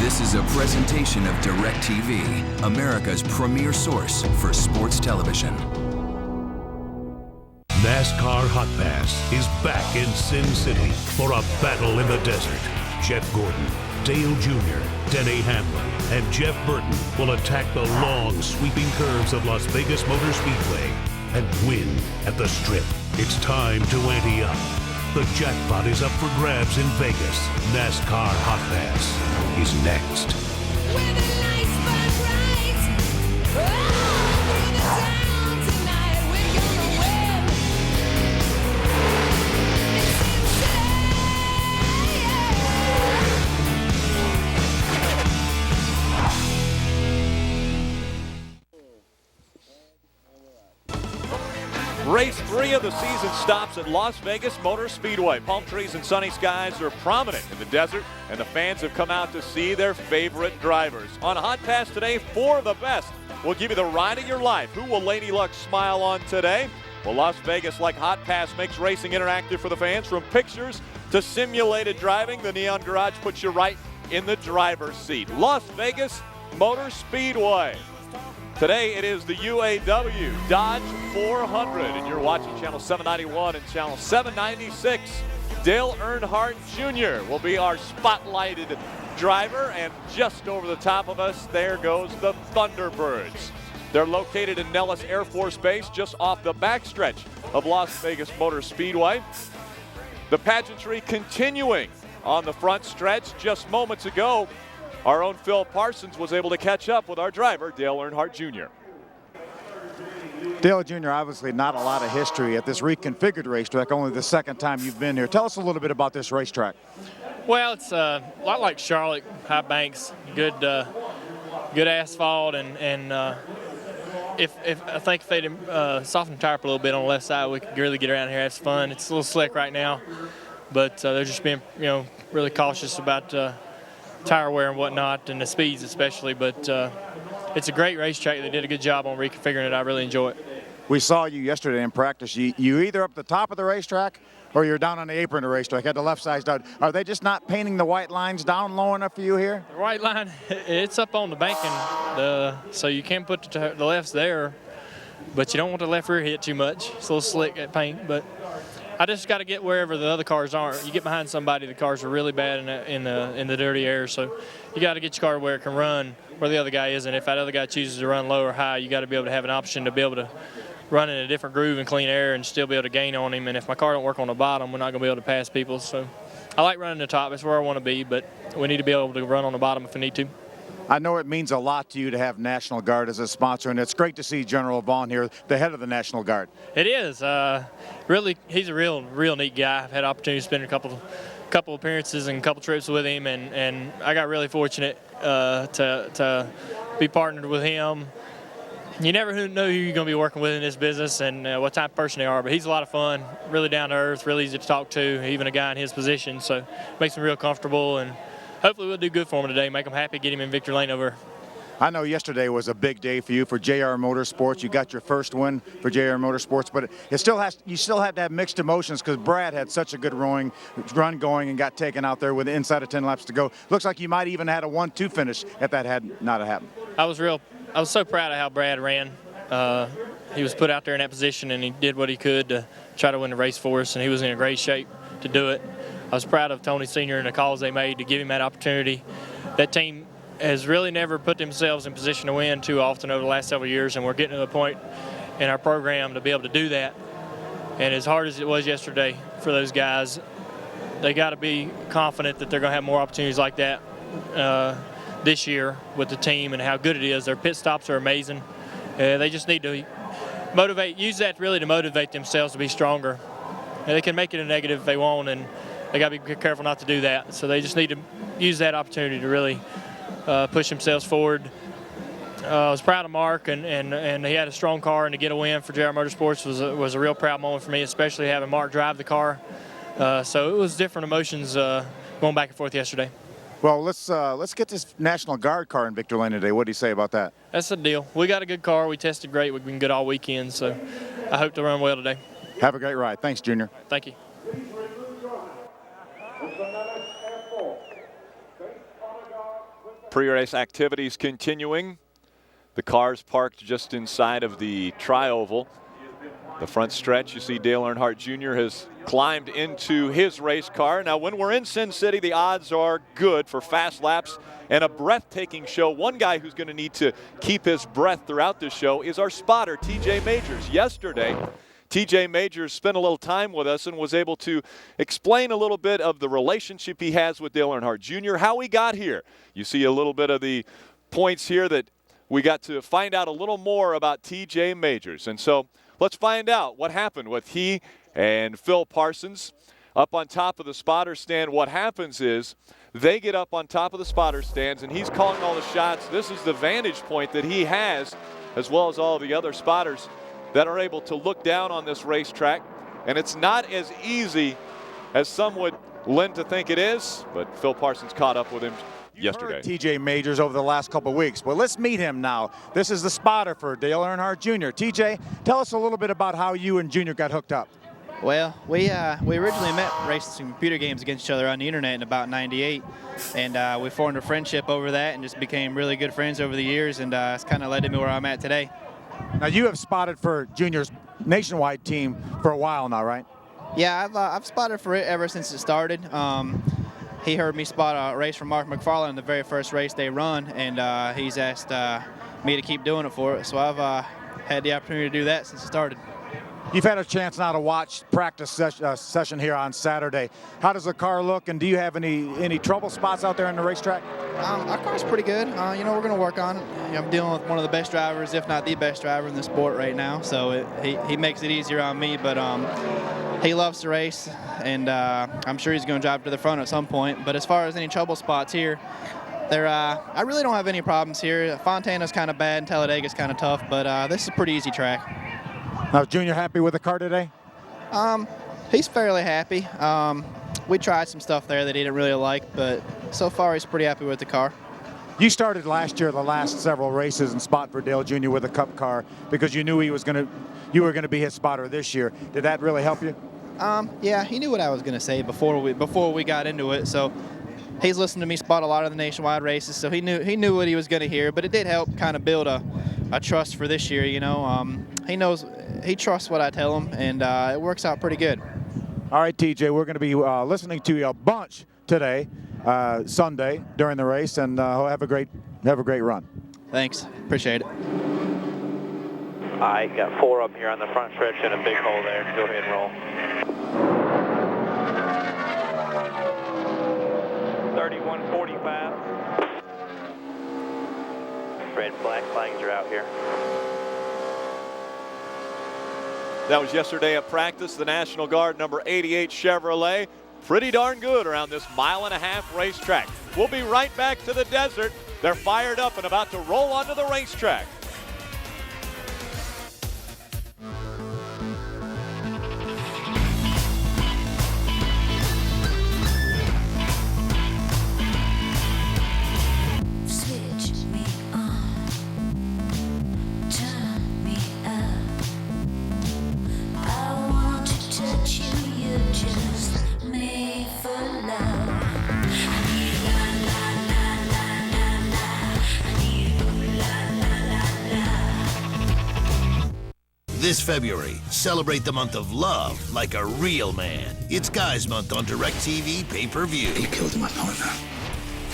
This is a presentation of DirecTV, America's premier source for sports television. NASCAR Hotpass is back in Sin City for a battle in the desert. Jeff Gordon, Dale Jr., Denny Hamlin, and Jeff Burton will attack the long, sweeping curves of Las Vegas Motor Speedway and win at the Strip. It's time to ante up. The jackpot is up for grabs in Vegas. NASCAR Hotpass is next. With a nice fun ride, through the town tonight, we're gonna win. It's Sin Race 3 of the season stops at Las Vegas Motor Speedway. Palm trees and sunny skies are prominent in the desert, and the fans have come out to see their favorite drivers. On Hot Pass today, 4 of the best will give you the ride of your life. Who will Lady Luck smile on today? Well, Las Vegas, like Hot Pass, makes racing interactive for the fans. From pictures to simulated driving, the Neon Garage puts you right in the driver's seat. Las Vegas Motor Speedway. Today it is the UAW-Dodge 400, and you're watching Channel 791 and Channel 796. Dale Earnhardt Jr. will be our spotlighted driver, and just over the top of us, there goes the Thunderbirds. They're located in Nellis Air Force Base, just off the backstretch of Las Vegas Motor Speedway. The pageantry continuing on the front stretch. Just moments ago, our own Phil Parsons was able to catch up with our driver, Dale Earnhardt Jr. Dale Jr., obviously not a lot of history at this reconfigured racetrack, only the second time you've been here. Tell us a little bit about this racetrack. Well, it's a lot like Charlotte, high banks, good asphalt, and if I think if they'd soften the tire up a little bit on the left side, we could really get around here, have some fun. It's a little slick right now, but they're just being really cautious about tire wear and whatnot, and the speeds especially, but it's a great racetrack. They did a good job on reconfiguring it. I really enjoy it. We saw you yesterday in practice. You either up the top of the racetrack or you're down on the apron of the racetrack, had the left side down. Are they just not painting the white lines down low enough for you here? The white line, it's up on the banking, so you can't put the lefts there, but you don't want the left rear hit too much. It's a little slick, that paint, but I just got to get wherever the other cars aren't. You get behind somebody, the cars are really bad in the dirty air. So you got to get your car where it can run where the other guy is. And if that other guy chooses to run low or high, you got to be able to have an option to be able to run in a different groove and clean air and still be able to gain on him. And if my car don't work on the bottom, we're not going to be able to pass people. So I like running the top. That's where I want to be. But we need to be able to run on the bottom if we need to. I know it means a lot to you to have National Guard as a sponsor, and it's great to see General Vaughn here, the head of the National Guard. It is. Really, he's a real neat guy. I've had opportunity to spend a couple appearances and a couple trips with him, and I got really fortunate to be partnered with him. You never know who you're going to be working with in this business and what type of person they are, but he's a lot of fun, really down to earth, really easy to talk to, even a guy in his position, so makes me real comfortable, and hopefully we'll do good for him today, make him happy, get him in victory lane over. I know yesterday was a big day for you for JR Motorsports. You got your first win for JR Motorsports, but you still have to have mixed emotions because Brad had such a good run going and got taken out there with the inside of 10 laps to go. Looks like you might even had a 1-2 finish if that had not happened. I was so proud of how Brad ran. He was put out there in that position and he did what he could to try to win the race for us, and he was in a great shape to do it. I was proud of Tony Sr. and the calls they made to give him that opportunity. That team has really never put themselves in position to win too often over the last several years, and we're getting to the point in our program to be able to do that. And as hard as it was yesterday for those guys, they got to be confident that they're going to have more opportunities like that this year with the team and how good it is. Their pit stops are amazing. They just need to use that really to motivate themselves to be stronger. And they can make it a negative if they want, and they got to be careful not to do that. So they just need to use that opportunity to really push themselves forward. I was proud of Mark, and he had a strong car, and to get a win for JR Motorsports was a real proud moment for me, especially having Mark drive the car. So it was different emotions going back and forth yesterday. Well, let's get this National Guard car in victory lane today. What do you say about that? That's the deal. We got a good car. We tested great. We've been good all weekend, so I hope to run well today. Have a great ride. Thanks, Junior. Thank you. Pre-race activities continuing. The cars parked just inside of the tri-oval. The front stretch, you see Dale Earnhardt Jr. has climbed into his race car. Now, when we're in Sin City, the odds are good for fast laps and a breathtaking show. One guy who's going to need to keep his breath throughout this show is our spotter, TJ Majors. Yesterday, TJ Majors spent a little time with us and was able to explain a little bit of the relationship he has with Dale Earnhardt Jr., how he got here. You see a little bit of the points here that we got to find out a little more about TJ Majors. And so let's find out what happened with he and Phil Parsons up on top of the spotter stand. What happens is they get up on top of the spotter stands, and he's calling all the shots. This is the vantage point that he has, as well as all the other spotters that are able to look down on this racetrack. And it's not as easy as some would lend to think it is, but Phil Parsons caught up with him yesterday. TJ Majors over the last couple of weeks. Well, let's meet him now. This is the spotter for Dale Earnhardt Jr. TJ, tell us a little bit about how you and Junior got hooked up. Well, we originally met racing some computer games against each other on the internet in about '98, and we formed a friendship over that and just became really good friends over the years, and it's kind of led to me where I'm at today. Now, you have spotted for Junior's nationwide team for a while now, right? Yeah, I've spotted for it ever since it started. He heard me spot a race from Mark McFarland, the very first race they run, and he's asked me to keep doing it for it. So I've had the opportunity to do that since it started. You've had a chance now to watch practice session here on Saturday. How does the car look, and do you have any trouble spots out there in the racetrack? Our car's pretty good. You know, we're going to work on it. You know, I'm dealing with one of the best drivers, if not the best driver in the sport right now, so he makes it easier on me, but he loves to race, and I'm sure he's going to drive to the front at some point. But as far as any trouble spots here, I really don't have any problems here. Fontana's kind of bad and Talladega's kind of tough, but this is a pretty easy track. Now, Junior happy with the car today? He's fairly happy. We tried some stuff there that he didn't really like, but so far he's pretty happy with the car. You started last year, the last several races, and spot for Dale Jr. with a Cup car because you knew you were going to be his spotter this year. Did that really help you? Yeah, he knew what I was going to say before we got into it. So he's listened to me spot a lot of the nationwide races, so he knew what he was going to hear. But it did help kind of build a trust for this year. You know, he trusts what I tell him, and it works out pretty good. All right, TJ, we're going to be listening to you a bunch today, Sunday during the race, and have a great run. Thanks, appreciate it. I got 4 up here on the front stretch and a big hole there. Go ahead and roll. 3145. Red black flags are out here. That was yesterday at practice. The National Guard number 88 Chevrolet. Pretty darn good around this 1.5-mile racetrack. We'll be right back to the desert. They're fired up and about to roll onto the racetrack. Switch me on, turn me up. I want to touch you, you're just made for love. I need la la la la la la. I need ooh la la la la. This February, celebrate the month of love like a real man. It's Guys Month on DirecTV pay-per-view. You killed my partner.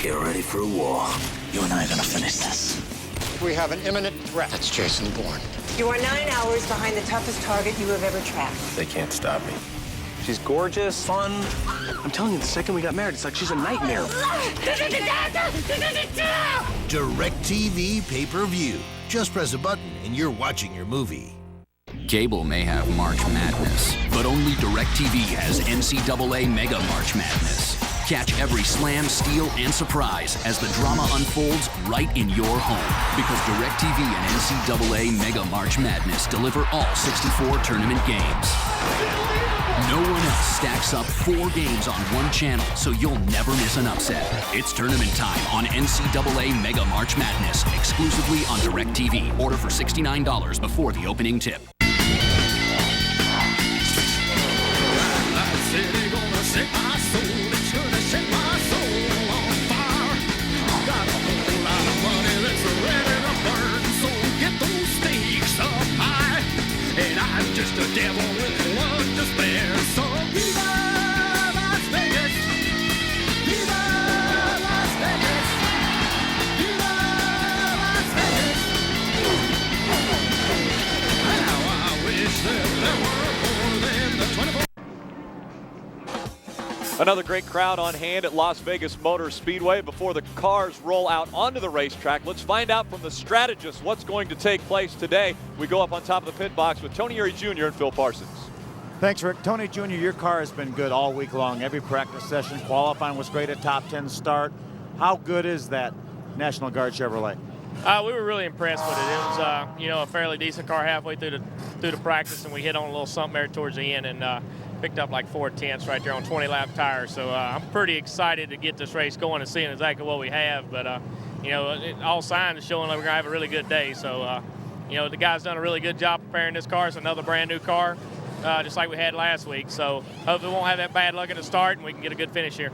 Get ready for a war. You and I are gonna finish this. We have an imminent threat. That's Jason Bourne. You are 9 hours behind the toughest target you have ever tracked. They can't stop me. She's gorgeous, fun. I'm telling you, the second we got married, it's like she's a nightmare. DirecTV pay-per-view. Just press a button and you're watching your movie. Cable may have March Madness, but only DirecTV has NCAA Mega March Madness. Catch every slam, steal, and surprise as the drama unfolds right in your home. Because DirecTV and NCAA Mega March Madness deliver all 64 tournament games. No one else stacks up 4 games on one channel, so you'll never miss an upset. It's tournament time on NCAA Mega March Madness, exclusively on DirecTV. Order for $69 before the opening tip. Set my soul, it's gonna set my soul on fire. Got a holy Another great crowd on hand at Las Vegas Motor Speedway. Before the cars roll out onto the racetrack, let's find out from the strategists what's going to take place today. We go up on top of the pit box with Tony Eury Jr. and Phil Parsons. Thanks, Rick. Tony Jr., your car has been good all week long. Every practice session, qualifying was great, a top 10 start. How good is that National Guard Chevrolet? We were really impressed with it. It was, a fairly decent car halfway through the practice, and we hit on a little something there towards the end, and picked up like 4/10 right there on 20-lap tires. So I'm pretty excited to get this race going and seeing exactly what we have. But all signs are showing like we're gonna have a really good day. So the guys done a really good job preparing this car. It's another brand new car, just like we had last week. So hopefully we won't have that bad luck at the start, and we can get a good finish here.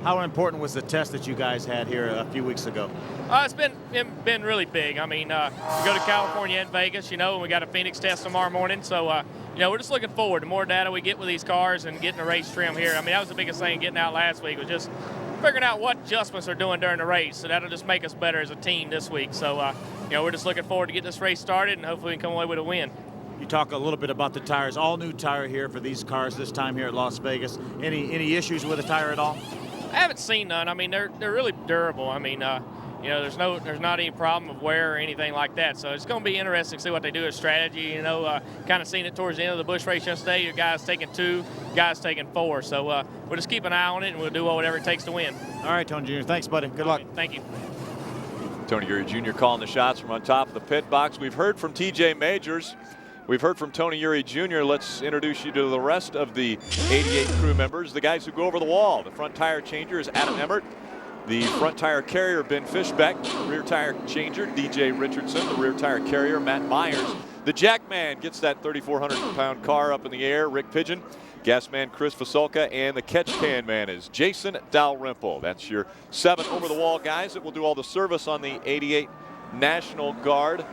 How important was the test that you guys had here a few weeks ago? It's been really big. I mean, we go to California and Vegas, and we got a Phoenix test tomorrow morning. So, we're just looking forward. The more data we get with these cars and getting the race trim here. I mean, that was the biggest thing getting out last week was just figuring out what adjustments they're doing during the race. So that'll just make us better as a team this week. So, we're just looking forward to get this race started, and hopefully we can come away with a win. You talk a little bit about the tires. All new tire here for these cars this time here at Las Vegas. Any issues with the tire at all? I haven't seen none. I mean, they're really durable. I mean, there's not any problem of wear or anything like that. So it's going to be interesting to see what they do as strategy. Kind of seen it towards the end of the Busch race yesterday. Your guys taking 2, guys taking 4. So we'll just keep an eye on it, and we'll do whatever it takes to win. All right, Tony Jr. Thanks, buddy. Good luck. Thank you. Tony Eury Jr. calling the shots from on top of the pit box. We've heard from TJ Majors. We've heard from Tony Eury Jr. Let's introduce you to the rest of the 88 crew members, the guys who go over the wall. The front tire changer is Adam Emmert. The front tire carrier, Ben Fishbeck. The rear tire changer, DJ Richardson. The rear tire carrier, Matt Myers. The jack man gets that 3,400-pound car up in the air, Rick Pigeon. Gas man, Chris Fasolka. And the catch can man is Jason Dalrymple. That's your 7 over-the-wall guys that will do all the service on the 88 National Guard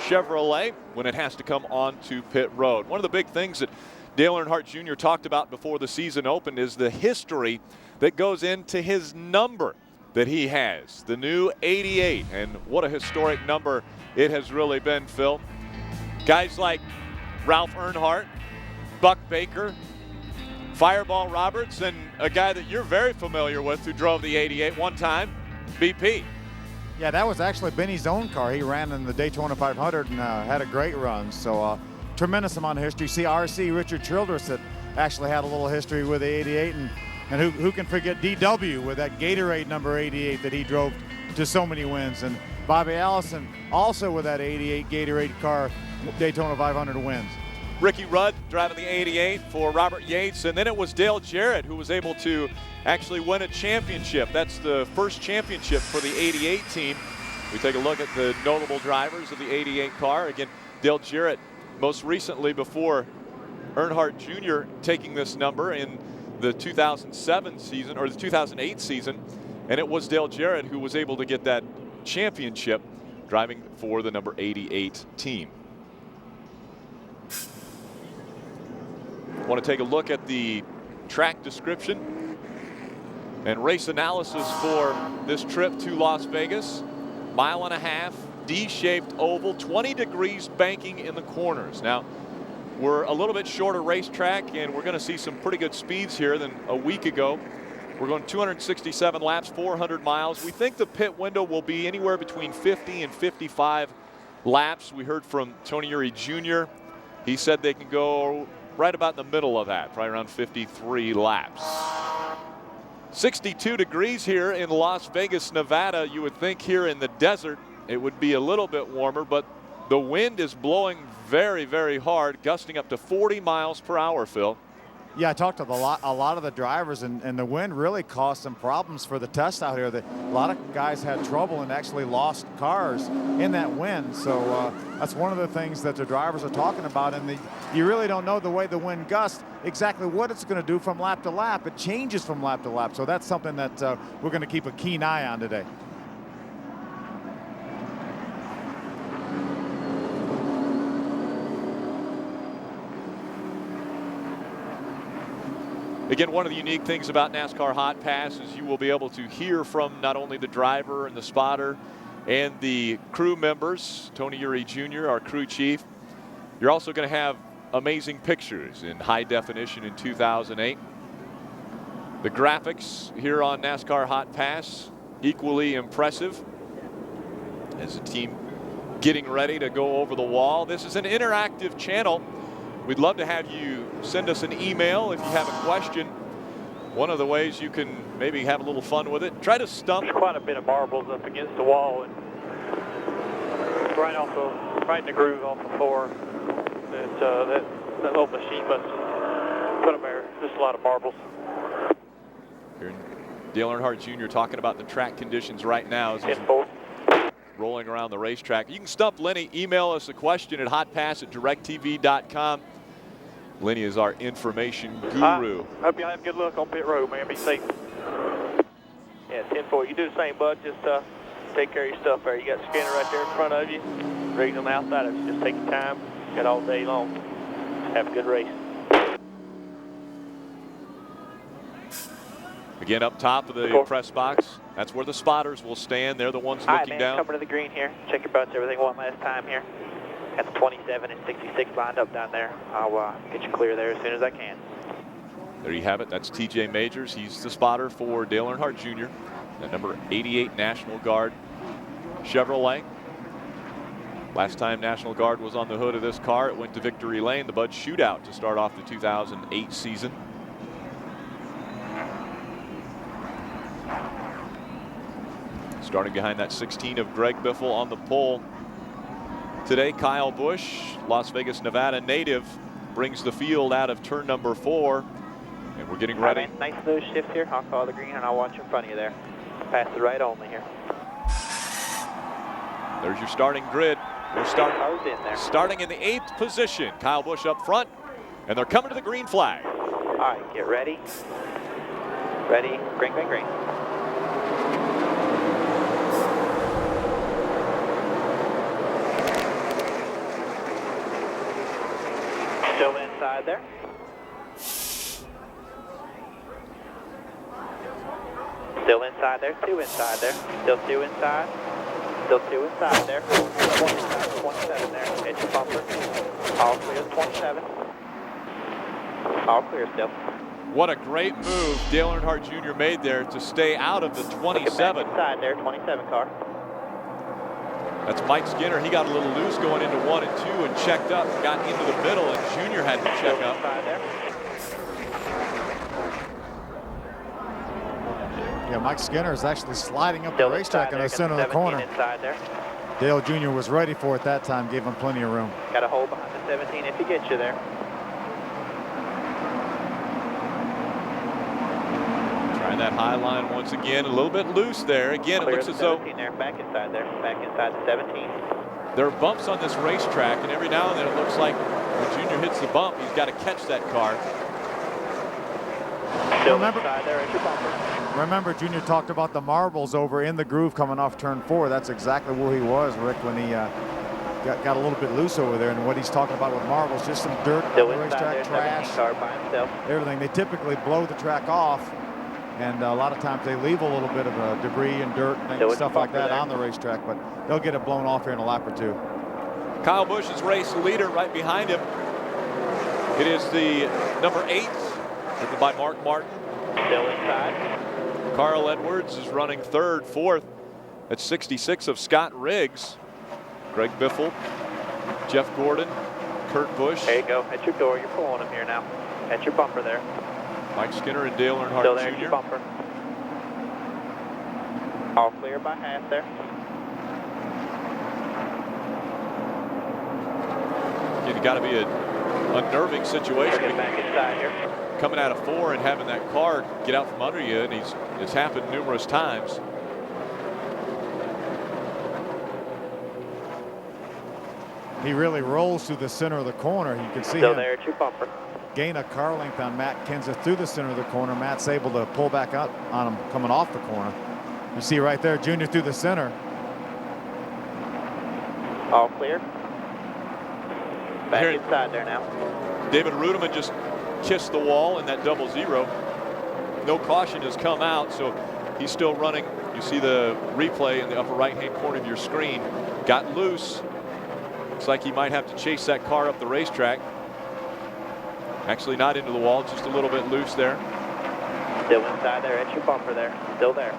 Chevrolet when it has to come onto pit road. One of the big things that Dale Earnhardt Jr. talked about before the season opened is the history that goes into his number that he has, the new 88, and what a historic number it has really been, Phil. Guys like Ralph Earnhardt, Buck Baker, Fireball Roberts, and a guy that you're very familiar with who drove the 88 one time, BP. Yeah, that was actually Benny's own car. He ran in the Daytona 500 and had a great run. So tremendous amount of history. See, RC Richard Childress that actually had a little history with the 88, and who can forget DW with that Gatorade number 88 that he drove to so many wins, and Bobby Allison also with that 88 Gatorade car, Daytona 500 wins. Ricky Rudd driving the 88 for Robert Yates, and then it was Dale Jarrett who was able to actually win a championship. That's the first championship for the 88 team. We take a look at the notable drivers of the 88 car. Again, Dale Jarrett most recently before Earnhardt Jr. taking this number in the 2007 season or the 2008 season, and it was Dale Jarrett who was able to get that championship driving for the number 88 team. Want to take a look at the track description and race analysis for this trip to Las Vegas. 1.5 miles, D-shaped oval, 20 degrees banking in the corners. Now, we're a little bit shorter racetrack, and we're going to see some pretty good speeds here than a week ago. We're going 267 laps, 400 miles. We think the pit window will be anywhere between 50 and 55 laps. We heard from Tony Eury Jr. He said they can go right about in the middle of that, probably around 53 laps. 62 degrees here in Las Vegas, Nevada. You would think here in the desert it would be a little bit warmer, but the wind is blowing very, very hard, gusting up to 40 miles per hour, Phil. Yeah, I talked to a lot of the drivers, and the wind really caused some problems for the test out here. A lot of guys had trouble and actually lost cars in that wind. So that's one of the things that the drivers are talking about. And you really don't know the way the wind gusts exactly what it's going to do from lap to lap. It changes from lap to lap. So that's something that we're going to keep a keen eye on today. Again, one of the unique things about NASCAR Hotpass is you will be able to hear from not only the driver and the spotter and the crew members, Tony Eury Jr., our crew chief. You're also going to have amazing pictures in high definition in 2008. The graphics here on NASCAR Hot Pass, equally impressive as the team getting ready to go over the wall. This is an interactive channel. We'd love to have you send us an email if you have a question. One of the ways you can maybe have a little fun with it, try to stump. There's quite a bit of marbles up against the wall, and right in the groove off the floor. That little machine must put them there. Just a lot of marbles. Here, Dale Earnhardt Jr. talking about the track conditions right now as he's rolling around the racetrack. You can stump Lenny. Email us a question at hotpass@directtv.com. Lenny is our information guru. Hope you have good luck on pit road, man. Be safe. Yeah, 10-4. You do the same, bud. Just take care of your stuff there. You got Skinner right there in front of you. Rigs on the outside of you. Just take your time. Got all day long. Have a good race. Again, up top of the press box, that's where the spotters will stand. They're the ones looking down. Coming to the green here. Check your butts, everything one last time here. Got the 27 and 66 lined up down there. I'll get you clear there as soon as I can. There you have it. That's TJ Majors. He's the spotter for Dale Earnhardt Jr. The number 88 National Guard Chevrolet. Last time National Guard was on the hood of this car, it went to Victory Lane, the Bud Shootout, to start off the 2008 season. Starting behind that 16 of Greg Biffle on the pole. Today, Kyle Busch, Las Vegas, Nevada native, brings the field out of turn number 4. And we're getting ready. Right, nice smooth shift here. I'll follow the green and I'll watch in front of you there. Pass the right only here. There's your starting grid. We're starting in the 8th position. Kyle Busch up front, and they're coming to the green flag. All right, get ready. Ready, green, green, green. Still inside there. Still inside there, 2 inside there. Still 2 inside. Still 2 inside there. 27 there. Hit your bumper. All clear, 27. All clear still. What a great move Dale Earnhardt Jr. made there to stay out of the 27. Inside there, 27 car. That's Mike Skinner. He got a little loose going into 1 and 2 and checked up, got into the middle, and Jr. had to check up. Yeah, Mike Skinner is actually sliding up the racetrack in the center of the corner. Dale Jr. was ready for it that time, gave him plenty of room. Got a hole behind the 17 if he gets you there. Trying that high line once again, a little bit loose there. Again, it looks as though there. Back inside there, back inside the 17. There are bumps on this racetrack, and every now and then it looks like when Junior hits the bump, he's got to catch that car. Still inside there at your bumper. Remember, Junior talked about the marbles over in the groove coming off turn 4. That's exactly where he was, Rick, when he got a little bit loose over there. And what he's talking about with marbles, just some dirt on the racetrack, trash, everything. They typically blow the track off, and a lot of times they leave a little bit of debris and dirt and stuff like that on the racetrack, but they'll get it blown off here in a lap or 2. Kyle Busch is race leader. Right behind him, it is the number 8, driven by Mark Martin. Still inside. Carl Edwards is running 3rd, 4th. That's 66 of Scott Riggs. Greg Biffle, Jeff Gordon, Kurt Busch. There you go. At your door, you're pulling him here now. At your bumper there. Mike Skinner and Dale Earnhardt Still there Jr. At your bumper. All clear by half there. It's got to be a unnerving situation. Get back inside here. Coming out of 4 and having that car get out from under you, and it's happened numerous times. He really rolls through the center of the corner. You can see Still him there at your bumper. Gain a car length on Matt Kenseth through the center of the corner. Matt's able to pull back up on him coming off the corner. You see right there, Junior through the center. All clear. Back inside there now. David Rudeman just kissed the wall in that 0-0. No caution has come out, so he's still running. You see the replay in the upper right-hand corner of your screen. Got loose. Looks like he might have to chase that car up the racetrack. Actually not into the wall, just a little bit loose there. Still inside there, at your bumper there. Still there.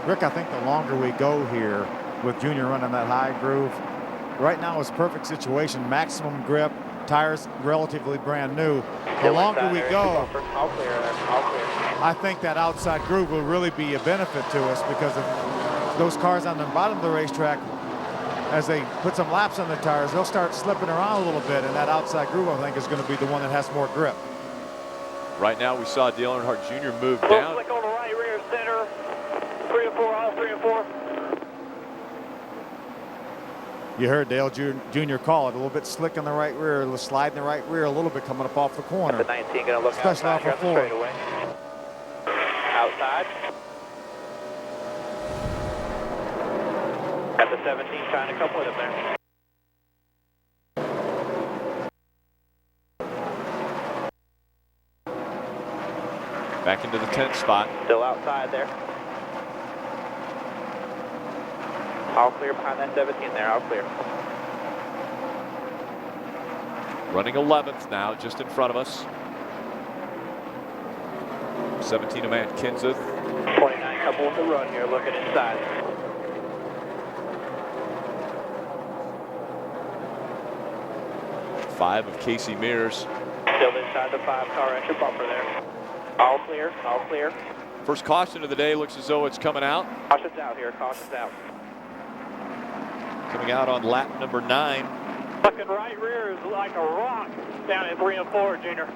Rick, I think the longer we go here with Junior running that high groove, right now is perfect situation. Maximum grip, tires relatively brand new. The longer we go, all clear there, all clear. I think that outside groove will really be a benefit to us because of those cars on the bottom of the racetrack, as they put some laps on their tires, they'll start slipping around a little bit, and that outside groove, I think, is going to be the one that has more grip. Right now, we saw Dale Earnhardt Jr. move down. Flick on the right rear center. 3 and 4, all 3 and 4. You heard Dale Jr. call it a little bit slick in the right rear, a little slide in the right rear, a little bit coming up off the corner. The 19 going to look especially outside off the here on the floor. straightaway. Outside. Got the 17 trying to come with him there. Back into the 10th spot. Still outside there. All clear behind that 17 there, all clear. Running 11th now, just in front of us. 17 of Matt Kenseth. 29 couple with the run here, looking inside. Five of Casey Mears. Still inside the 5 car at your bumper there. All clear, all clear. First caution of the day, looks as though it's coming out. Caution's out here, caution's out. Coming out on lap number 9. Fucking right rear is like a rock down at 3 and 4, Junior.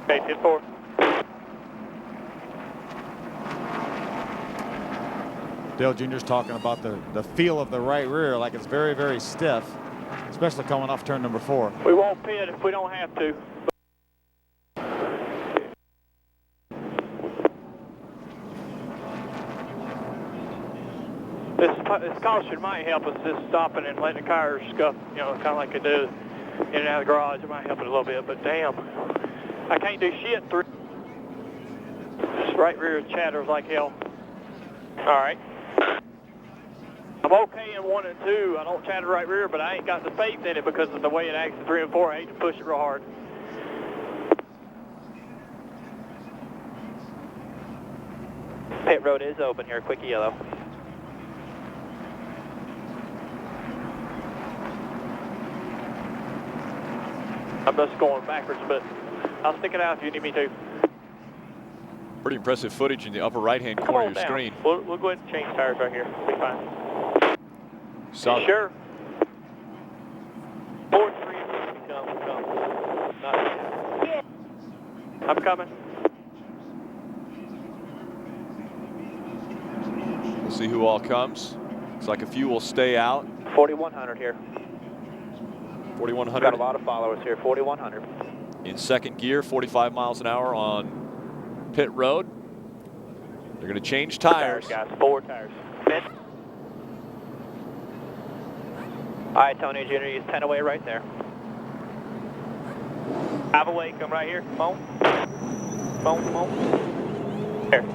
Okay, 10-4. Dale Jr.'s talking about the feel of the right rear, like it's very, very stiff, especially coming off turn number 4. We won't pit if we don't have to. This caution might help us, just stopping and letting the cars scuff, you know, kind of like they do in and out of the garage. It might help it a little bit, but damn, I can't do shit through. This right rear chatters like hell. All right. I'm okay in 1 and 2. I don't chatter right rear, but I ain't got the faith in it because of the way it acts in 3 and 4. I hate to push it real hard. Pit road is open here, quick yellow. I'm just going backwards, but I'll stick it out if you need me to. Pretty impressive footage in the upper right-hand corner of your screen. We'll go ahead and change tires right here. We'll be fine. Solid. Sure. 4-3. Come. Not yet. I'm coming. We'll see who all comes. Looks like a few will stay out. 4100 here. 4100. Got a lot of followers here. 4100. In second gear, 45 miles an hour on pit road. They're going to change tires. 4 tires, guys. 4 tires. Pit. All right, Tony Jr., use 10 away right there. 5 away, come right here. Come on. Come on. Here.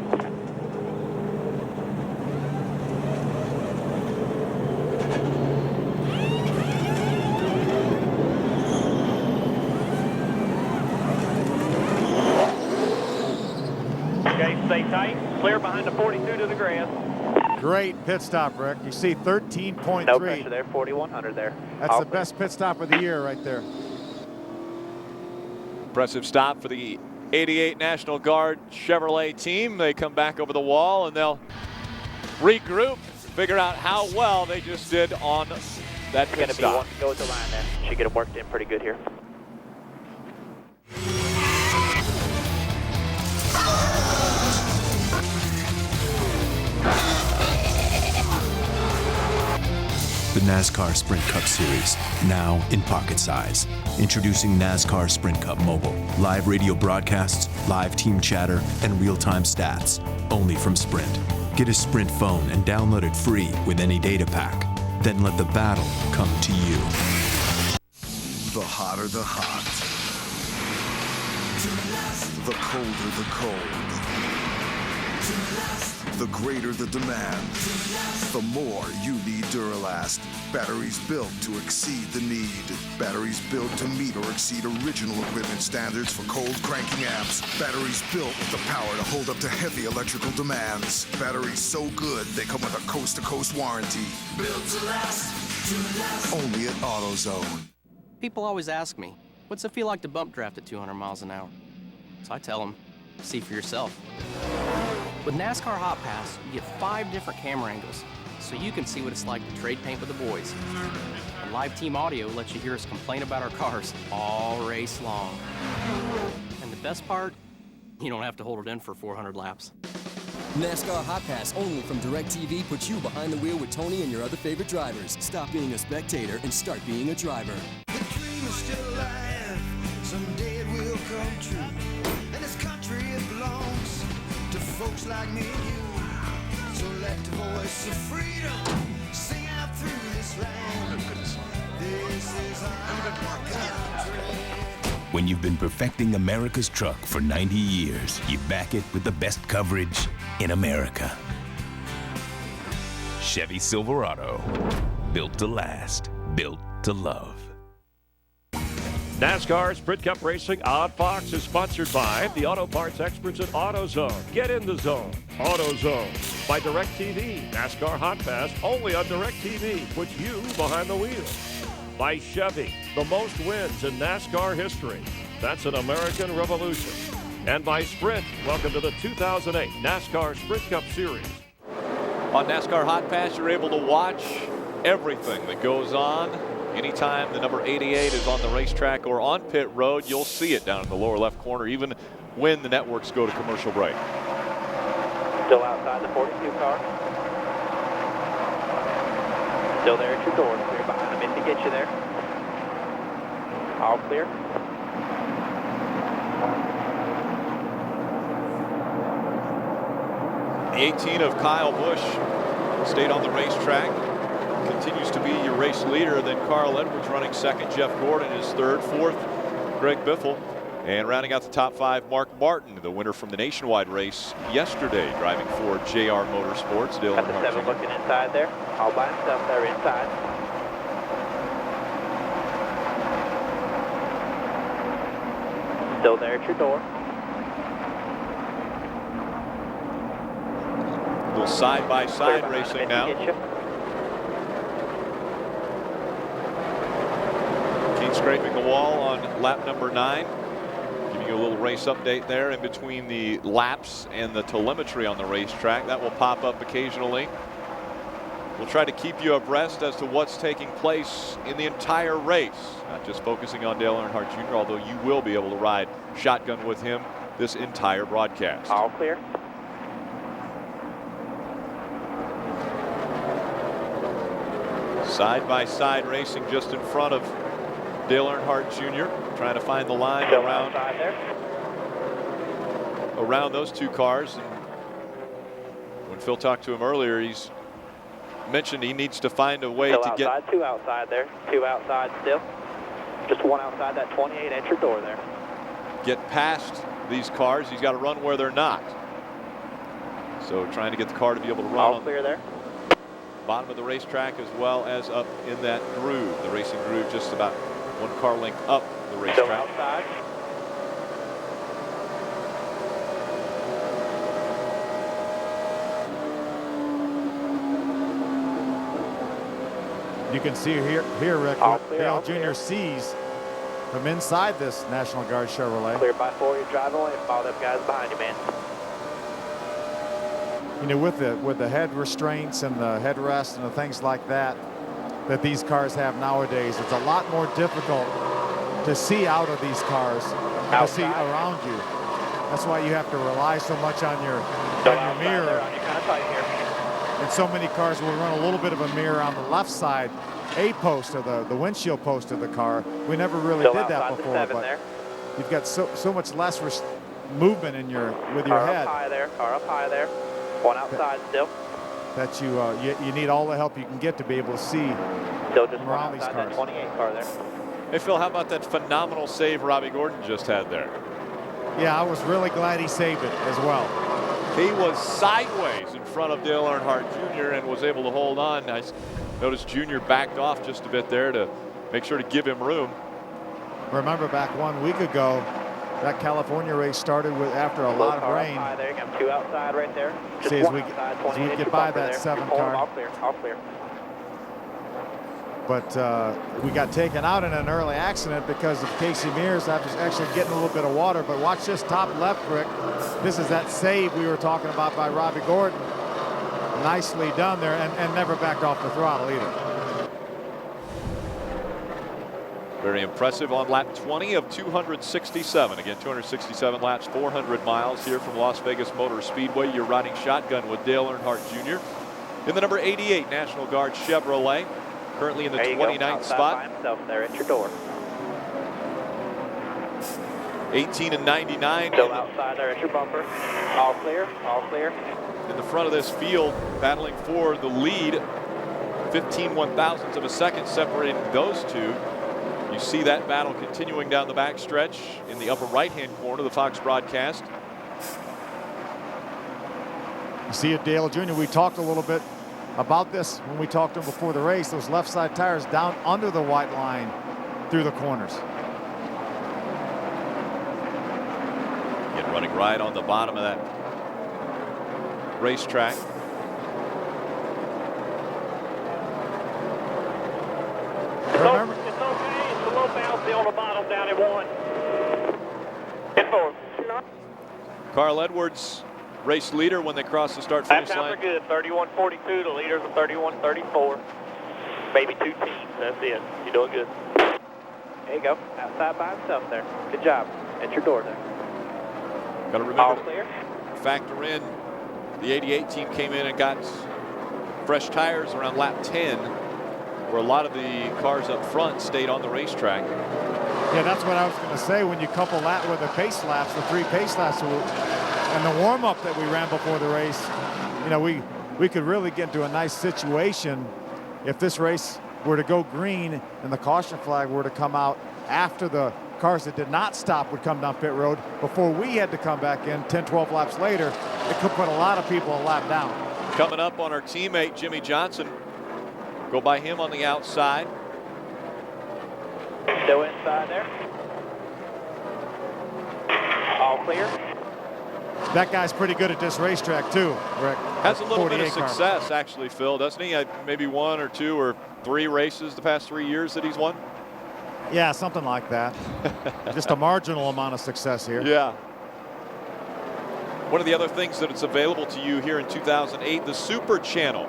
Okay, stay tight. Clear behind the 42 to the grass. Great pit stop, Rick. You see 13.3. No pressure there, 4100 there. That's the best pit stop of the year right there. Impressive stop for the 88 National Guard Chevrolet team. They come back over the wall and they'll regroup, figure out how well they just did on that pit stop. One to go with the line there. Should get them worked in pretty good here. The NASCAR Sprint Cup Series, now in pocket size. Introducing NASCAR Sprint Cup Mobile. Live radio broadcasts, live team chatter, and real-time stats. Only from Sprint. Get a Sprint phone and download it free with any data pack. Then let the battle come to you. The hotter the hot. The colder the cold. The greater the demand, the more you need Duralast. Batteries built to exceed the need. Batteries built to meet or exceed original equipment standards for cold cranking amps. Batteries built with the power to hold up to heavy electrical demands. Batteries so good they come with a coast-to-coast warranty. Built to last, only at AutoZone. People always ask me, what's it feel like to bump draft at 200 miles an hour? So I tell them, see for yourself. With NASCAR Hotpass, you get 5 different camera angles, so you can see what it's like to trade paint with the boys. And live team audio lets you hear us complain about our cars all race long. And the best part, you don't have to hold it in for 400 laps. NASCAR Hotpass only from DirecTV puts you behind the wheel with Tony and your other favorite drivers. Stop being a spectator and start being a driver. The dream is still alive, someday it will come true. And this country, it belongs to folks like me and you. So let the voice of freedom sing out through this land. This is our country. When you've been perfecting America's truck for 90 years, you back it with the best coverage in America. Chevy Silverado, built to last, built to love. NASCAR Sprint Cup Racing on Fox is sponsored by the auto parts experts at AutoZone. Get in the zone. AutoZone. By DirecTV. NASCAR Hotpass only on DirecTV. Puts you behind the wheel. By Chevy. The most wins in NASCAR history. That's an American revolution. And by Sprint. Welcome to the 2008 NASCAR Sprint Cup Series. On NASCAR Hotpass, you're able to watch everything that goes on. Anytime the number 88 is on the racetrack or on pit road, you'll see it down in the lower left corner, even when the networks go to commercial break. Still outside the 42 car. Still there at your door. Clear behind him if he gets you there. All clear. The 18 of Kyle Busch stayed on the racetrack. Continues to be your race leader. Then Carl Edwards running second. Jeff Gordon is third. Fourth, Greg Biffle. And rounding out the top 5, Mark Martin, the winner from the nationwide race yesterday, driving for JR Motorsports. Got the 7 looking inside there. All by himself there inside. Still there at your door. A little side-by-side racing now. Keane scraping the wall on lap number 9. Giving you a little race update there in between the laps and the telemetry on the racetrack. That will pop up occasionally. We'll try to keep you abreast as to what's taking place in the entire race. Not just focusing on Dale Earnhardt Jr., although you will be able to ride shotgun with him this entire broadcast. All clear. Side-by-side racing just in front of Dale Earnhardt Jr. Trying to find the line Still around those 2 cars. And when Phil talked to him earlier, he's mentioned he needs to find a way still to outside, get 2 outside there. 2 outside still. Just 1 outside that 28 at your door there. Get past these cars. He's got to run where they're not. So trying to get the car to be able to run all clear there. Bottom of the racetrack as well as up in that groove, the racing groove, just about 1 car length up the racetrack. Still outside. You can see here Rick, what Dale Jr. sees from inside this National Guard Chevrolet. Clear by 4, you're driving away. Follow them guys behind you, man. You know, with the head restraints and the headrest and the things like that these cars have nowadays, it's a lot more difficult to see out of these cars, to see around you. That's why you have to rely so much on your mirror. And so many cars will run a little bit of a mirror on the left side, post of the windshield post of the car. We never really did that before, but you've got so much less movement in with your head. Car up high there. 1 outside still. That you need all the help you can get to be able to see still just around these cars. That 28 car there. Hey Phil, how about that phenomenal save Robbie Gordon just had there? Yeah, I was really glad he saved it as well. He was sideways in front of Dale Earnhardt Jr. and was able to hold on. I noticed Jr. backed off just a bit there to make sure to give him room. Remember back 1 week ago, that California race started with after a lot of rain. There you go. 2 outside right there. Just See, as one we outside, as we 20 get by that 7 car. All clear, all clear. But we got taken out in an early accident because of Casey Mears actually getting a little bit of water. But watch this top left, Rick. This is that save we were talking about by Robbie Gordon. Nicely done there, and never backed off the throttle either. Very impressive on lap 20 of 267. Again, 267 laps, 400 miles here from Las Vegas Motor Speedway. You're riding shotgun with Dale Earnhardt Jr. in the number 88 National Guard Chevrolet. Currently in the 29th spot. By himself there at your door. 18 and 99. Still outside there at your bumper. All clear, all clear. In the front of this field, battling for the lead. 15 one-thousandths of a second separating those two. You see that battle continuing down the backstretch in the upper right-hand corner of the Fox broadcast. You see it, Dale Jr. We talked a little bit about this when we talked to him before the race. Those left side tires down under the white line through the corners. Again, running right on the bottom of that racetrack. Remember? It's okay. It's a little bouncy on the bottom down at 1. Get forward. Carl Edwards, race leader when they cross the start finish line. Times are good. 31:42. The leaders are 31:34. Maybe 2 teams. That's it. You're doing good. There you go. Outside by himself there. Good job. At your door there. Got to remember All clear. to factor in the 88 team came in and got fresh tires around lap 10, where a lot of the cars up front stayed on the racetrack. Yeah, that's what I was going to say. When you couple that with the pace laps, the 3 pace laps, and the warm-up that we ran before the race, you know, we could really get into a nice situation if this race were to go green and the caution flag were to come out after the cars that did not stop would come down pit road before we had to come back in 10, 12 laps later. It could put a lot of people a lap down. Coming up on our teammate Jimmy Johnson. Go by him on the outside. Still inside there. All clear. That guy's pretty good at this racetrack too, Rick. Has a little bit of car. success actually, Phil, doesn't he? Maybe 1 or 2 or 3 races the past 3 years that he's won. Yeah, something like that. Just a marginal amount of success here. Yeah. One of the other things that it's available to you here in 2008, the Super Channel.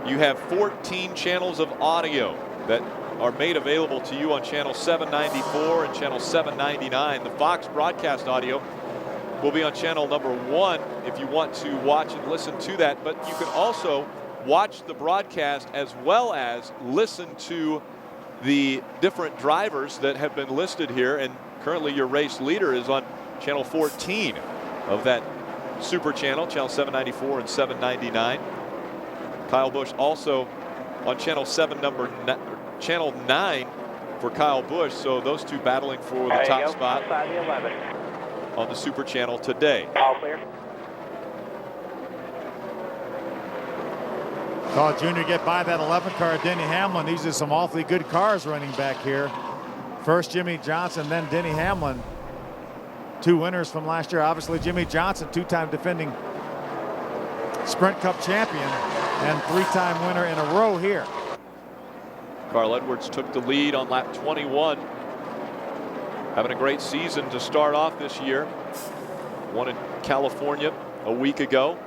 You have 14 channels of audio that are made available to you on channel 794 and channel 799. The Fox broadcast audio will be on channel number 1 if you want to watch and listen to that. But you can also watch the broadcast as well as listen to the different drivers that have been listed here. And currently your race leader is on channel 14 of that Super Channel, channel 794 and 799. Kyle Busch also on channel 7, channel 9 for Kyle Busch. So those two battling for the top spot outside the 11. On the Super Channel today. All clear. Saw Junior get by that 11 car, Denny Hamlin. These are some awfully good cars running back here. First Jimmy Johnson, then Denny Hamlin. 2 winners from last year. Obviously Jimmy Johnson, 2-time defending Sprint Cup champion and 3-time winner in a row here. Carl Edwards took the lead on lap 21. Having a great season to start off this year. Won in California a week ago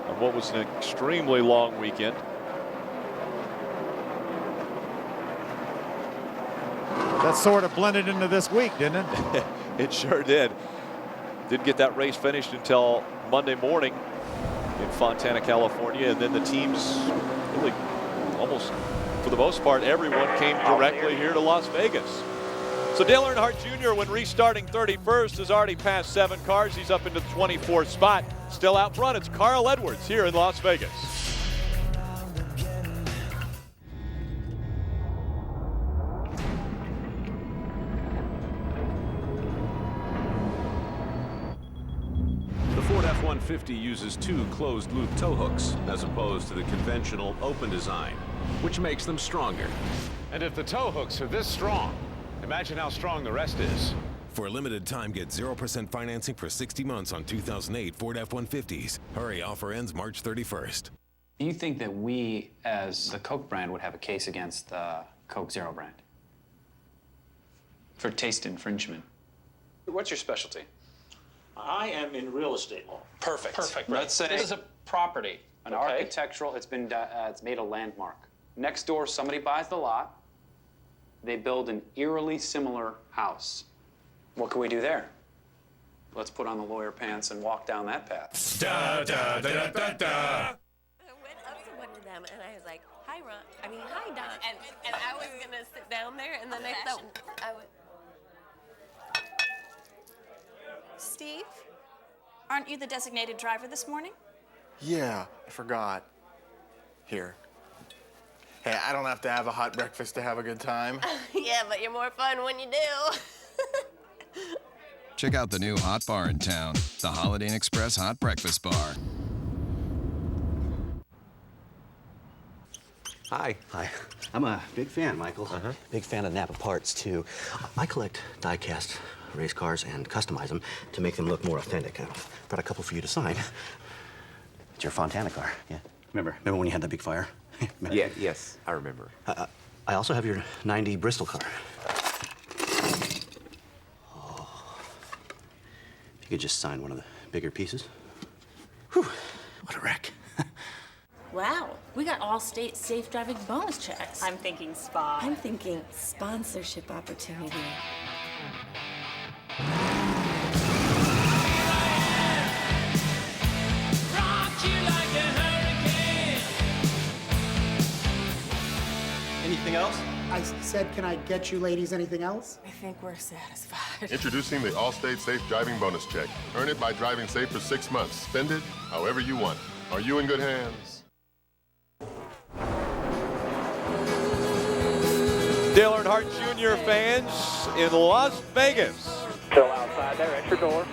on what was an extremely long weekend. That sort of blended into this week, didn't it? It sure did. Didn't get that race finished until Monday morning in Fontana, California, and then the teams really almost, for the most part, everyone came directly here to Las Vegas. So Dale Earnhardt Jr., when restarting 31st, has already passed 7 cars. He's up into the 24th spot. Still out front, it's Carl Edwards here in Las Vegas. F-150 uses 2 closed-loop tow hooks as opposed to the conventional open design, which makes them stronger. And if the tow hooks are this strong, imagine how strong the rest is. For a limited time, get 0% financing for 60 months on 2008 Ford F-150s. Hurry, offer ends March 31st. Do you think that we, as the Coke brand, would have a case against the Coke Zero brand for taste infringement? What's your specialty? I am in real estate law. Perfect. Perfect. Let's say this is a property, an Okay. architectural. It's been it's made a landmark. Next door, somebody buys the lot. They build an eerily similar house. What can we do there? Let's put on the lawyer pants and walk down that path. I went to them and I was like, "Hi, Ron. Hi, Don." And I was gonna sit down there, and then I thought I would. Steve, aren't you the designated driver this morning? Yeah, I forgot. Here. Hey, I don't have to have a hot breakfast to have a good time. Yeah, but you're more fun when you do. Check out the new hot bar in town, the Holiday Inn Express Hot Breakfast Bar. Hi. Hi. I'm a big fan, Michael. Big fan of Napa parts, too. I collect die-cast race cars and customize them to make them look more authentic. I've brought a couple for you to sign. It's your Fontana car, yeah. Remember when you had that big fire? Yeah, yes, I remember. I also have your 90 Bristol car. If you could just sign one of the bigger pieces. Whew, what a wreck. Wow, we got all state safe driving bonus checks. I'm thinking spa. I'm thinking sponsorship opportunity. Anything else? I said, can I get you ladies anything else? I think we're satisfied. Introducing the Allstate Safe Driving Bonus Check. Earn it by driving safe for 6 months. Spend it however you want. Are you in good hands? Dale Earnhardt Jr. fans in Las Vegas. Still outside there, enter door.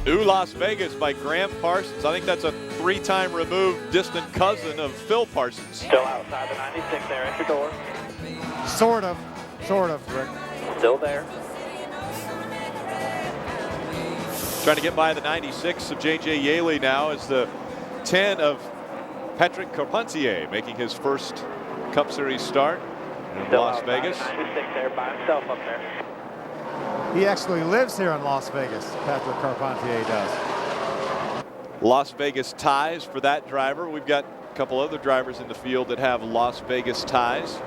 New Las Vegas by Graham Parsons. I think that's a 3-time removed distant cousin of Phil Parsons. Still outside the 96 there, enter door. Sort of, Rick. Still there. Trying to get by the 96 of J.J. Yaley now as the 10 of Patrick Carpentier making his first Cup Series start in Still Las outside Vegas. the 96 there by himself up there. He actually lives here in Las Vegas, Patrick Carpentier does. Las Vegas ties for that driver. We've got a couple other drivers in the field that have Las Vegas ties.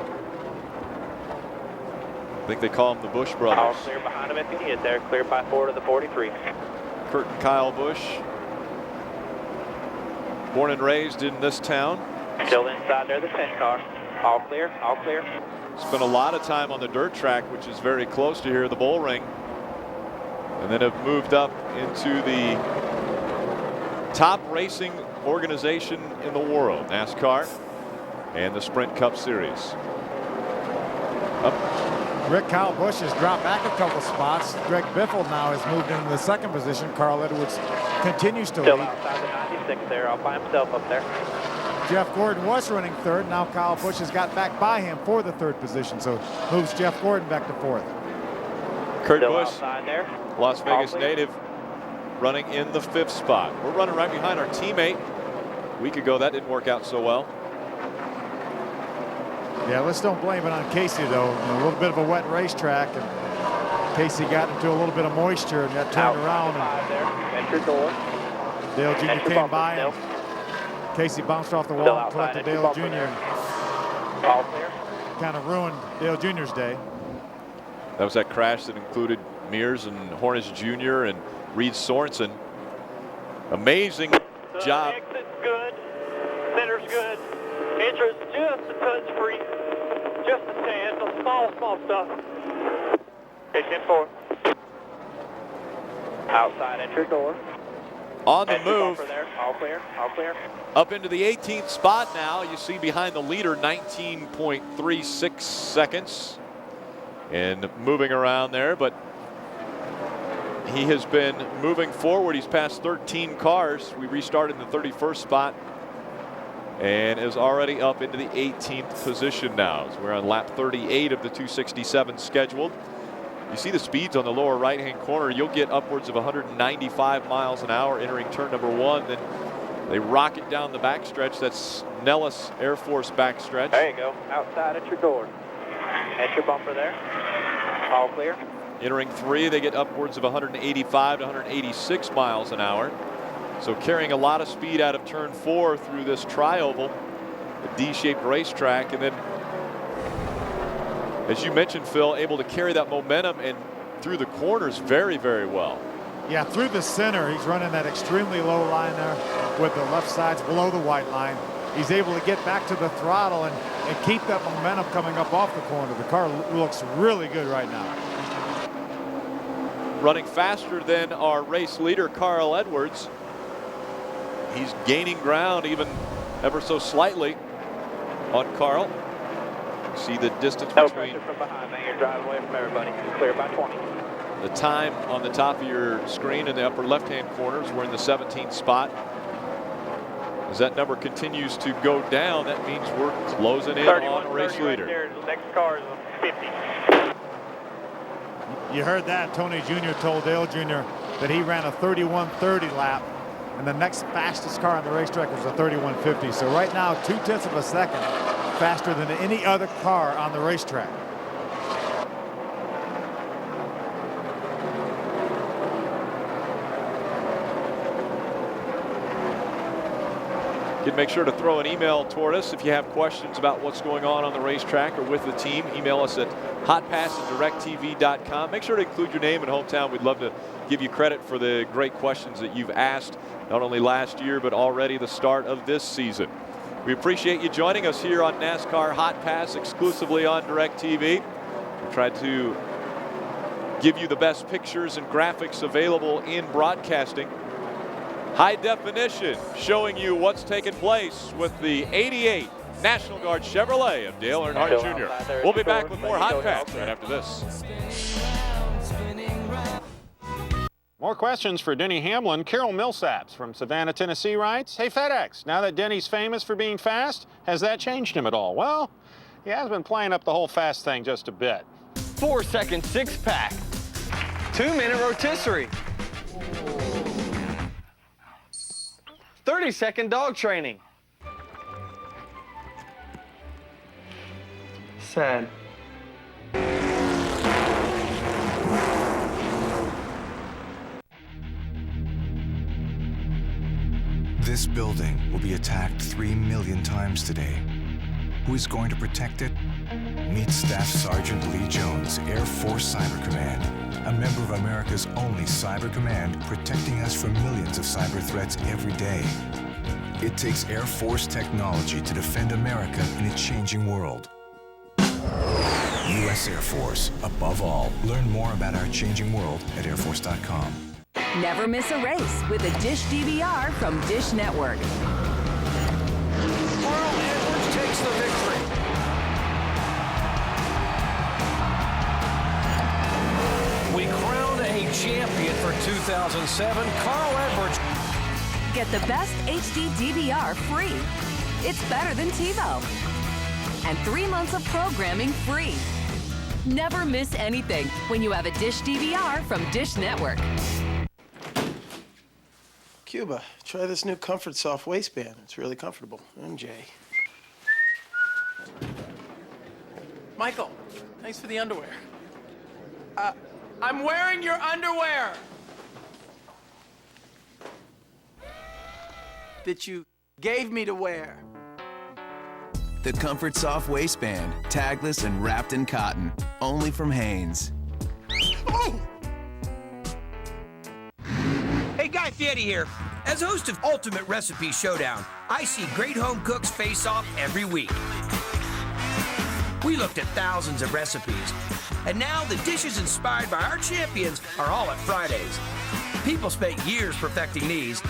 I think they call them the Bush All brothers. clear behind him if you need it there. Clear by 4 to the 43. Kurt and Kyle Busch. Born and raised in this town. Still inside there, the 10 car. All clear, all clear. Spent a lot of time on the dirt track, which is very close to here, the Bull Ring. And then have moved up into the top racing organization in the world, NASCAR and the Sprint Cup Series. Up. Rick, Kyle Busch has dropped back a couple spots. Greg Biffle now has moved into the second position. Carl Edwards continues to Still lead. outside the 96 there, all by himself up there. Jeff Gordon was running third. Now Kyle Busch has got back by him for the third position, so moves Jeff Gordon back to fourth. Kurt Still Busch, outside there. Las Vegas All clear. native, running in the 5th spot. We're running right behind our teammate. A week ago, that didn't work out so well. Yeah, let's don't blame it on Casey, though. A little bit of a wet racetrack, and Casey got into a little bit of moisture and got turned around. And enter door. Dale Jr. Enter came bumper by, still. and Casey bounced off the Still wall and outside, collected enter Dale bumper Jr. there. and All clear. kind of ruined Dale Jr.'s day. That was that crash that included Mears and Hornish Jr. and Reed Sorensen. Amazing job. Exit's good. Center's good. Entrance just a touch free. Just a tad. Some small stuff. Pitch in 4. Outside enter door. On the Enter move. bumper there. All clear. All clear. Up into the 18th spot now. You see behind the leader 19.36 seconds. And moving around there, but he has been moving forward. He's passed 13 cars. We restarted in the 31st spot and is already up into the 18th position now. So we're on lap 38 of the 267 scheduled. You see the speeds on the lower right-hand corner. You'll get upwards of 195 miles an hour entering turn number 1. Then they rocket down the backstretch. That's Nellis Air Force backstretch. There you go. Outside at your door. At your bumper there. All clear. Entering 3, they get upwards of 185 to 186 miles an hour. So carrying a lot of speed out of turn 4 through this tri-oval, a D-shaped racetrack. And then, as you mentioned, Phil, able to carry that momentum and through the corners very, very well. Yeah, through the center, he's running that extremely low line there with the left sides below the white line. He's able to get back to the throttle and keep that momentum coming up off the corner. The car looks really good right now. Running faster than our race leader, Carl Edwards. He's gaining ground even ever so slightly on Carl. See the distance No between. pressure from behind, man. You're driving away from everybody. You're clear by 20. The time on the top of your screen in the upper left-hand corners, we're in the 17th spot. As that number continues to go down, that means we're closing in on a race leader. Right there. The next car is 50. You heard that. Tony Jr. told Dale Jr. that he ran a 31:30 lap, and the next fastest car on the racetrack was a 31:50. So right now, 0.2 of a second faster than any other car on the racetrack. You can make sure to throw an email toward us if you have questions about what's going on the racetrack or with the team. Email us at hotpass@directtv.com. Make sure to include your name and hometown. We'd love to give you credit for the great questions that you've asked, not only last year, but already the start of this season. We appreciate you joining us here on NASCAR Hot Pass, exclusively on DirecTV. We tried to give you the best pictures and graphics available in broadcasting. High definition, showing you what's taking place with the 88 National Guard Chevrolet of Dale Earnhardt Jr. We'll be back with more Hot Pass right after this. More questions for Denny Hamlin. Carol Millsaps from Savannah, Tennessee writes, "Hey FedEx, now that Denny's famous for being fast, has that changed him at all?" Well, he has been playing up the whole fast thing just a bit. 4-second six-pack. 2-minute rotisserie. 30-second dog training. Sad. This building will be attacked 3 million times today. Who is going to protect it? Meet Staff Sergeant Lee Jones, Air Force Cyber Command, a member of America's only cyber command, protecting us from millions of cyber threats every day. It takes Air Force technology to defend America in a changing world. U.S. Air Force, above all. Learn more about our changing world at airforce.com. Never miss a race with a Dish DVR from Dish Network. Carl Edwards takes the victory. We crowned a champion for 2007, Carl Edwards. Get the best HD DVR free. It's better than TiVo. And 3 months of programming free. Never miss anything when you have a Dish DVR from Dish Network. Cuba, try this new Comfort Soft waistband. It's really comfortable. MJ. Michael, thanks for the underwear. I'm wearing your underwear. That you gave me to wear. The Comfort Soft waistband, tagless and wrapped in cotton, only from Hanes. Oh! Hey, Guy Fieri here. As host of Ultimate Recipe Showdown, I see great home cooks face off every week. We looked at thousands of recipes, and now the dishes inspired by our champions are all at Fridays. People spent years perfecting these.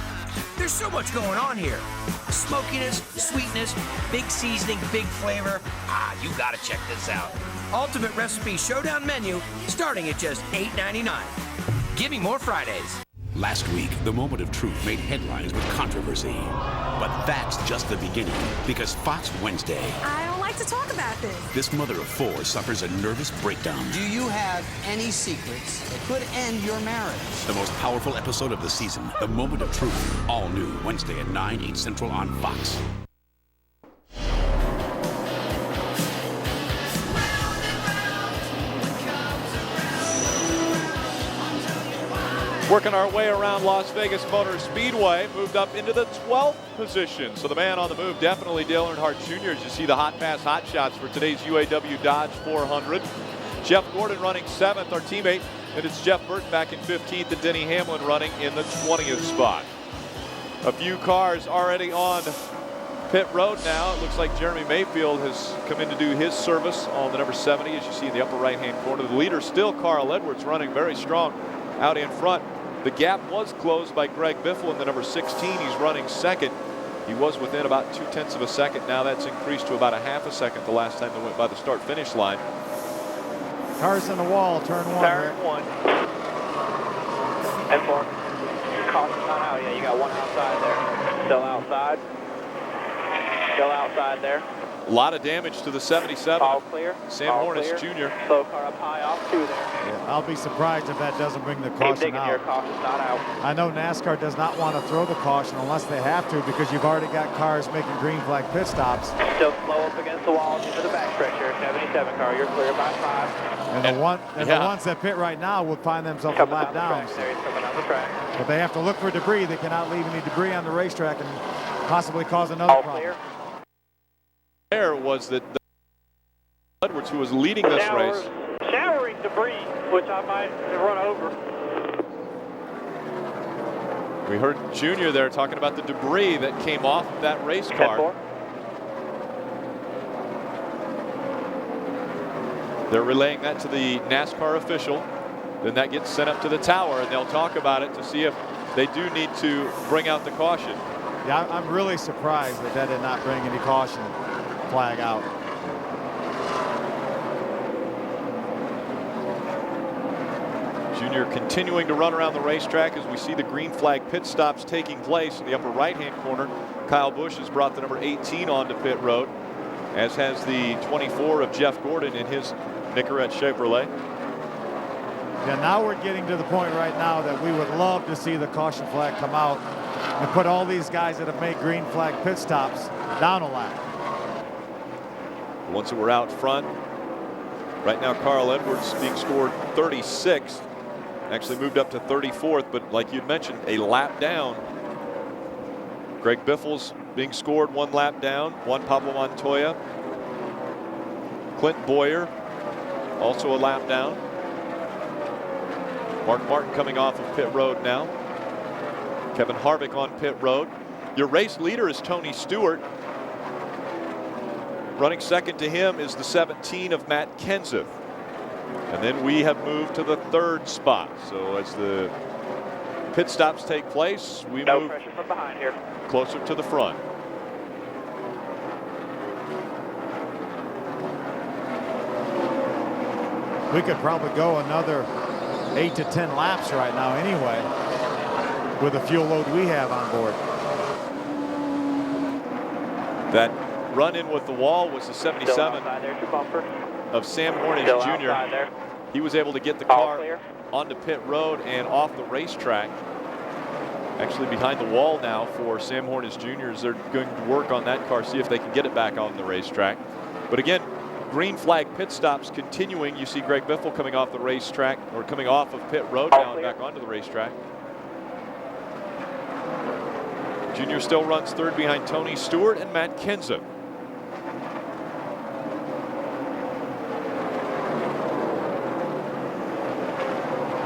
There's so much going on here. Smokiness, sweetness, big seasoning, big flavor. You gotta check this out. Ultimate Recipe Showdown menu, starting at just $8.99. Give me more Fridays. Last week, the moment of truth made headlines with controversy. But that's just the beginning, because Fox Wednesday, I don't like to talk about this. this mother of four suffers a nervous breakdown. Do you have any secrets that could end your marriage? The most powerful episode of the season, The Moment of Truth. All new Wednesday at 9, 8 Central on Fox. Working our way around Las Vegas Motor Speedway, moved up into the 12th position. So the man on the move, definitely Dale Earnhardt Jr. as you see the Hotpass Hot Shots for today's UAW-Dodge 400. Jeff Gordon running 7th, our teammate. And it's Jeff Burton back in 15th and Denny Hamlin running in the 20th spot. A few cars already on pit road now. It looks like Jeremy Mayfield has come in to do his service on the number 70, as you see in the upper right-hand corner. The leader still Carl Edwards, running very strong out in front. The gap was closed by Greg Biffle in the number 16. He's running second. He was within about 0.2 of a second. Now that's increased to about a half a second the last time they went by the start-finish line. Cars in the wall, turn one. Turn one. And four. Caution's not out yet. You got one outside there. Still outside. Still outside there. A lot of damage to the 77. All clear. Sam Hornis Jr. Slow car up high off two there. Yeah, I'll be surprised if that doesn't bring the Keep caution digging here. out. Caution's not out. I know NASCAR does not want to throw the caution unless they have to, because you've already got cars making green flag pit stops. Still slow up against the wall into the backstretch here. 77 car. You're clear by 5. And the ones that pit right now would find themselves a lap down. There he's coming on the track. But they have to look for debris. They cannot leave any debris on the racetrack and possibly cause another problem. Clear. There was that Edwards, who was leading this race. Showering debris, which I might run over. We heard Junior there talking about the debris that came off of that race car. They're relaying that to the NASCAR official. Then that gets sent up to the tower, and they'll talk about it to see if they do need to bring out the caution. Yeah, I'm really surprised that that did not bring any caution flag out. Junior continuing to run around the racetrack as we see the green flag pit stops taking place in the upper right-hand corner. Kyle Busch has brought the number 18 onto pit road, as has the 24 of Jeff Gordon in his Nicorette Chevrolet. Yeah, now we're getting to the point right now that we would love to see the caution flag come out and put all these guys that have made green flag pit stops down a lap. Once we're out front, right now Carl Edwards being scored 36th, actually moved up to 34th, but like you'd mentioned, a lap down. Greg Biffle's being scored 1 lap down, Juan Pablo Montoya. Clint Boyer also a lap down. Mark Martin coming off of pit road now. Kevin Harvick on pit road. Your race leader is Tony Stewart. Running second to him is the 17 of Matt Kenseth. And then we have moved to the 3rd spot. So as the pit stops take place, we move pressure from behind here. Closer to the front. We could probably go another 8 to 10 laps right now anyway with the fuel load we have on board. That run in with the wall was the 77 of Sam Hornish Jr. He was able to get the car onto pit road and off the racetrack. Actually behind the wall now for Sam Hornish Jr. as they're going to work on that car, see if they can get it back on the racetrack. But again, green flag pit stops continuing. You see Greg Biffle coming off the racetrack, or coming off of pit road now and back onto the racetrack. Junior still runs 3rd behind Tony Stewart and Matt Kenseth.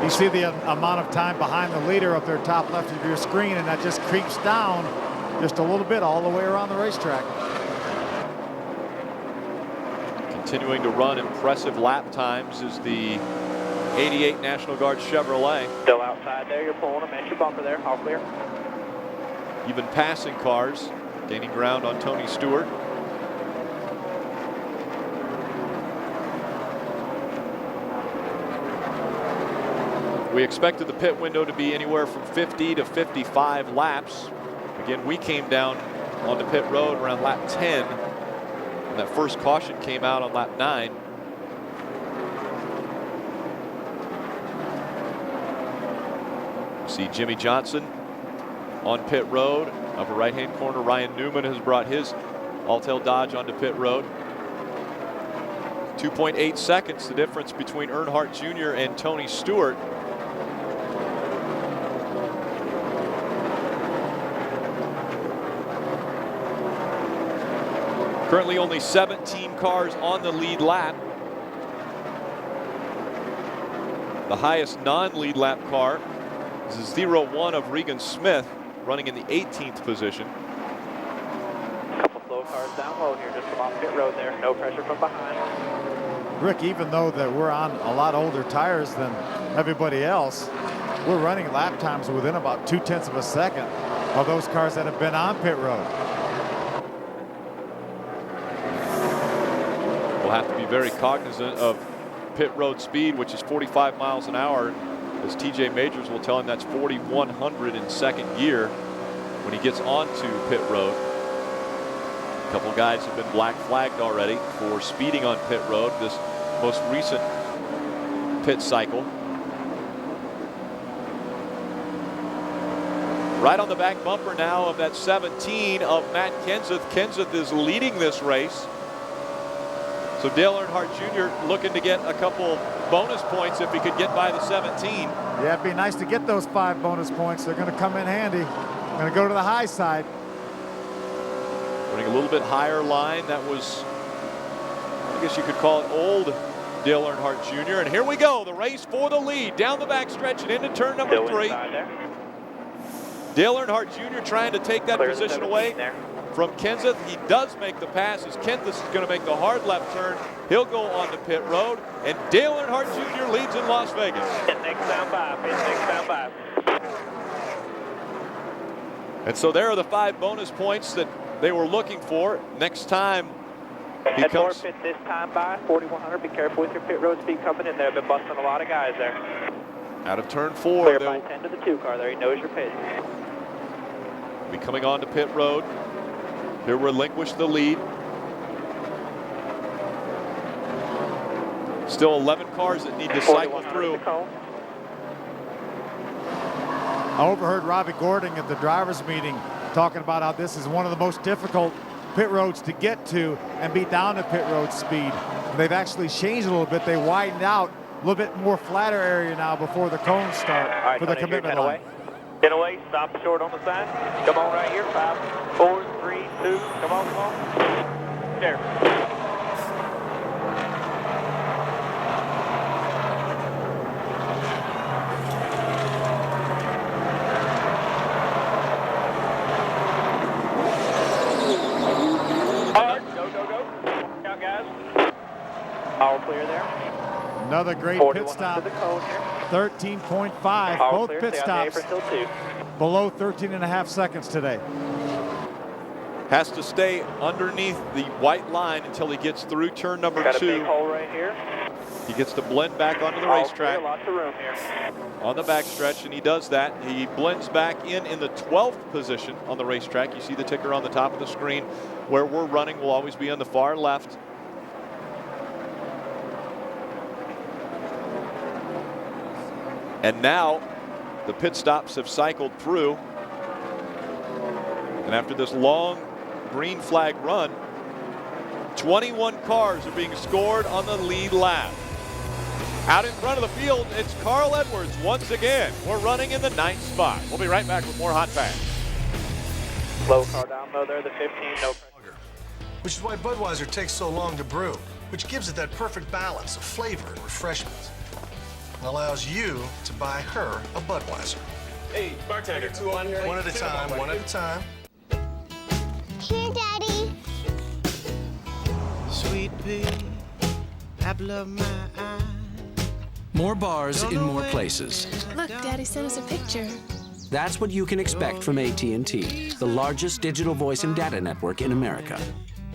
You see the amount of time behind the leader up there, top left of your screen, and that just creeps down just a little bit all the way around the racetrack. Continuing to run impressive lap times is the 88 National Guard Chevrolet. Still outside there. You're pulling them. Entry bumper there. All clear. Even passing cars, gaining ground on Tony Stewart. We expected the pit window to be anywhere from 50 to 55 laps. Again, we came down onto pit road around lap 10, and that first caution came out on lap 9. See Jimmy Johnson on pit road. Upper right-hand corner, Ryan Newman has brought his UAW-Dodge onto pit road. 2.8 seconds, the difference between Earnhardt Jr. and Tony Stewart. Currently only 17 cars on the lead lap. The highest non-lead lap car is the 01 of Regan Smith, running in the 18th position. Couple slow cars down low here, just come off pit road there. No pressure from behind. Rick, even though that we're on a lot older tires than everybody else, we're running lap times within about 0.2 of a second of those cars that have been on pit road. We'll have to be very cognizant of pit road speed, which is 45 miles an hour. As TJ Majors will tell him, that's 4,100 in second gear when he gets onto pit road. A couple guys have been black flagged already for speeding on pit road this most recent pit cycle. Right on the back bumper now of that 17 of Matt Kenseth. Kenseth is leading this race. So Dale Earnhardt Jr. looking to get a couple bonus points if he could get by the 17. Yeah, it'd be nice to get those 5 bonus points. They're going to come in handy. Going to go to the high side. Running a little bit higher line. That was, I guess you could call it old Dale Earnhardt Jr. And here we go, the race for the lead down the backstretch and into turn number 3. Dale Earnhardt Jr. trying to take that position away from Kenseth. He does make the pass as Kenseth is going to make the hard left turn. He'll go on to pit road, and Dale Earnhardt Jr. leads in Las Vegas. Next down 5, next down 5. And so there are the 5 bonus points that they were looking for. Next time he and more comes. pit this time by 4,100. Be careful with your pit road speed coming in there. Been busting a lot of guys there. Out of turn 4. Clear by 10 to the 2 car there. He knows your pit. Be coming on to pit road. He'll relinquish the lead. Still 11 cars that need to cycle through. I overheard Robbie Gordon at the drivers' meeting talking about how this is one of the most difficult pit roads to get to and be down to pit road speed. They've actually changed a little bit. They widened out a little bit more flatter area now before the cones start for the commitment line. Get away, stop short on the side. Come on right here, 5, 4, 3, 2, come on, come on. There. Hard, go, go, go. Out, guys. All clear there. Another great pit stop. 13.5, both pit stops below 13.5 seconds today. Has to stay underneath the white line until he gets through turn number 2. Got a big hole right here. He gets to blend back onto the racetrack. Lots of room here. On the backstretch, and he does that. He blends back in the 12th position on the racetrack. You see the ticker on the top of the screen. Where we're running will always be on the far left. And now the pit stops have cycled through. And after this long green flag run, 21 cars are being scored on the lead lap. Out in front of the field, it's Carl Edwards once again. We're running in the 9th spot. We'll be right back with more Hot Pass. Low car down low there, the 15, no pressure. Which is why Budweiser takes so long to brew, which gives it that perfect balance of flavor and refreshment. And allows you to buy her a Budweiser. Hey, bartender, 2 on here. One at a time, one at a time. Here, Daddy. Sweet pea, apple of my eye. More bars in more places. Look, Daddy sent us a picture. That's what you can expect from AT&T, the largest digital voice and data network in America.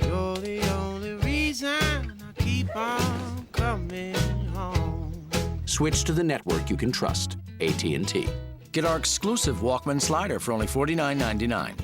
You're the only reason I keep on coming home. Switch to the network you can trust. AT&T. Get our exclusive Walkman slider for only $49.99.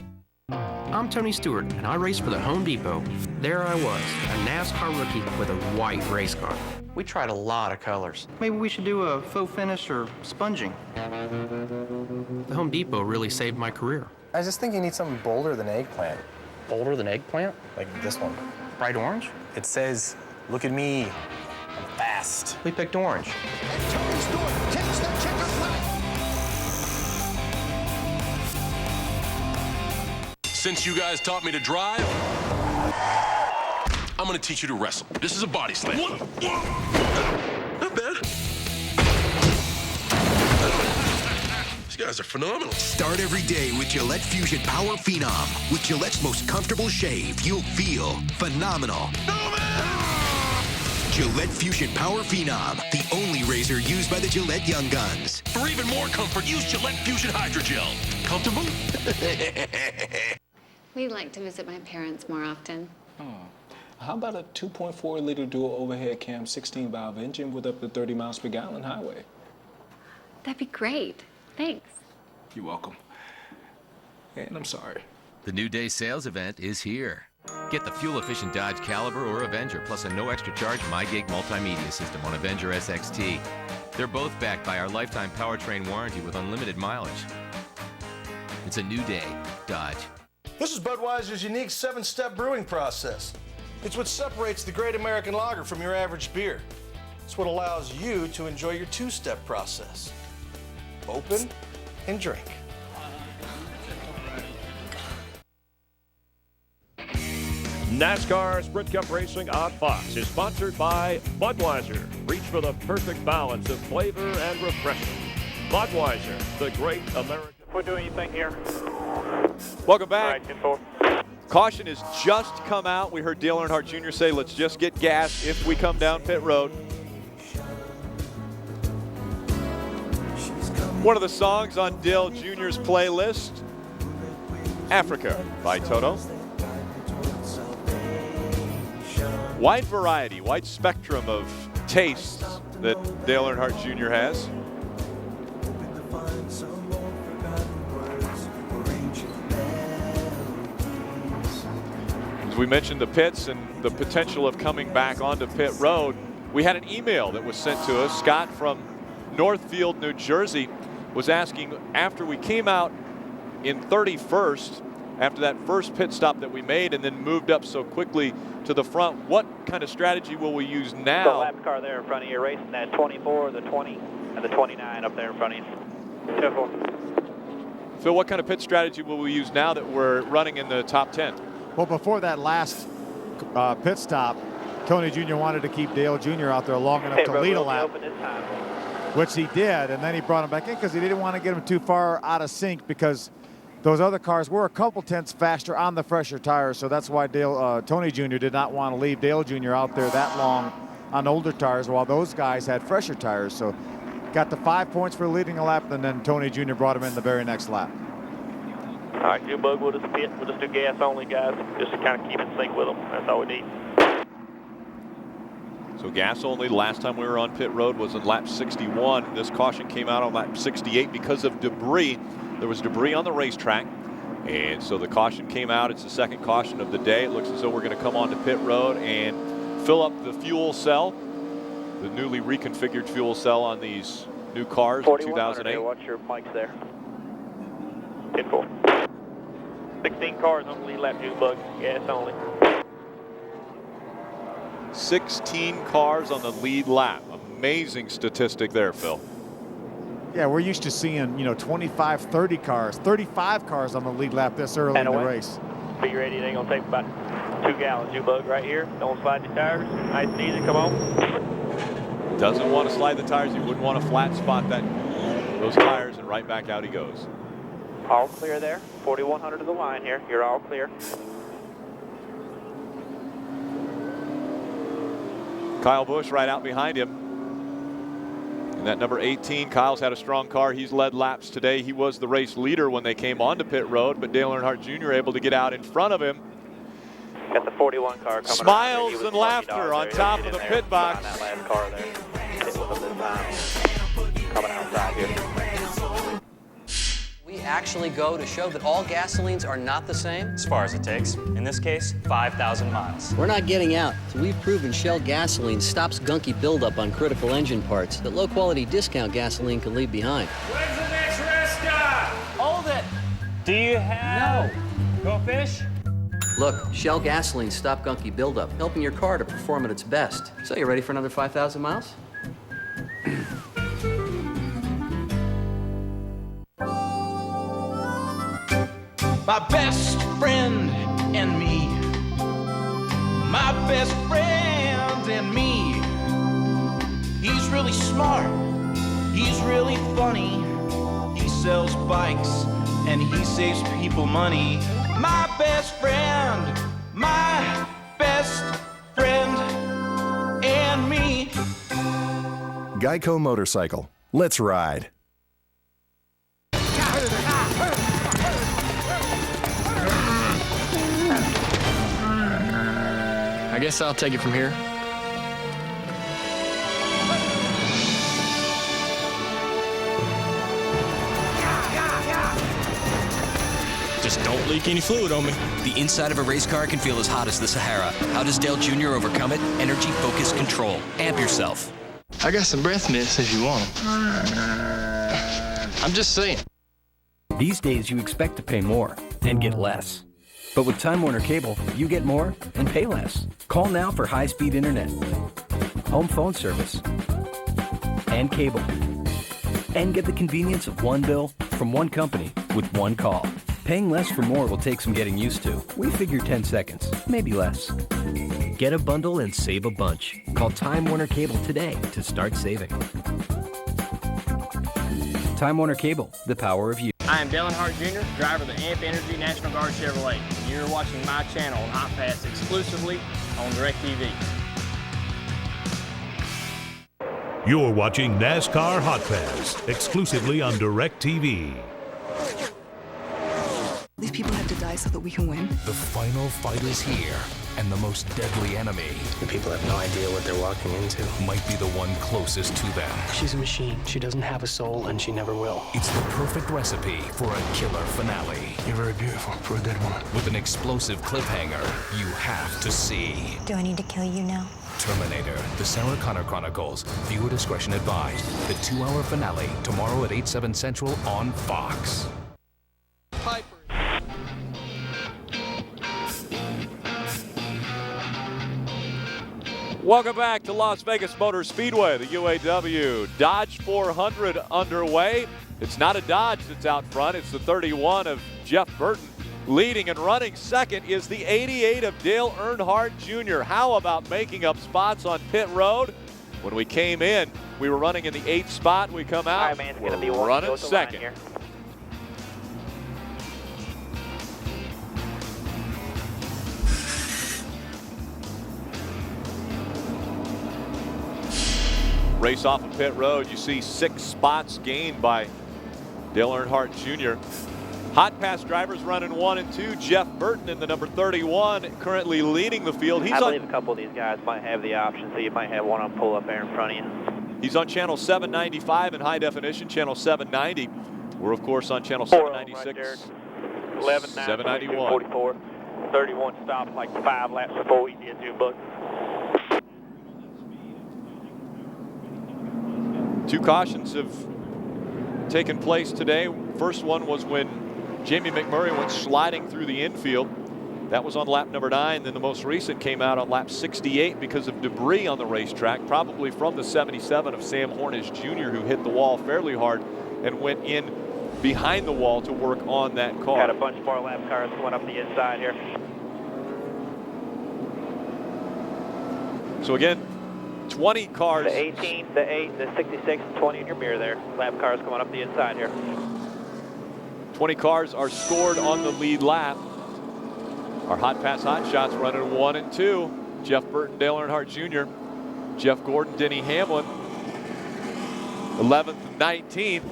I'm Tony Stewart, and I race for the Home Depot. There I was, a NASCAR rookie with a white race car. We tried a lot of colors. Maybe we should do a faux finish or sponging. The Home Depot really saved my career. I just think you need something bolder than eggplant. Bolder than eggplant? Like this one. Bright orange? It says, "Look at me, I'm fast." We picked orange. Since you guys taught me to drive, I'm gonna teach you to wrestle. This is a body slam. Not bad. These guys are phenomenal. Start every day with Gillette Fusion Power Phenom. With Gillette's most comfortable shave, you'll feel phenomenal. Gillette Fusion Power Phenom, the only razor used by the Gillette Young Guns. For even more comfort, use Gillette Fusion Hydrogel. Comfortable? We'd like to visit my parents more often. How about a 2.4-liter dual overhead cam 16-valve engine with up to 30 miles per gallon highway? That'd be great. Thanks. You're welcome. And I'm sorry. The New Day sales event is here. Get the fuel-efficient Dodge Caliber or Avenger plus a no extra charge MyGig multimedia system on Avenger SXT. They're both backed by our lifetime powertrain warranty with unlimited mileage. It's a new day, Dodge. This is Budweiser's unique 7-step brewing process. It's what separates the Great American Lager from your average beer. It's what allows you to enjoy your 2-step process. Open and drink. NASCAR Sprint Cup Racing on Fox is sponsored by Budweiser. Reach for the perfect balance of flavor and refreshment. Budweiser, the great American. We're doing anything here. Welcome back. All right, Caution has just come out. We heard Dale Earnhardt Jr. say, let's just get gas if we come down pit road. One of the songs on Dale Jr.'s playlist, Africa by Toto. Wide variety, wide spectrum of tastes that Dale Earnhardt Jr. has. As we mentioned the pits and the potential of coming back onto pit road, we had an email that was sent to us. Scott from Northfield, New Jersey, was asking, after we came out in 31st, after that first pit stop that we made and then moved up so quickly to the front, what kind of strategy will we use now? The lap car there in front of you, racing that 24, the 20, and the 29 up there in front of you. Careful. Phil, what kind of pit strategy will we use now that we're running in the top 10? Well, before that last pit stop, Tony Jr. wanted to keep Dale Jr. out there long enough to lead a lap, which he did, and then he brought him back in because he didn't want to get him too far out of sync because those other cars were a couple tenths faster on the fresher tires, so that's why Tony Jr. did not want to leave Dale Jr. out there that long on older tires while those guys had fresher tires. So got the 5 points for leading a lap, and then Tony Jr. brought him in the very next lap. All right, June-Bug, we'll just pit. We'll just do gas only, guys, just to kind of keep in sync with them. That's all we need. So gas only. Last time we were on pit road was in lap 61. This caution came out on lap 68 because of debris. There was debris on the racetrack, and so the caution came out. It's the second caution of the day. It looks as though we're going to come onto pit road and fill up the fuel cell, the newly reconfigured fuel cell on these new cars in 2008. Watch your mics there. Pit full. 16 cars on the lead lap, June-Bug, gas only. 16 cars on the lead lap. Amazing statistic there, Phil. Yeah, we're used to seeing, 25, 30 cars, 35 cars on the lead lap this early in the race. Be ready. It ain't going to take about 2 gallons, June-Bug, right here. Don't slide your tires. Nice and easy. Come on. Doesn't want to slide the tires. He wouldn't want to flat spot those tires, and right back out he goes. All clear there. 4,100 to the line here. You're all clear. Kyle Busch right out behind him. And that number 18, Kyle's had a strong car. He's led laps today. He was the race leader when they came onto pit road, but Dale Earnhart Jr. able to get out in front of him. Got the 41 car coming. Smiles and laughter on top of the pit box. That last car there. It was a good time. coming outside here. We actually go to show that all gasolines are not the same? As far as it takes. In this case, 5,000 miles. We're not getting out. So we've proven Shell gasoline stops gunky buildup on critical engine parts that low-quality discount gasoline can leave behind. Where's the next rest stop? Hold it. Do you have... No. Go fish? Look, Shell gasoline stop gunky buildup, helping your car to perform at its best. So you ready for another 5,000 miles? My best friend and me. My best friend and me. He's really smart. He's really funny. He sells bikes and he saves people money. My best friend. My best friend and me. Geico Motorcycle. Let's ride. I guess I'll take it from here. Just don't leak any fluid on me. The inside of a race car can feel as hot as the Sahara. How does Dale Jr. overcome it? Energy Focus Control. Amp yourself. I got some breath mints if you want them. I'm just saying. These days you expect to pay more and get less. But with Time Warner Cable, you get more and pay less. Call now for high-speed internet, home phone service, and cable. And get the convenience of one bill from one company with one call. Paying less for more will take some getting used to. We figure 10 seconds, maybe less. Get a bundle and save a bunch. Call Time Warner Cable today to start saving. Time Warner Cable, the power of you. I am Earnhardt Jr., driver of the AMP Energy National Guard Chevrolet. And you're watching my channel on Hotpass exclusively on DirecTV. You're watching NASCAR Hotpass exclusively on DirecTV. These people have to die so that we can win. The final fight is here, and the most deadly enemy. The people have no idea what they're walking into. Might be the one closest to them. She's a machine. She doesn't have a soul, and she never will. It's the perfect recipe for a killer finale. You're very beautiful for a dead woman. With an explosive cliffhanger you have to see. Do I need to kill you now? Terminator, the Sarah Connor Chronicles. Viewer discretion advised. The 2-hour finale, tomorrow at 8/7 Central on Fox. Welcome back to Las Vegas Motor Speedway. The UAW-Dodge 400 underway. It's not a Dodge that's out front. It's the 31 of Jeff Burton. Leading and running second is the 88 of Dale Earnhardt Jr. How about making up spots on pit road? When we came in, we were running in the 8th spot. We come out, we're running second. Race off of pit road, you see 6 spots gained by Dale Earnhardt Jr. Hotpass drivers running 1 and 2. Jeff Burton in the number 31, currently leading the field. I believe a couple of these guys might have the option, so you might have one on pull up there in front of you. He's on channel 795 in high definition, channel 790. We're of course on channel 796, 11, 9, 791. 44, 31 stopped like 5 laps before we did do, but 2 cautions have taken place today. First one was when Jamie McMurray went sliding through the infield. That was on lap number 9. Then the most recent came out on lap 68 because of debris on the racetrack, probably from the 77 of Sam Hornish Jr., who hit the wall fairly hard and went in behind the wall to work on that car. Got a bunch more lap cars going up the inside here. So again, 20 cars. The 18, the 8, the 66, 20 in your mirror there. Lap cars going up the inside here. 20 cars are scored on the lead lap. Our Hotpass hot shots running 1 and 2. Jeff Burton, Dale Earnhardt Jr., Jeff Gordon, Denny Hamlin, 11th and 19th.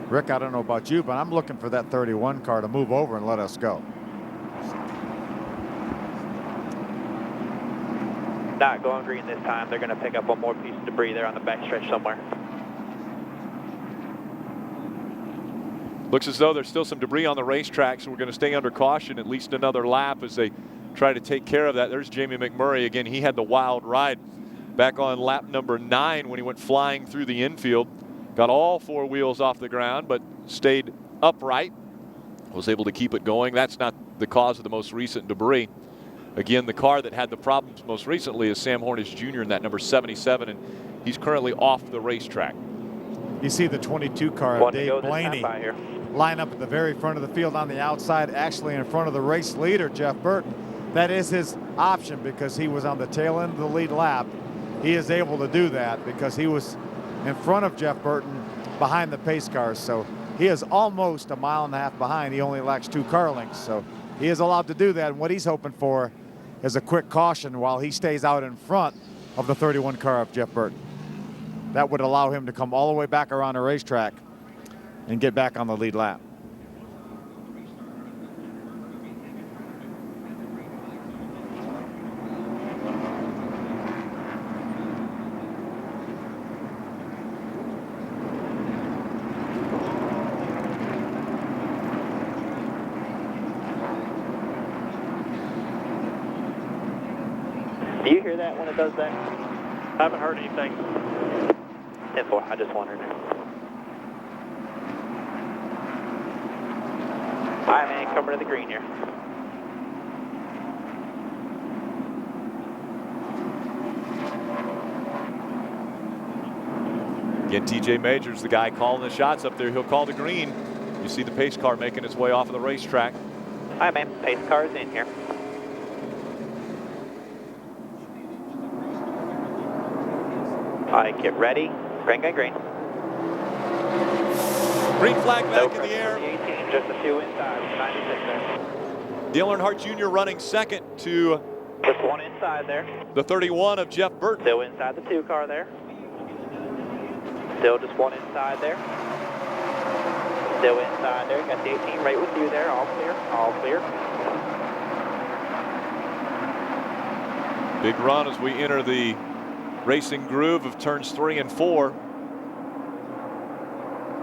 Rick, I don't know about you, but I'm looking for that 31 car to move over and let us go. Not going green this time. They're going to pick up one more piece of debris there on the backstretch somewhere. Looks as though there's still some debris on the racetrack, so we're going to stay under caution at least another lap as they try to take care of that. There's Jamie McMurray again. He had the wild ride back on lap number 9 when he went flying through the infield. Got all 4 wheels off the ground, but stayed upright. Was able to keep it going. That's not the cause of the most recent debris. Again, the car that had the problems most recently is Sam Hornish Jr. in that number 77, and he's currently off the racetrack. You see the 22 car of Dave Blaney line up at the very front of the field on the outside, actually in front of the race leader, Jeff Burton. That is his option because he was on the tail end of the lead lap. He is able to do that because he was in front of Jeff Burton behind the pace cars. So he is almost a mile and a half behind. He only lacks 2 car lengths. So he is allowed to do that. And what he's hoping for is a quick caution while he stays out in front of the 31 car of Jeff Burton. That would allow him to come all the way back around the racetrack and get back on the lead lap. Do you hear that when it does that? I haven't heard anything. 10-4, I just wondered. All right, man, coming to the green here. Again, TJ Majors, the guy calling the shots up there. He'll call the green. You see the pace car making its way off of the racetrack. All right, man, pace car is in here. All right, get ready. Green, green. Green flag back in the air. 18, just a few inside, 96 there. Dale Earnhardt Jr. running second to Just one inside there. the 31 of Jeff Burton. Still inside the 2 car there. Still just one inside there. Still inside there. Got the 18 right with you there. All clear. All clear. Big run as we enter the racing groove of turns 3 and 4.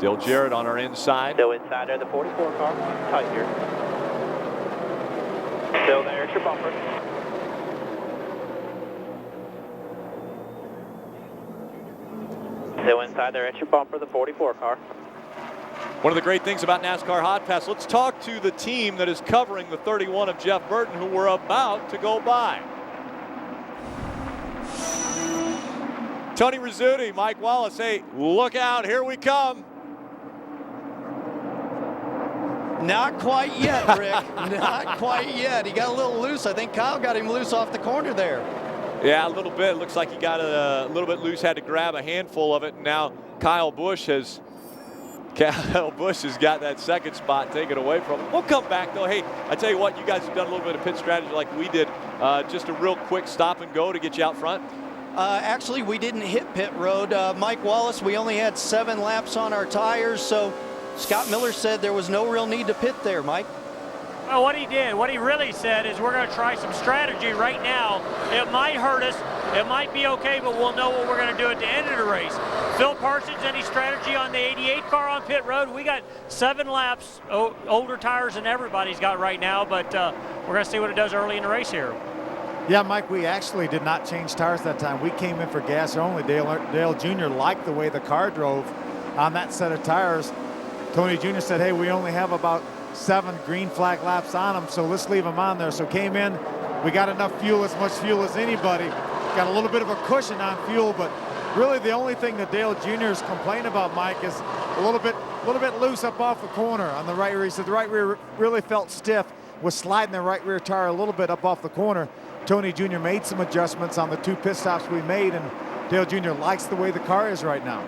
Dale Jarrett on our inside. Still inside there, the 44 car. Tight here. Still there, it's your bumper. Still inside there, it's your bumper, the 44 car. One of the great things about NASCAR Hot Pass, let's talk to the team that is covering the 31 of Jeff Burton, who we're about to go by. Tony Rizzuti, Mike Wallace, hey, look out, here we come. Not quite yet, Rick. Not quite yet. He got a little loose. I think Kyle got him loose off the corner there. Yeah, a little bit. Looks like he got a little bit loose, had to grab a handful of it. And now Kyle Busch has got that second spot taken away from him. We'll come back, though. Hey, I tell you what, you guys have done a little bit of pit strategy like we did. Just a real quick stop and go to get you out front. Actually, we didn't hit pit road. Mike Wallace, we only had 7 laps on our tires, so Scott Miller said there was no real need to pit there, Mike. Well, what he really said is we're going to try some strategy right now. It might hurt us, it might be okay, but we'll know what we're going to do at the end of the race. Phil Parsons, any strategy on the 88 car on pit road? We got 7 laps, older tires than everybody's got right now, but we're going to see what it does early in the race here. Yeah, Mike, we actually did not change tires that time. We came in for gas only. Dale Jr. liked the way the car drove on that set of tires. Tony Jr. said, hey, we only have about 7 green flag laps on them, so let's leave them on there. So came in, we got enough fuel, as much fuel as anybody. Got a little bit of a cushion on fuel, but really the only thing that Dale Jr.'s complained about, Mike, is a little bit loose up off the corner on the right rear. He said the right rear really felt stiff, was sliding the right rear tire a little bit up off the corner. Tony Jr. made some adjustments on the 2 pit stops we made, and Dale Jr. likes the way the car is right now.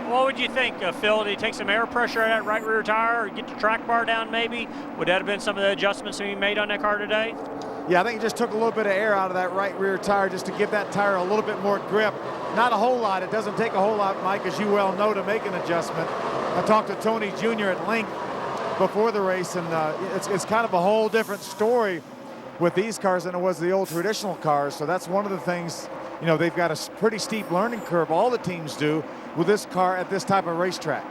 What would you think, Phil? Did he take some air pressure out of that right rear tire or get the track bar down maybe? Would that have been some of the adjustments that he made on that car today? Yeah, I think he just took a little bit of air out of that right rear tire just to give that tire a little bit more grip. Not a whole lot. It doesn't take a whole lot, Mike, as you well know, to make an adjustment. I talked to Tony Jr. at length before the race, and it's kind of a whole different story with these cars than it was the old traditional cars. So that's one of the things, you know, they've got a pretty steep learning curve, all the teams do, with this car at this type of racetrack.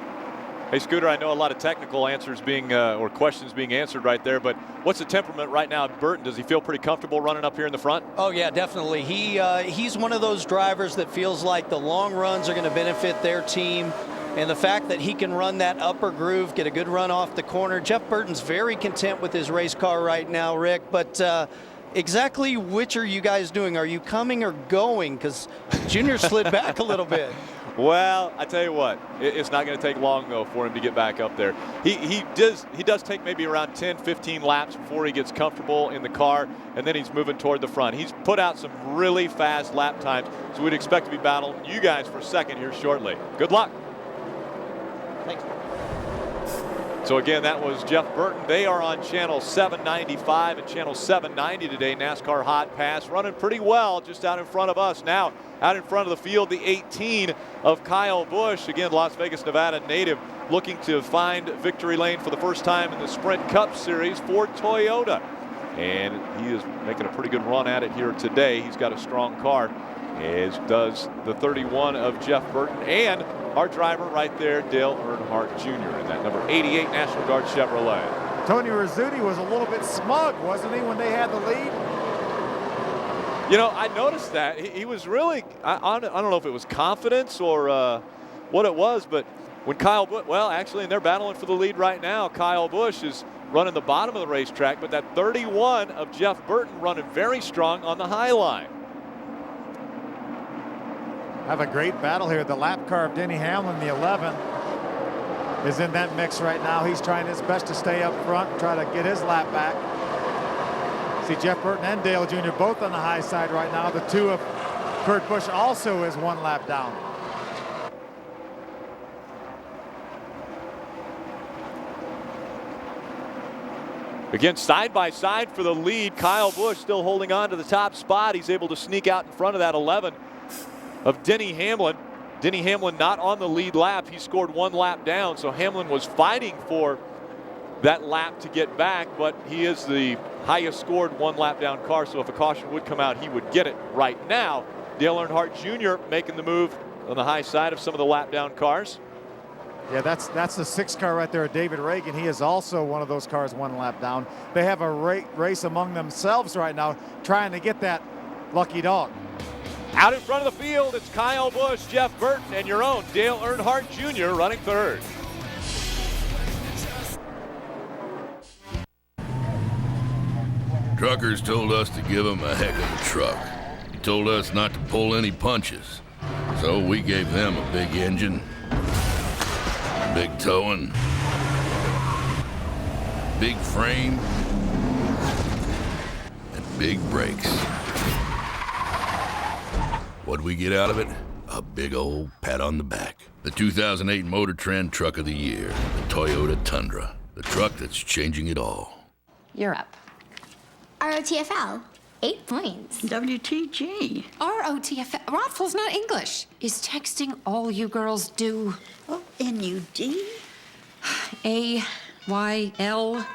Hey, Scooter, I know a lot of technical answers being or questions being answered right there, but what's the temperament right now at Burton? Does he feel pretty comfortable running up here in the front? Oh, yeah, definitely. He's one of those drivers that feels like the long runs are going to benefit their team. And the fact that he can run that upper groove, get a good run off the corner. Jeff Burton's very content with his race car right now, Rick. But exactly which are you guys doing? Are you coming or going? Because Junior slid back a little bit. Well, I tell you what, it's not going to take long, though, for him to get back up there. He does take maybe around 10, 15 laps before he gets comfortable in the car, and then he's moving toward the front. He's put out some really fast lap times, so we'd expect to be battling you guys for second here shortly. Good luck. Thanks. So again, that was Jeff Burton. They are on channel 795 and channel 790 today. NASCAR Hot Pass running pretty well just out in front of us. Now out in front of the field, the 18 of Kyle Busch. Again, Las Vegas, Nevada native, looking to find victory lane for the first time in the Sprint Cup Series for Toyota. And he is making a pretty good run at it here today. He's got a strong car, as does the 31 of Jeff Burton and our driver right there, Dale Earnhardt Jr. in that number 88 National Guard Chevrolet. Tony Rizzuti was a little bit smug, wasn't he, when they had the lead? You know, I noticed that. He was really, I don't know if it was confidence or what it was, but when Kyle Busch, well, actually, and they're battling for the lead right now. Kyle Busch is running the bottom of the racetrack, but that 31 of Jeff Burton running very strong on the high line. Have a great battle here. The lap car of Denny Hamlin, the 11, is in that mix right now. He's trying his best to stay up front, try to get his lap back. See Jeff Burton and Dale Jr. both on the high side right now. The 2 of Kurt Busch also is 1 lap down. Again, side by side for the lead. Kyle Busch still holding on to the top spot. He's able to sneak out in front of that 11 of Denny Hamlin. Denny Hamlin not on the lead lap. He scored 1 lap down, so Hamlin was fighting for that lap to get back, but he is the highest scored 1 lap down car, so if a caution would come out, he would get it right now. Dale Earnhardt Jr. making the move on the high side of some of the lap down cars. Yeah, that's the 6 car right there, David Reagan. He is also one of those cars 1 lap down. They have a race among themselves right now, trying to get that lucky dog. Out in front of the field, it's Kyle Busch, Jeff Burton, and your own Dale Earnhardt Jr. running third. Truckers told us to give him a heck of a truck. He told us not to pull any punches. So we gave them a big engine, big towing, big frame, and big brakes. What'd we get out of it? A big old pat on the back. The 2008 Motor Trend Truck of the Year, the Toyota Tundra. The truck that's changing it all. You're up. ROTFL, 8 points. WTG. ROTFL. Rodful's not English. Is texting all you girls do? Oh, NUD? AYL.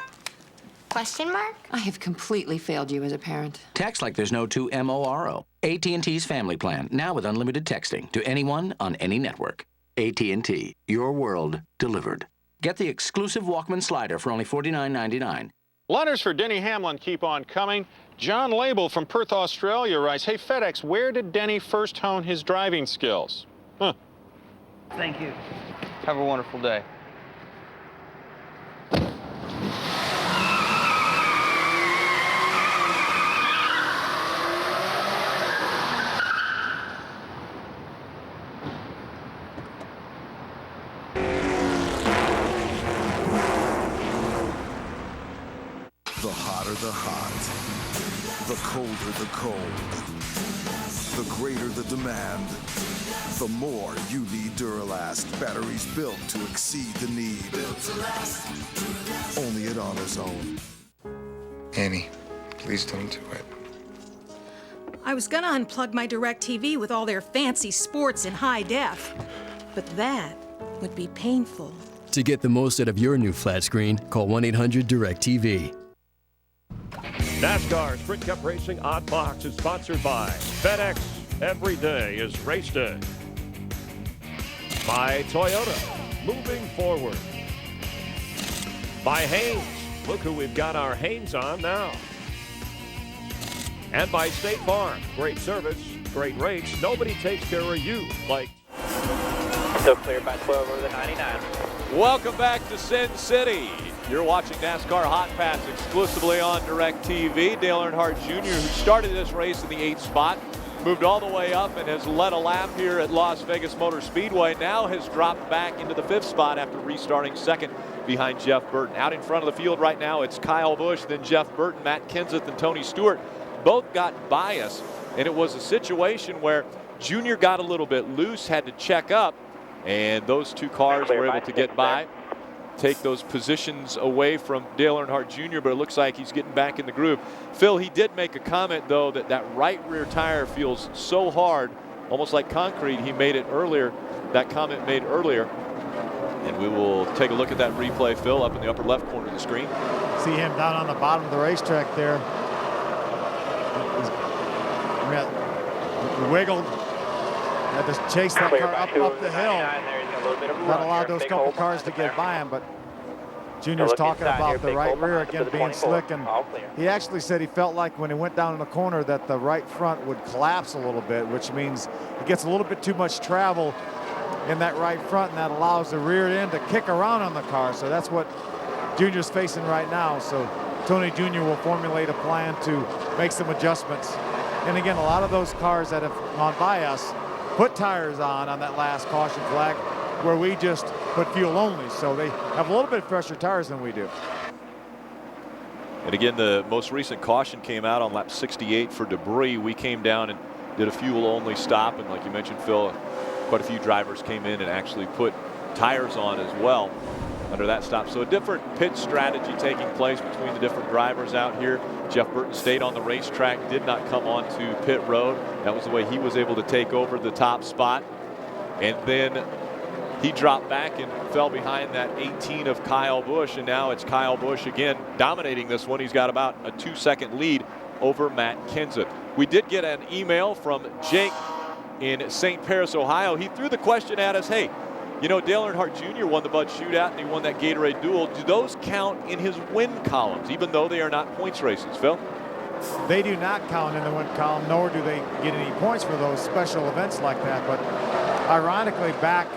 Question mark? I have completely failed you as a parent. Text like there's no 2 MORO. AT&T's family plan, now with unlimited texting to anyone on any network. AT&T, your world delivered. Get the exclusive Walkman slider for only $49.99. Letters for Denny Hamlin keep on coming. John Label from Perth, Australia writes, hey, FedEx, where did Denny first hone his driving skills? Huh. Thank you. Have a wonderful day. The hotter the hot, the colder the cold, the greater the demand, the more you need Duralast batteries built to exceed the need. Only at AutoZone. Annie, please don't do it. I was gonna unplug my DirecTV with all their fancy sports in high def, but that would be painful. To get the most out of your new flat screen, call 1-800-DIRECTV. NASCAR Sprint Cup Racing on Fox is sponsored by FedEx. Every day is race day. By Toyota, moving forward. By Haynes, look who we've got our Haynes on now. And by State Farm, great service, great rates. Nobody takes care of you like. Still clear by 12 over the 99. Welcome back to Sin City. You're watching NASCAR Hot Pass exclusively on DirecTV. Dale Earnhardt Jr., who started this race in the 8th spot, moved all the way up and has led a lap here at Las Vegas Motor Speedway, now has dropped back into the 5th spot after restarting second behind Jeff Burton. Out in front of the field right now, it's Kyle Busch, then Jeff Burton, Matt Kenseth, and Tony Stewart. Both got bias, and it was a situation where Junior got a little bit loose, had to check up, and those two cars were able to get by, take those positions away from Dale Earnhardt Jr., but it looks like he's getting back in the groove. Phil, he did make a comment, though, that right rear tire feels so hard, almost like concrete. He made it earlier, that comment made earlier. And we will take a look at that replay, Phil, up in the upper left corner of the screen. See him down on the bottom of the racetrack there. He wiggled, had to chase that car up the hill. That allowed those couple cars to get by him, but Junior's talking about the right rear again being slick, and he actually said he felt like when he went down in the corner that the right front would collapse a little bit, which means it gets a little bit too much travel in that right front, and that allows the rear end to kick around on the car. So that's what Junior's facing right now. So Tony Jr. will formulate a plan to make some adjustments. And again, a lot of those cars that have gone by us put tires on that last caution flag, where we just put fuel only. So they have a little bit fresher tires than we do. And again, the most recent caution came out on lap 68 for debris. We came down and did a fuel only stop. And like you mentioned, Phil, quite a few drivers came in and actually put tires on as well under that stop. So a different pit strategy taking place between the different drivers out here. Jeff Burton stayed on the racetrack, did not come onto pit road. That was the way he was able to take over the top spot. And then he dropped back and fell behind that 18 of Kyle Busch, and now it's Kyle Busch again dominating this one. He's got about a 2-second lead over Matt Kenseth. We did get an email from Jake in St. Paris, Ohio. He threw the question at us, hey, you know, Dale Earnhardt Jr. won the Bud Shootout and he won that Gatorade Duel. Do those count in his win columns, even though they are not points races, Phil? They do not count in the win column, nor do they get any points for those special events like that. But ironically, back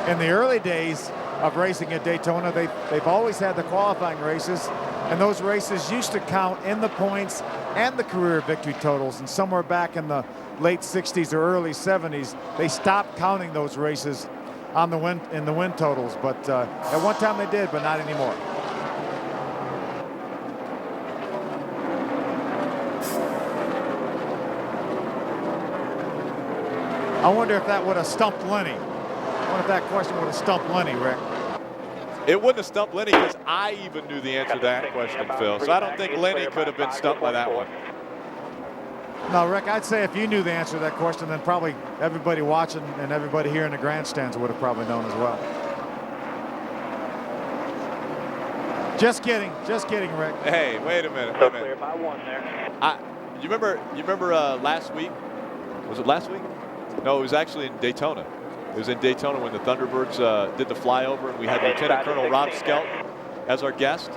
in the early days of racing at Daytona, they've always had the qualifying races, and those races used to count in the points and the career victory totals. And somewhere back in the late 60s or early 70s, they stopped counting those races on the win totals. But at one time they did, but not anymore. I wonder if that would have stumped Lenny. I wonder if that question would have stumped Lenny, Rick. It wouldn't have stumped Lenny because I even knew the answer to that question, Phil. So I don't think Lenny could have been stumped by that one. No, Rick, I'd say if you knew the answer to that question, then probably everybody watching and everybody here in the grandstands would have probably known as well. Just kidding, Rick. Hey, wait a minute. So clear by one there. You remember last week? Was it last week? No, it was actually in Daytona. It was in Daytona when the Thunderbirds did the flyover, and we had Lieutenant Colonel Rob Skelton as our guest.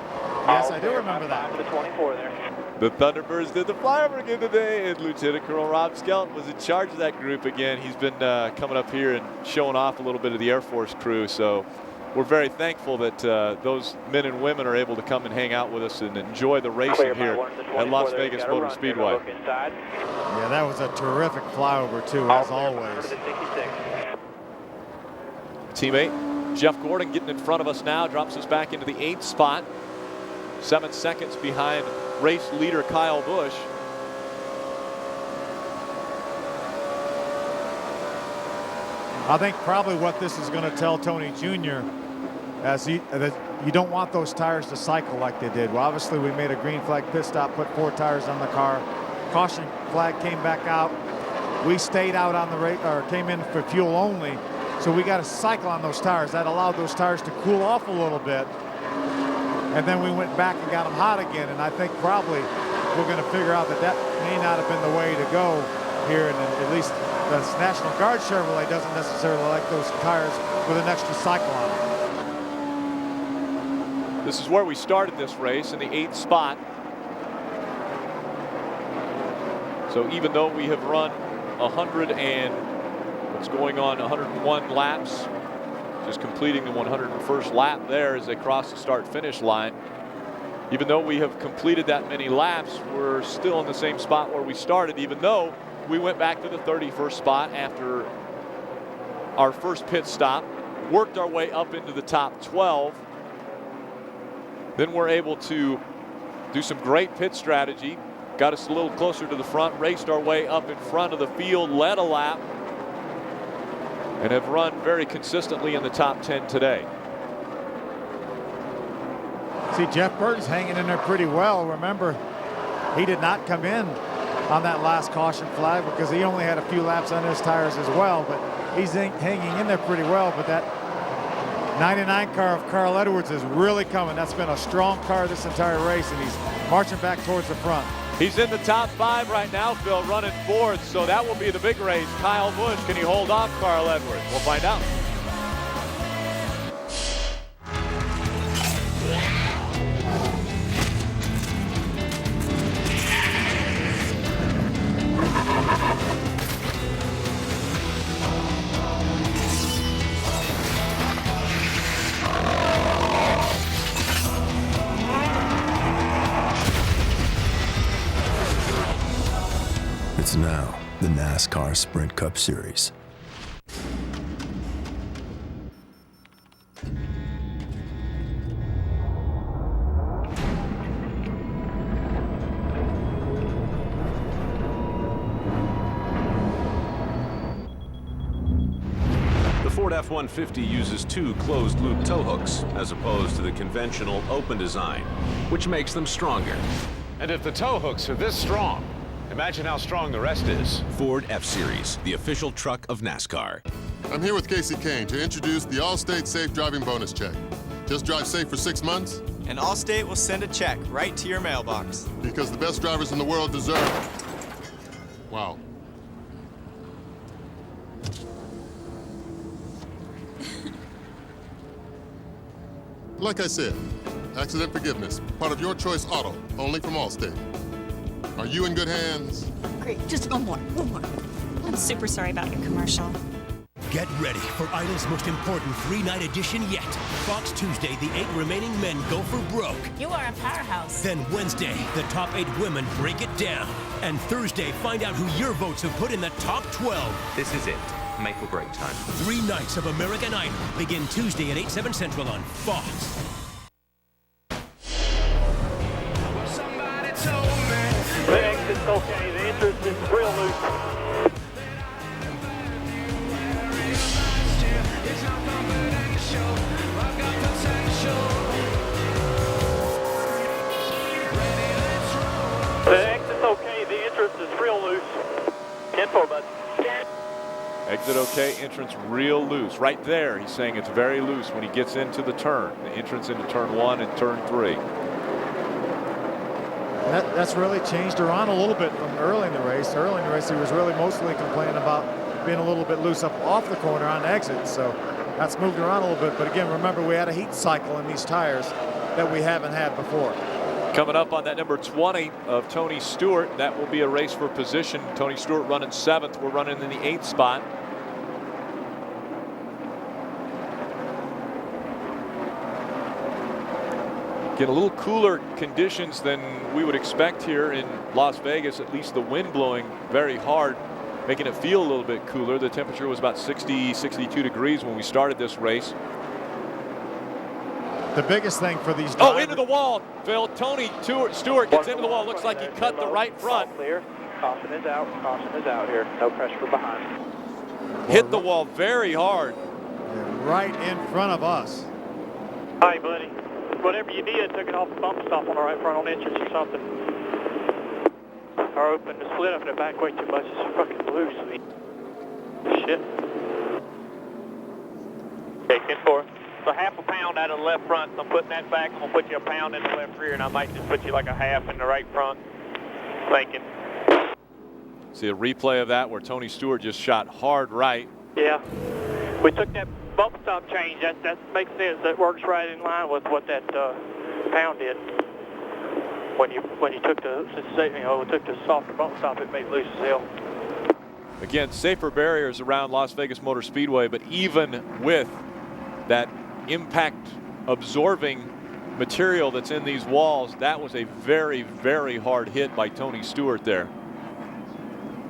Yes, I do remember that. The 24 there. The Thunderbirds did the flyover again today, and Lieutenant Colonel Rob Skelton was in charge of that group again. He's been coming up here and showing off a little bit of the Air Force crew, so we're very thankful that those men and women are able to come and hang out with us and enjoy the racing here at Las Vegas Motor Speedway. Yeah, that was a terrific flyover too, as always. Teammate Jeff Gordon getting in front of us now, drops us back into the 8th spot. 7 seconds behind race leader Kyle Busch. I think probably what this is going to tell Tony Jr. that you don't want those tires to cycle like they did. Well, obviously we made a green flag pit stop, put 4 tires on the car. Caution flag came back out. We stayed out on the race, or came in for fuel only. So we got to cycle on those tires. That allowed those tires to cool off a little bit. And then we went back and got them hot again. And I think probably we're going to figure out that that may not have been the way to go here, and at least the National Guard Chevrolet doesn't necessarily like those tires with an extra cycle on them. This is where we started this race, in the 8th spot. So even though we have run 101 laps, just completing the 101st lap there as they cross the start-finish line. Even though we have completed that many laps, we're still in the same spot where we started, even though we went back to the 31st spot after our first pit stop, worked our way up into the top 12. Then we're able to do some great pit strategy, got us a little closer to the front, raced our way up in front of the field, led a lap, and have run very consistently in the top 10 today. See, Jeff Burton's hanging in there pretty well. Remember, he did not come in on that last caution flag because he only had a few laps on his tires as well, but he's hanging in there pretty well. But that 99 car of Carl Edwards is really coming. That's been a strong car this entire race, and he's marching back towards the front. He's in the top 5 right now, Phil, running 4th, so that will be the big race. Kyle Busch, can he hold off Carl Edwards? We'll find out. It's now the NASCAR Sprint Cup Series. The Ford F-150 uses 2 closed-loop tow hooks as opposed to the conventional open design, which makes them stronger. And if the tow hooks are this strong, imagine how strong the rest is. Ford F-Series, the official truck of NASCAR. I'm here with Casey Kane to introduce the Allstate Safe Driving Bonus Check. Just drive safe for 6 months, and Allstate will send a check right to your mailbox. Because the best drivers in the world deserve... Wow. Like I said, accident forgiveness, part of Your Choice Auto, only from Allstate. Are you in good hands? Great, just one more. I'm super sorry about your commercial. Get ready for Idol's most important 3-night edition yet. Fox Tuesday, the 8 remaining men go for broke. You are a powerhouse. Then Wednesday, the top 8 women break it down. And Thursday, find out who your votes have put in the top 12. This is it. Make or break time. 3 nights of American Idol begin Tuesday at 8, 7 Central on Fox. Thanks, it's okay. The interest is real loose. Exit's okay, the entrance is real loose. 10-4, bud. Exit okay, entrance real loose. Right there, he's saying it's very loose when he gets into the turn. The entrance into turn 1 and turn 3. That's really changed around a little bit from early in the race. Early in the race, he was really mostly complaining about being a little bit loose up off the corner on exit. So that's moved around a little bit. But again, remember, we had a heat cycle in these tires that we haven't had before. Coming up on that number 20 of Tony Stewart, that will be a race for position. Tony Stewart running 7th. We're running in the 8th spot. Get a little cooler conditions than we would expect here in Las Vegas, at least the wind blowing very hard, making it feel a little bit cooler. The temperature was about 60, 62 degrees when we started this race. The biggest thing for these drivers... Oh, into the wall, Phil. Tony Stewart gets into the wall. Looks like he cut the right front. Clear. Caution is out. Caution is out here. No pressure from behind. Hit the wall very hard. Right in front of us. Hi, buddy. Whatever you did, took it off the bump stop on the right front on entrance or something. Or opened the split up in the back way too much. It's fucking loose. Shit. Okay, 10-4. So half a pound out of the left front. So I'm putting that back. I'm going to put you a pound in the left rear, and I might just put you like a half in the right front. thinking. See a replay of that where Tony Stewart just shot hard right. Yeah. We took that bump stop change. That makes sense. That works right in line with what that pound did. When you took the softer bump stop, it made it loose as hell. Again, safer barriers around Las Vegas Motor Speedway, but even with that impact absorbing material that's in these walls, that was a very, very hard hit by Tony Stewart there.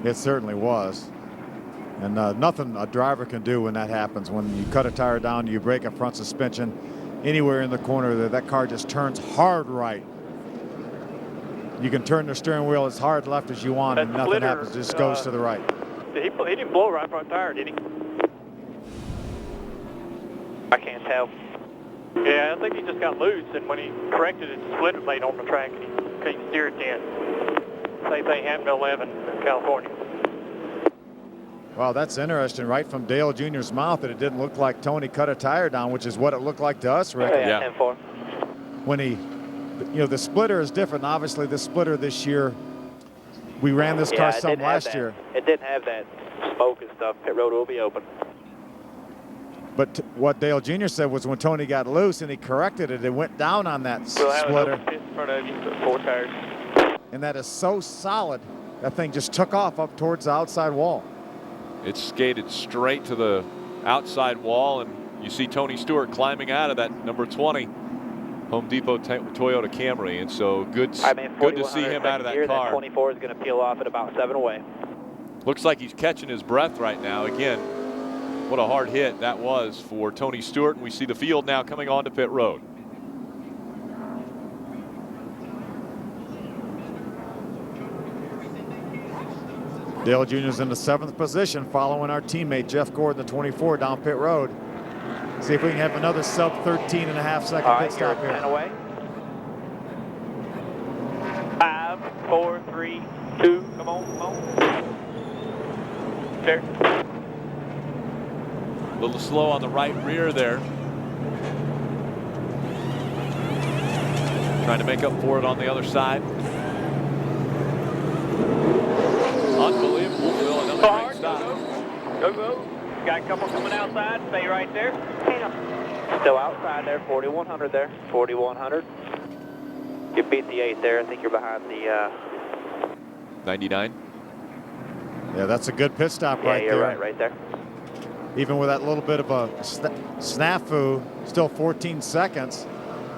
It certainly was. And nothing a driver can do when that happens. When you cut a tire down, you break a front suspension, anywhere in the corner there, that car just turns hard right. You can turn the steering wheel as hard left as you want, and nothing happens. It just goes to the right. He didn't blow right front tire, did he? I can't tell. Yeah, I think he just got loose, and when he corrected it, the splitter made on the track, and he couldn't steer it in. Same thing happened to 11 in California. Wow, that's interesting. Right from Dale Jr.'s mouth, that it didn't look like Tony cut a tire down, which is what it looked like to us, Rick. Yeah. 10-4. When he, the splitter is different. Obviously, the splitter this year, we ran this car some last year. It didn't have that smoke and stuff. Pit road will be open. But what Dale Jr. said was when Tony got loose and he corrected it, it went down on that splitter. In front of you, 4 tires. And that is so solid, that thing just took off up towards the outside wall. It skated straight to the outside wall, and you see Tony Stewart climbing out of that number 20 Home Depot Toyota Camry, and so good to see him out of that car. That 24 is going to peel off at about 7 away. Looks like he's catching his breath right now. Again, what a hard hit that was for Tony Stewart, and we see the field now coming onto pit road. Dale Jr.'s in the 7th position, following our teammate Jeff Gordon, the 24, down pit road. See if we can have another sub 13.5-second pit stop here. 10 away. 5, 4, 3, 2. Come on. There. A little slow on the right rear there. Trying to make up for it on the other side. Unbelievable, Phil. Another great stop. Go. Got a couple coming outside. Stay right there. Still outside there. 4,100 there. 4,100. You beat the 8 there. I think you're behind the 99. Yeah, that's a good pit stop right there. Yeah, you're right there. Even with that little bit of a snafu, still 14 seconds,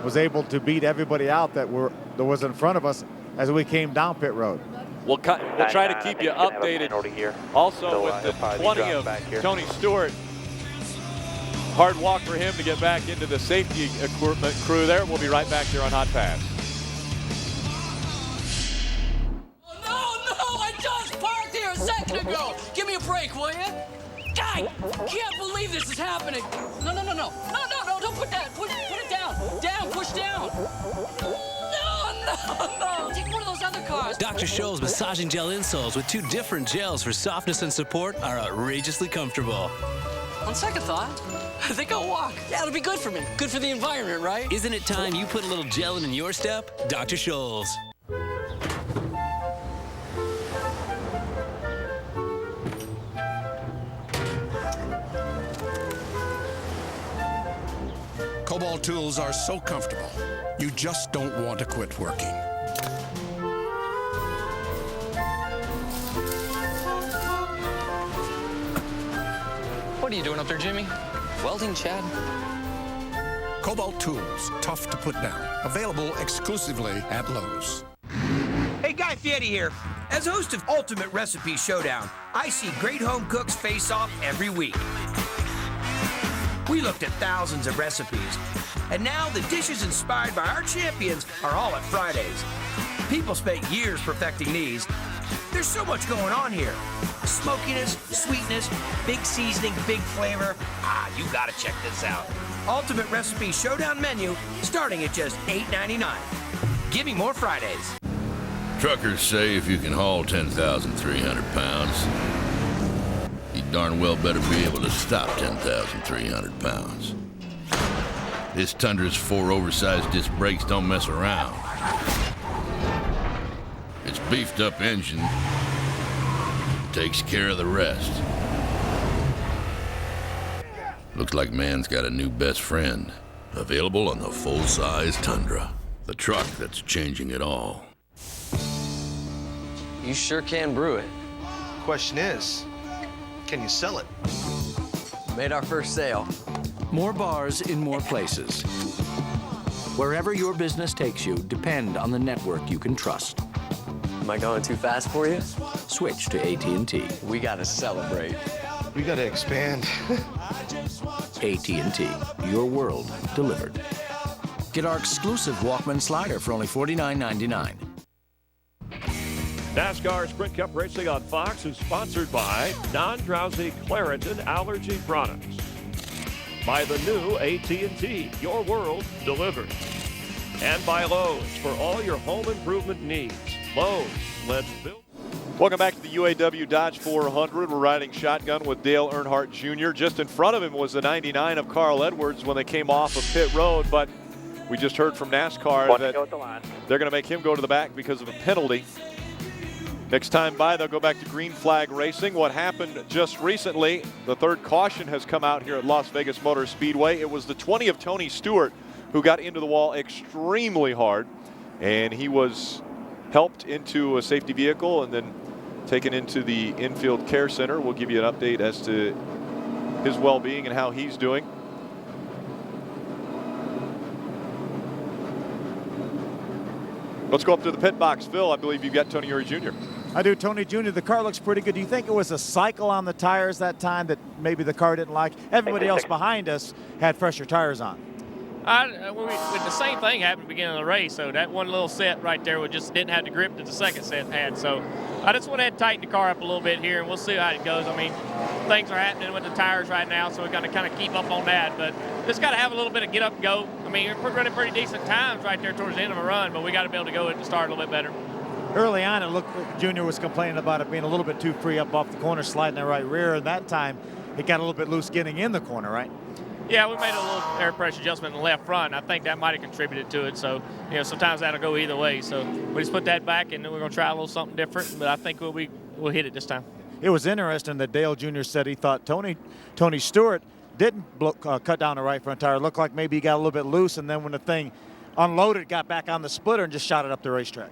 was able to beat everybody out that was in front of us as we came down pit road. We'll try to keep you updated. Also, so, with the 20 of Tony Stewart, hard walk for him to get back into the safety equipment crew there. We'll be right back here on Hot Pass. No, I just parked here a second ago. Give me a break, will you? I can't believe this is happening. No, don't put that. Put it down. Down, push down. No. Take one of those other cars. Dr. Scholl's massaging gel insoles with 2 different gels for softness and support are outrageously comfortable. On second thought, I think I'll walk. Yeah, it'll be good for me. Good for the environment, right? Isn't it time you put a little gelin in your step? Dr. Scholl's. Cobalt tools are so comfortable, you just don't want to quit working. What are you doing up there, Jimmy? Welding, Chad? Cobalt tools, tough to put down. Available exclusively at Lowe's. Hey, Guy Fieri here. As host of Ultimate Recipe Showdown, I see great home cooks face off every week. We looked at thousands of recipes, and now the dishes inspired by our champions are all at Fridays. People spent years perfecting these. There's so much going on here. Smokiness, sweetness, big seasoning, big flavor. You gotta check this out. Ultimate Recipe Showdown menu starting at just $8.99. Give me more Fridays. Truckers say if you can haul 10,300 pounds, you darn well better be able to stop 10,300 pounds. This Tundra's 4 oversized disc brakes don't mess around. It's beefed up engine takes care of the rest. Looks like man's got a new best friend. Available on the full-size Tundra. The truck that's changing it all. You sure can brew it. Question is, can you sell it? Made our first sale. More bars in more places. Wherever your business takes you, depend on the network you can trust. Am I going too fast for you? Switch to AT&T. We gotta celebrate. We gotta expand. AT&T, your world delivered. Get our exclusive Walkman slider for only $49.99. NASCAR Sprint Cup Racing on Fox is sponsored by non-drowsy Claritin Allergy Products. By the new AT&T, your world delivered. And by Lowe's for all your home improvement needs. Lowe's, let's build. Welcome back to the UAW-Dodge 400. We're riding shotgun with Dale Earnhardt Jr. Just in front of him was the 99 of Carl Edwards when they came off of pit road, but we just heard from NASCAR that they're going to make him go to the back because of a penalty. Next time by, they'll go back to green flag racing. What happened just recently, the third caution has come out here at Las Vegas Motor Speedway. It was the 20 of Tony Stewart who got into the wall extremely hard, and he was helped into a safety vehicle and then taken into the infield care center. We'll give you an update as to his well-being and how he's doing. Let's go up to the pit box. Phil, I believe you've got Tony Eury Jr. I do. Tony Jr., the car looks pretty good. Do you think it was a cycle on the tires that time that maybe the car didn't like? Everybody else behind us had fresher tires on. The same thing happened at the beginning of the race, so that one little set right there just didn't have the grip that the second set had. So I just went ahead and tightened the car up a little bit here, and we'll see how it goes. I mean, things are happening with the tires right now, so we're going to kind of keep up on that. But just got to have a little bit of get up and go. I mean, we're running pretty decent times right there towards the end of a run, but we got to be able to go at the start a little bit better. Early on, it looked like Junior was complaining about it being a little bit too free up off the corner, sliding the right rear, and that time it got a little bit loose getting in the corner, right? Yeah, we made a little air pressure adjustment in the left front. I think that might have contributed to it. So, you know, sometimes that'll go either way. So we just put that back, and then we're going to try a little something different. But I think we'll hit it this time. It was interesting that Dale Jr. said he thought Tony Stewart didn't cut down the right front tire. It looked like maybe he got a little bit loose, and then when the thing unloaded, got back on the splitter and just shot it up the racetrack.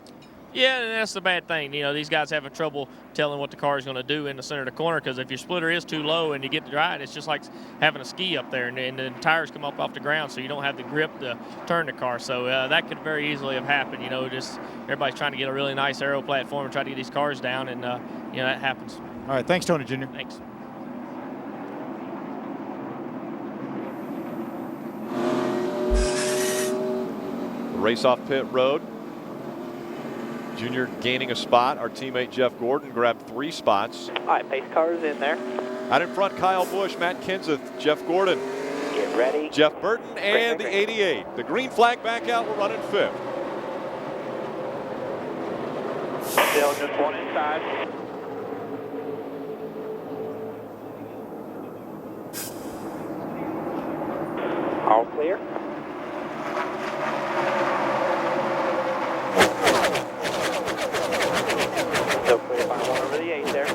Yeah, and that's the bad thing. You know, these guys having trouble telling what the car is going to do in the center of the corner, because if your splitter is too low and you get to ride, it's just like having a ski up there, and the tires come up off the ground, so you don't have the grip to turn the car. So that could very easily have happened. You know, just everybody's trying to get a really nice aero platform and try to get these cars down, and, you know, that happens. All right, thanks, Tony Jr. Thanks. Race off pit road. Junior gaining a spot. Our teammate Jeff Gordon grabbed 3 spots. All right, pace cars in there. Out in front, Kyle Busch, Matt Kenseth, Jeff Gordon. Get ready. Jeff Burton and the 88. The green flag back out. We're running 5th. Still just one inside. All clear. Still clear by one over the 8 there.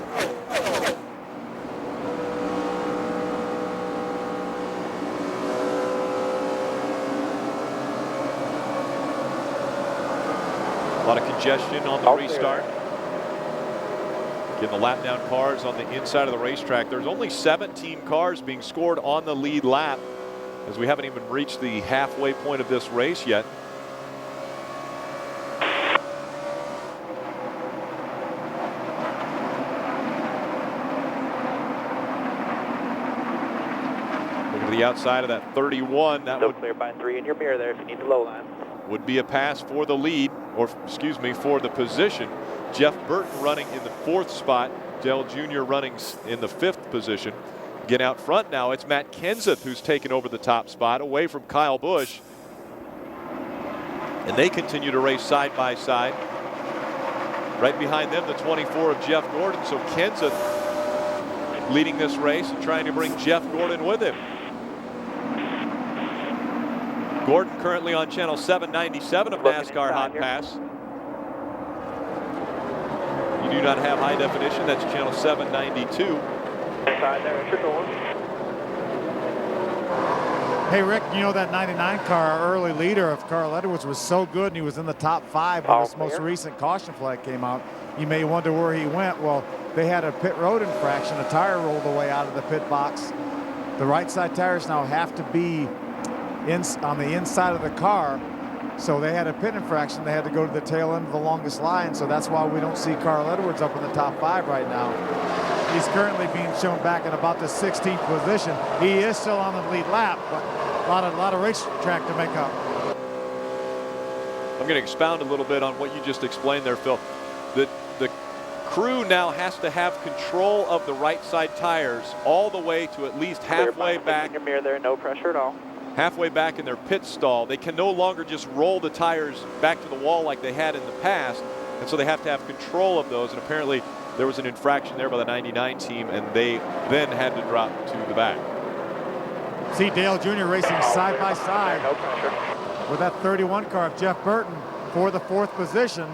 A lot of congestion on the restart. Getting the lap down cars on the inside of the racetrack. There's only 17 cars being scored on the lead lap, as we haven't even reached the halfway point of this race yet. Look at the outside of that 31. That would clear by 3 in your mirror there if you need the low line. Would be a pass for the lead, or excuse me, for the position. Jeff Burton running in the 4th spot. Dale Jr. running in the 5th position. Get out front now, it's Matt Kenseth who's taken over the top spot away from Kyle Busch. And they continue to race side by side. Right behind them, the 24 of Jeff Gordon. So Kenseth leading this race and trying to bring Jeff Gordon with him. Gordon currently on channel 797 of NASCAR Hotpass. do not have high definition, that's channel 792. Inside there at your door. Hey, Rick, you know that 99 car, our early leader of Carl Edwards, was so good, and he was in the top 5 when this most recent caution flag came out. You may wonder where he went. Well, they had a pit road infraction. A tire rolled away out of the pit box. The right side tires now have to be on the inside of the car. So they had a pit infraction. They had to go to the tail end of the longest line. So that's why we don't see Carl Edwards up in the top 5 right now. He's currently being shown back in about the 16th position. He is still on the lead lap, but a lot of racetrack to make up. I'm going to expound a little bit on what you just explained there, Phil. The crew now has to have control of the right side tires all the way to at least halfway back. Your mirror there, no pressure at all. Halfway back in their pit stall. They can no longer just roll the tires back to the wall like they had in the past, and so they have to have control of those. And apparently there was an infraction there by the 99 team, and they then had to drop to the back. See Dale Jr. racing side by side with that 31 car of Jeff Burton for the 4th position.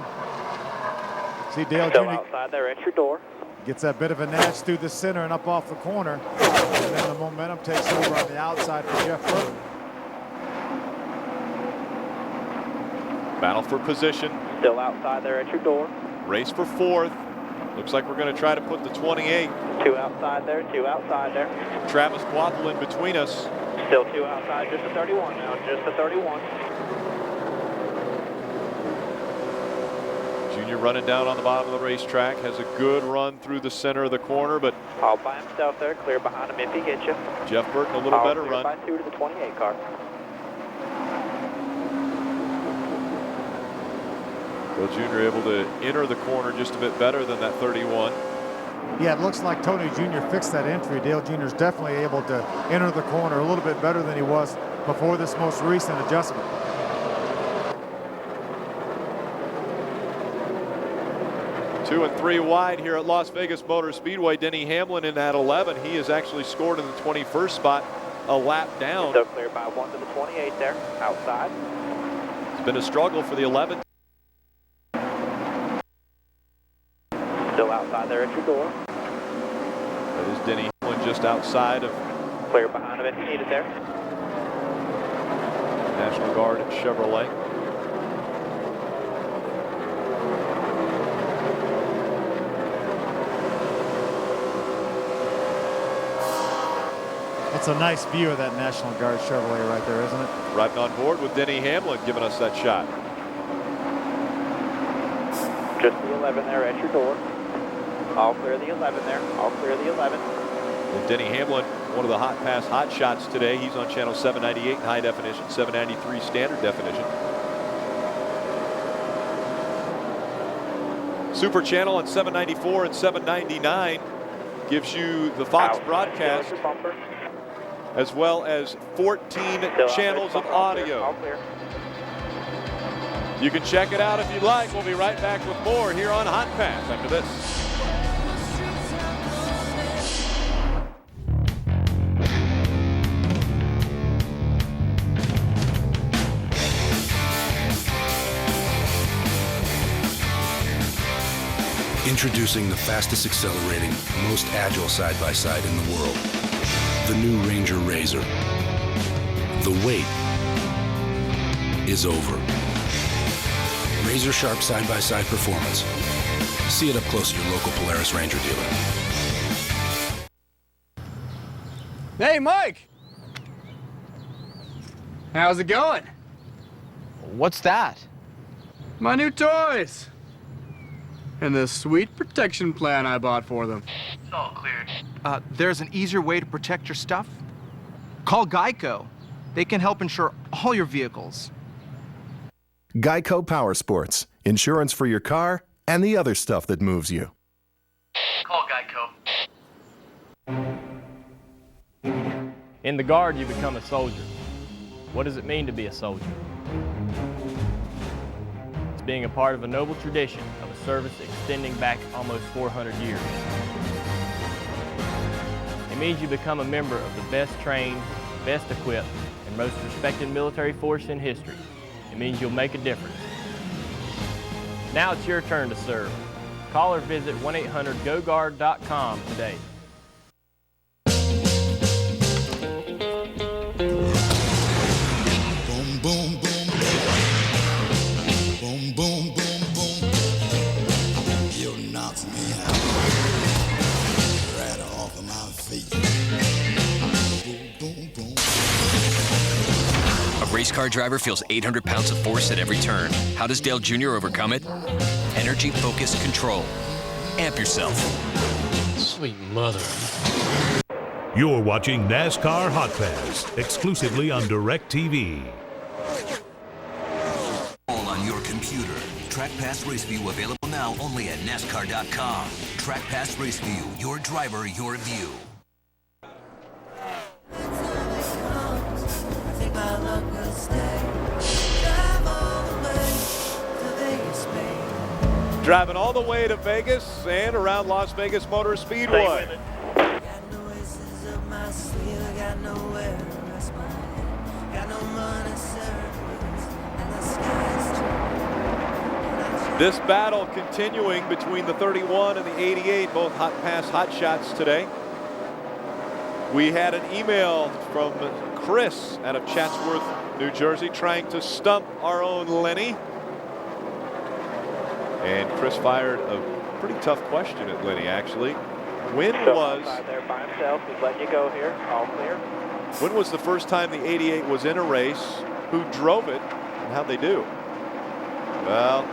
See Dale Still Jr. outside there at your door. Gets that bit of a nudge through the center and up off the corner. And then the momentum takes over on the outside for Jeff Burton. Battle for position. Still outside there at your door. Race for 4th. Looks like we're going to try to put the 28. 2 outside there, 2 outside there. Travis Quappel in between us. Still 2 outside, just a 31 now, just a 31. Junior running down on the bottom of the racetrack, has a good run through the center of the corner, but all by himself there, clear behind him if he gets you. Jeff Burton a little better run. By 2 to the 28 car. Bill Jr. able to enter the corner just a bit better than that 31. Yeah, it looks like Tony Jr. fixed that entry. Dale Jr. is definitely able to enter the corner a little bit better than he was before this most recent adjustment. Two and 3 wide here at Las Vegas Motor Speedway. Denny Hamlin in that 11. He has actually scored in the 21st spot, a lap down. Still clear by 1 to the 28 there, outside. It's been a struggle for the 11. Still outside there at your door. That is Denny Hamlin just outside of. Clear behind him if you need it there. National Guard Chevrolet. That's a nice view of that National Guard Chevrolet right there, isn't it? Riding on board with Denny Hamlin giving us that shot. Just the 11 there at your door. All clear the 11 there. All clear the 11. And Denny Hamlin, one of the Hotpass hot shots today. He's on channel 798 in high definition, 793 standard definition. Super channel on 794 and 799 gives you the Fox broadcast, as well as 14 channels of audio. You can check it out if you'd like. We'll be right back with more here on Hot Pass after this. Introducing the fastest accelerating, most agile side-by-side in the world. The new Ranger RZR. The wait is over. Razor sharp side-by-side performance. See it up close at your local Polaris Ranger dealer. Hey, Mike! How's it going? What's that? My new toys! And the sweet protection plan I bought for them. It's all cleared. There's an easier way to protect your stuff? Call Geico. They can help insure all your vehicles. Geico Power Sports. Insurance for your car and the other stuff that moves you. Call Geico. In the Guard, you become a soldier. What does it mean to be a soldier? It's being a part of a noble tradition of a service extending back almost 400 years. It means you become a member of the best trained, best equipped, and most respected military force in history. It means you'll make a difference. Now it's your turn to serve. Call or visit 1-800-GO-GUARD.com today. Boom, boom, boom, boom, boom, boom, boom. You knocked me out, right off of my feet. Boom, boom, boom. A race car driver feels 800 pounds of force at every turn. How does Dale Jr. overcome it? Energy Focused Control. Amp yourself. Sweet mother. You're watching NASCAR Hotpass, exclusively on DirecTV. All on your computer. Track Pass Race View available now only at NASCAR.com. Track Pass Race View, your driver, your view. Driving all the way to Vegas and around Las Vegas Motor Speedway. This battle continuing between the 31 and the 88, both hot pass hot shots today. We had an email from Chris out of Chatsworth, New Jersey, trying to stump our own Lenny. And Chris fired a pretty tough question at Lenny, actually. When was there by himself? He's letting you go here. All clear. When was the first time the 88 was in a race? Who drove it? And how'd they do? Well,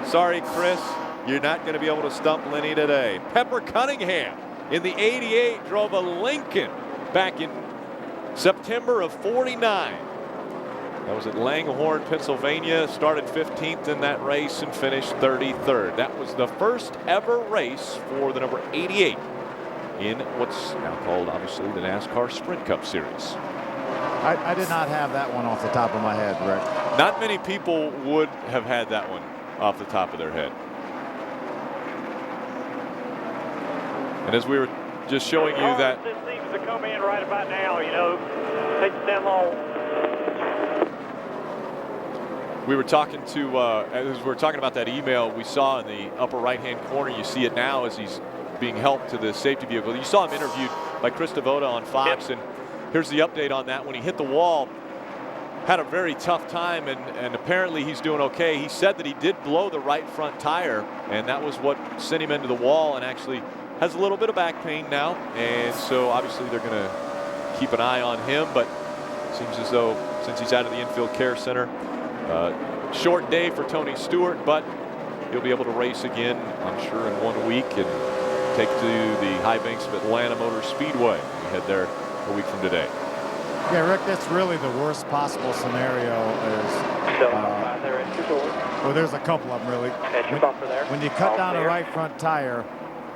sorry, Chris. You're not going to be able to stump Lenny today. Pepper Cunningham in the 88 drove a Lincoln back in September of '49. That was at Langhorne, Pennsylvania. Started 15th in that race and finished 33rd. That was the first ever race for the number 88 in what's now called, obviously, the NASCAR Sprint Cup Series. I did not have that one off the top of my head, Rick. Not many people would have had that one off the top of their head. And as we were just showing you that. This seems to come in right about now, you know. Takes them all. We were talking to, as we were talking about that email we saw in the upper right-hand corner. You see it now as he's being helped to the safety vehicle. You saw him interviewed by Chris Devoda on Fox, and here's the update on that. When he hit the wall, had a very tough time, and apparently he's doing okay. He said that he did blow the right front tire, and that was what sent him into the wall, and actually has a little bit of back pain now. And so obviously they're going to keep an eye on him, but it seems as though since he's out of the infield care center, short day for Tony Stewart, but he'll be able to race again, I'm sure, in 1 week and take to the high banks of Atlanta Motor Speedway. We head there a week from today. Yeah, Rick, that's really the worst possible scenario. Well, there's a couple of them, really. When you cut down the right front tire,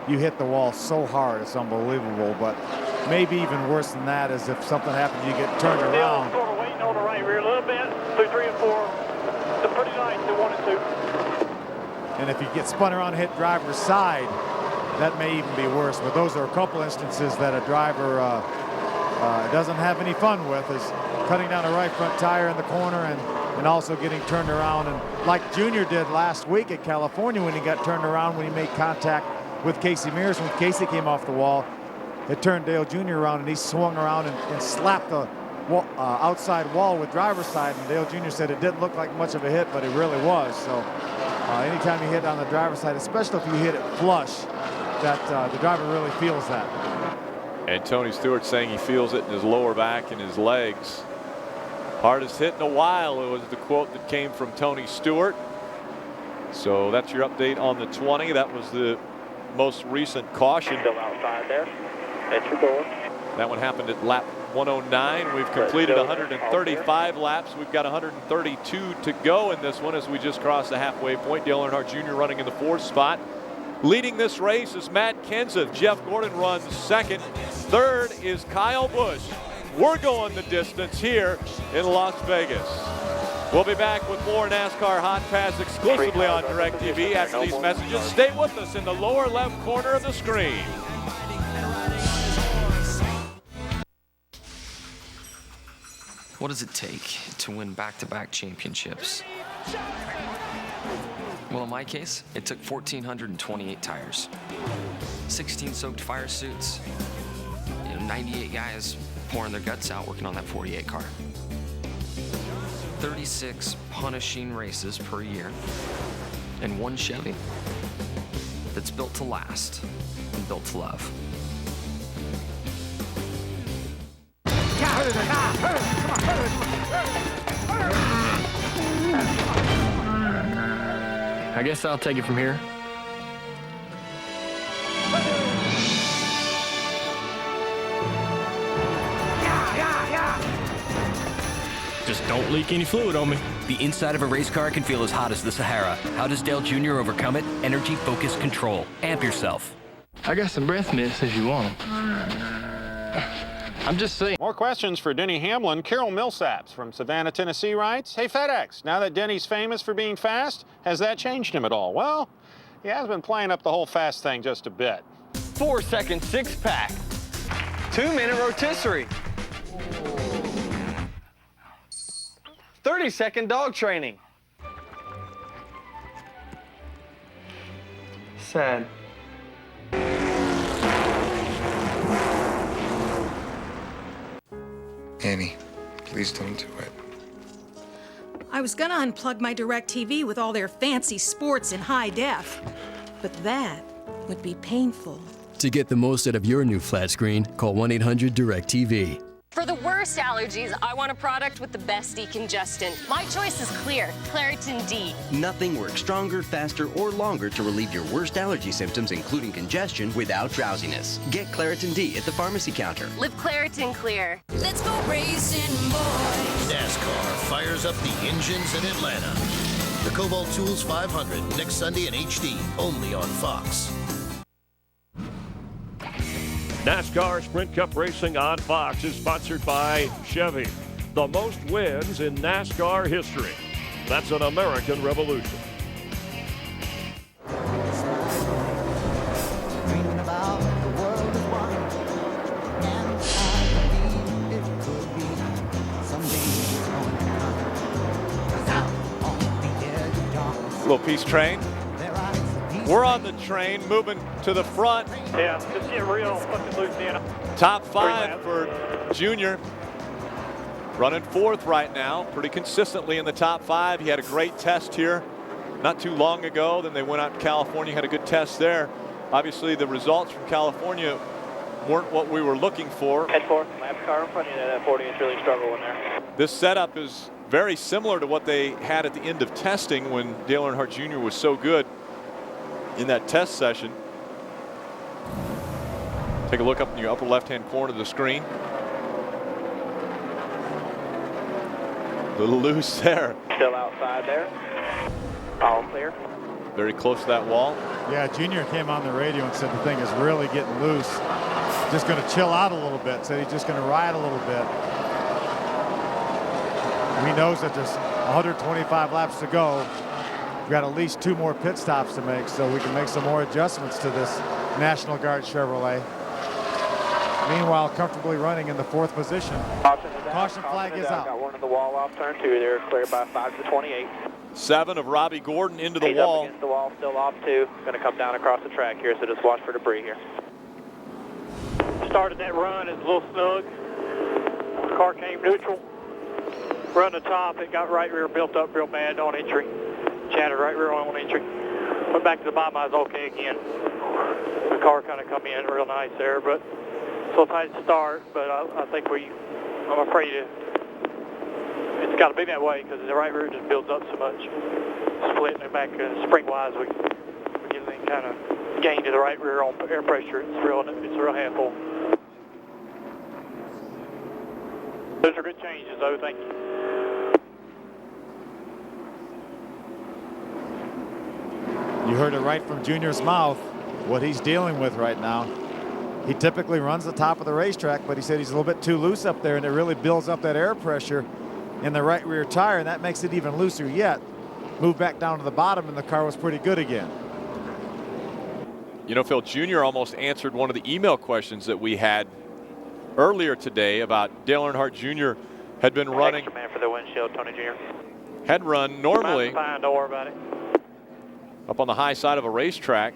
you hit the wall so hard, it's unbelievable. But maybe even worse than that is if something happens, you get turned around. Sort of waiting on the right rear a little bit. 2, 3, and 4. It's pretty nice. 2, 1, and 2. And if you get spun around and hit driver's side, that may even be worse. But those are a couple instances that a driver doesn't have any fun with, is cutting down the right front tire in the corner and also getting turned around. And like Junior did last week at California when he got turned around when he made contact with Casey Mears. When Casey came off the wall, it turned Dale Jr. around, and he swung around and slapped the outside wall with driver's side. And Dale Jr. said it didn't look like much of a hit, but it really was. So anytime you hit on the driver's side, especially if you hit it flush, that the driver really feels that. And Tony Stewart saying he feels it in his lower back and his legs. Hardest hit in a while, it was the quote that came from Tony Stewart. So that's your update on the 20. That was the most recent caution. Still outside there. At your door. That one happened at lap 109. We've completed 135 laps. We've got 132 to go in this one as we just crossed the halfway point. Dale Earnhardt Jr. running in the 4th spot. Leading this race is Matt Kenseth. Jeff Gordon runs 2nd. 3rd is Kyle Busch. We're going the distance here in Las Vegas. We'll be back with more NASCAR Hot Pass exclusively on DirecTV after these messages. Stay with us in the lower left corner of the screen. What does it take to win back-to-back championships? Well, in my case, it took 1,428 tires, 16 soaked fire suits, 98 guys pouring their guts out working on that 48 car. 36 punishing races per year, and one Chevy that's built to last and built to love. I guess I'll take it from here. Just don't leak any fluid on me. The inside of a race car can feel as hot as the Sahara. How does Dale Jr. overcome it? Energy Focus Control. Amp yourself. I got some breath mints if you want them. I'm just saying. More questions for Denny Hamlin. Carol Millsaps from Savannah, Tennessee writes, hey FedEx, now that Denny's famous for being fast, has that changed him at all? Well, he has been playing up the whole fast thing just a bit. 4-second six-pack. 2-minute rotisserie. 30-second dog training. Sad. Annie, please don't do it. I was gonna unplug my DirecTV with all their fancy sports in high def, but that would be painful. To get the most out of your new flat screen, call 1-800-DIRECTV. For the worst allergies, I want a product with the best decongestant. My choice is clear, Claritin D. Nothing works stronger, faster, or longer to relieve your worst allergy symptoms, including congestion, without drowsiness. Get Claritin D at the pharmacy counter. Live Claritin Clear. Let's go racing, boys. NASCAR fires up the engines in Atlanta. The Cobalt Tools 500 next Sunday in HD, only on Fox. NASCAR Sprint Cup Racing on Fox is sponsored by Chevy, the most wins in NASCAR history. That's an American revolution. Little peace train. We're on the train, moving to the front. Yeah, just getting real fucking loose in. Top 5 for Junior. Running 4th right now, pretty consistently in the top 5. He had a great test here not too long ago. Then they went out to California, had a good test there. Obviously, the results from California weren't what we were looking for. Head 4, lap car in front of you, that 40 is really struggling there. This setup is very similar to what they had at the end of testing when Dale Earnhardt Jr. was so good in that test session. Take a look up in your upper left-hand corner of the screen. A little loose there. Still outside there. All clear. Very close to that wall. Yeah, Junior came on the radio and said the thing is really getting loose. Just going to chill out a little bit. Said he's just going to ride a little bit. He knows that there's 125 laps to go. We've got at least 2 more pit stops to make, so we can make some more adjustments to this National Guard Chevrolet. Meanwhile, comfortably running in the 4th position. Caution flag is out. Got one in the wall off turn 2 there, clear by 5 to 28. 7 of Robbie Gordon into the He's wall. Up against the wall, still off 2. Going to come down across the track here, so just watch for debris here. Started that run, it's a little snug. The car came neutral. Run the top, it got right rear built up real bad on entry. Chatted right rear on entry. Went back to the bottom, I was okay again. The car kind of come in real nice there, but so tight to start, but I think I'm afraid it's got to be that way because the right rear just builds up so much. Splitting it back spring-wise, we get any kind of gain to the right rear on air pressure. It's a real handful. Those are good changes, though. Thank you. You heard it right from Junior's mouth, what he's dealing with right now. He typically runs the top of the racetrack, but he said he's a little bit too loose up there, and it really builds up that air pressure in the right rear tire, and that makes it even looser yet. Moved back down to the bottom, and the car was pretty good again. You know, Phil, Junior almost answered one of the email questions that we had earlier today about Dale Earnhardt Jr. had been running. Extra man for the windshield, Tony Jr. Had run normally. Fine, don't worry about it. up on the high side of a racetrack.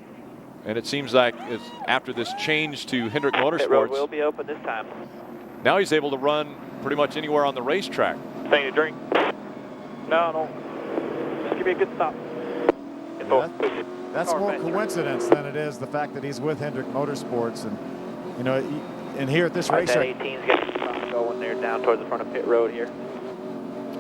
And it seems like it's after this change to Hendrick Pit road Motorsports, will be open this time. now he's able to run pretty much anywhere on the racetrack. Thing to drink? No. Just give me a good stop. That's more coincidence than it is the fact that he's with Hendrick Motorsports, and you know, and here at this racetrack. That 18's getting going there down towards the front of pit road here.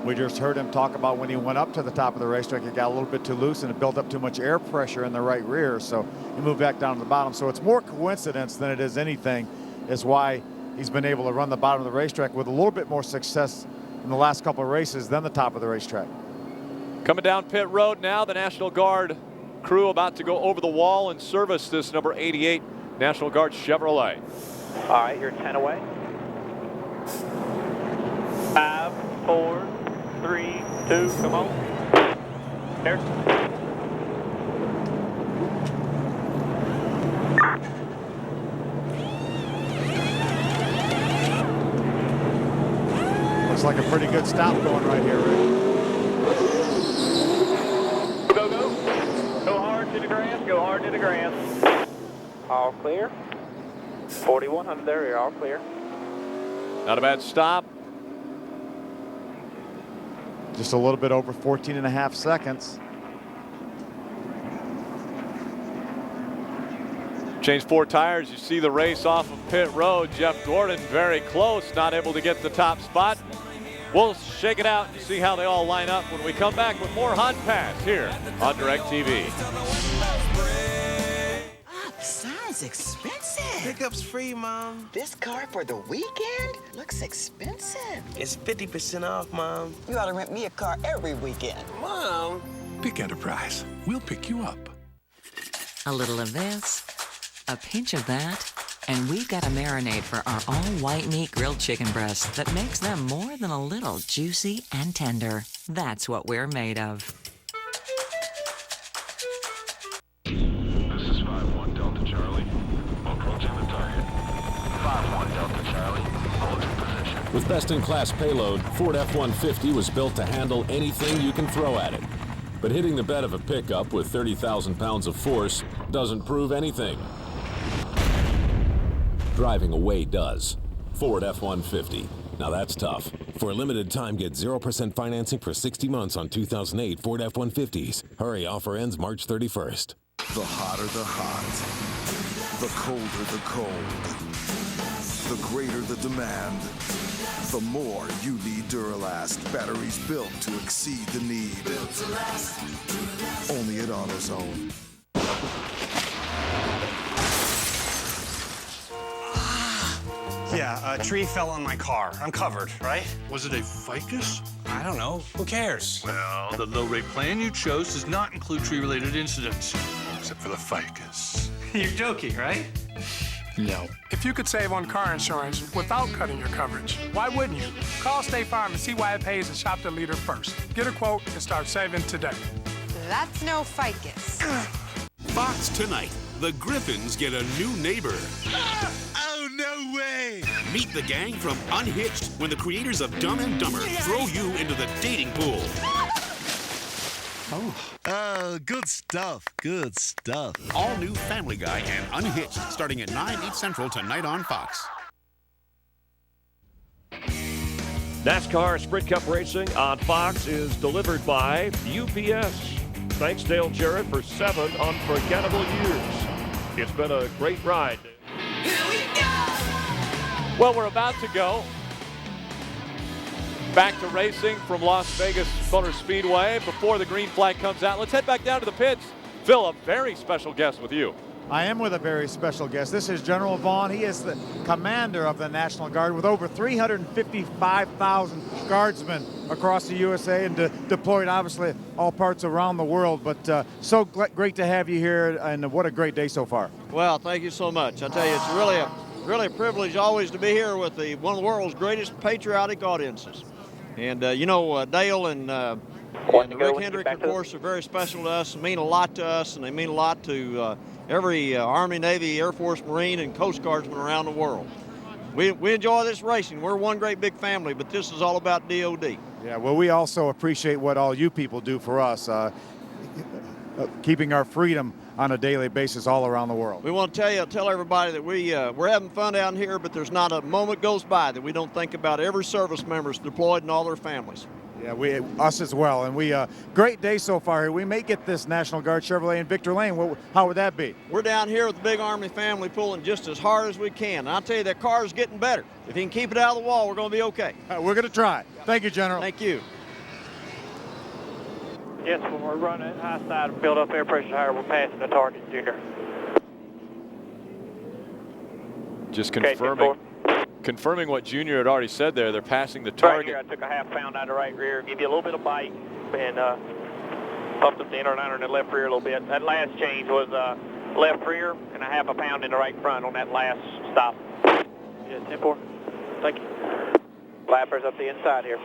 We just heard him talk about when he went up to the top of the racetrack, it got a little bit too loose and it built up too much air pressure in the right rear, so he moved back down to the bottom. So it's more coincidence than it is anything, is why he's been able to run the bottom of the racetrack with a little bit more success in the last couple of races than the top of the racetrack. Coming down pit road now, the National Guard crew about to go over the wall and service this number 88 National Guard Chevrolet. All right, you're 10 away. 5, 4, 3, 2, come on. There. Looks like a pretty good stop going right here, Rick. Go hard to the grass, go hard to the grass. All clear. 4100 there, you're all clear. Not a bad stop. Just a little bit over 14.5 seconds. Change 4 tires. You see the race off of pit road. Jeff Gordon very close, not able to get the top spot. We'll shake it out and see how they all line up when we come back with more Hot Pass here on DirecTV. Sounds expensive. Pickup's free, Mom. This car for the weekend looks expensive. It's 50% off, Mom. You ought to rent me a car every weekend. Mom. Pick Enterprise. We'll pick you up. A little of this, a pinch of that, and we've got a marinade for our all-white meat grilled chicken breasts that makes them more than a little juicy and tender. That's what we're made of. This is 5-1 Delta Charlie. Approaching the target. 5-1 Delta Charlie. Hold your position. With best-in-class payload, Ford F-150 was built to handle anything you can throw at it. But hitting the bed of a pickup with 30,000 pounds of force doesn't prove anything. Driving away does. Ford F-150. Now that's tough. For a limited time, get 0% financing for 60 months on 2008 Ford F-150s. Hurry, offer ends March 31st. The hotter the hot, the colder the cold, the greater the demand, the more you need Duralast. Batteries built to exceed the need. Built to last. Only at AutoZone. Yeah, a tree fell on my car. I'm covered, right? Was it a ficus? I don't know. Who cares? Well, the low-rate plan you chose does not include tree-related incidents, except for the ficus. You're joking, right? No. If you could save on car insurance without cutting your coverage, why wouldn't you? Call State Farm and see why it pays and shop the leader first. Get a quote and start saving today. That's no ficus. Fox tonight. The Griffins get a new neighbor. Oh, no way! Meet the gang from Unhitched when the creators of Dumb and Dumber throw you into the dating pool. Oh, good stuff. Good stuff. All new Family Guy and Unhitched starting at 9, 8 Central tonight on Fox. NASCAR Sprint Cup Racing on Fox is delivered by UPS. Thanks, Dale Jarrett, for 7 unforgettable years. It's been a great ride. Here we go! Well, we're about to go back to racing from Las Vegas Motor Speedway. Before the green flag comes out, let's head back down to the pits. Phil, a very special guest with you. I am with a very special guest. This is General Vaughn. He is the commander of the National Guard with over 355,000 guardsmen across the USA and deployed, obviously, all parts around the world. But so great to have you here, and what a great day so far. Well, thank you so much. I tell you, it's really a privilege always to be here with one of the world's greatest patriotic audiences. And, Dale and Rick Hendrick, of course, are very special to us and mean a lot to us, and they mean a lot to every Army, Navy, Air Force, Marine, and Coast Guardsman around the world. We enjoy this racing. We're one great big family, but this is all about DOD. Yeah, well, we also appreciate what all you people do for us. keeping our freedom on a daily basis all around the world. We want to tell everybody that we're having fun down here, but there's not a moment goes by that we don't think about every service member's deployed and all their families. Yeah, us as well, and great day so far here. We may get this National Guard Chevrolet in Victor Lane. How would that be? We're down here with the big Army family pulling just as hard as we can. And I'll tell you, that car is getting better. If he can keep it out of the wall, we're going to be okay. We're going to try. Thank you, General. Thank you. Yes, when we're running high side and build up air pressure higher, we're passing the target, Junior. Just confirming what Junior had already said there. They're passing the target. Right here, I took a half pound out of the right rear, give you a little bit of bite, and pumped up the inner liner in the left rear a little bit. That last change was left rear and a half a pound in the right front on that last stop. Yeah, 10-4. Thank you. Flappers up the inside here.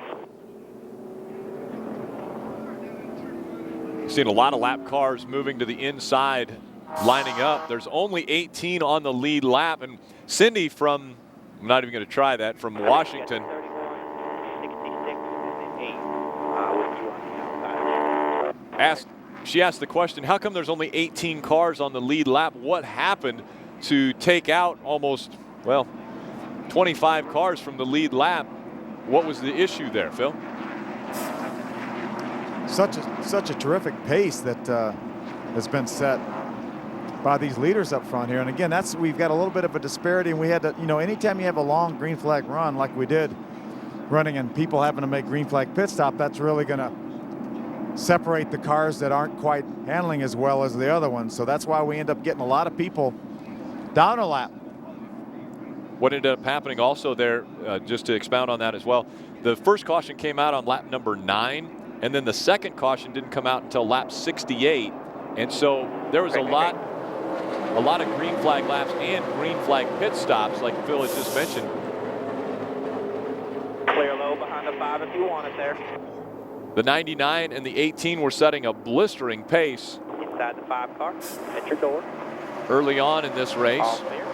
Seen a lot of lap cars moving to the inside, lining up. There's only 18 on the lead lap, and Cindy from, I'm not even going to try that, from Washington. She asked the question, how come there's only 18 cars on the lead lap? What happened to take out almost, 25 cars from the lead lap? What was the issue there, Phil? Such a terrific pace that has been set by these leaders up front here. And again, we've got a little bit of a disparity, and we had to, anytime you have a long green flag run like we did, running and people having to make green flag pit stop, that's really going to separate the cars that aren't quite handling as well as the other ones. So that's why we end up getting a lot of people down a lap. What ended up happening also there, just to expound on that as well, the first caution came out on lap number 9, and then the second caution didn't come out until lap 68. And so there was a lot of green flag laps and green flag pit stops, like Phil had just mentioned. Clear low behind the 5 if you want it there. The 99 and the 18 were setting a blistering pace. Inside the 5 car, at your door. Early on in this race. All clear.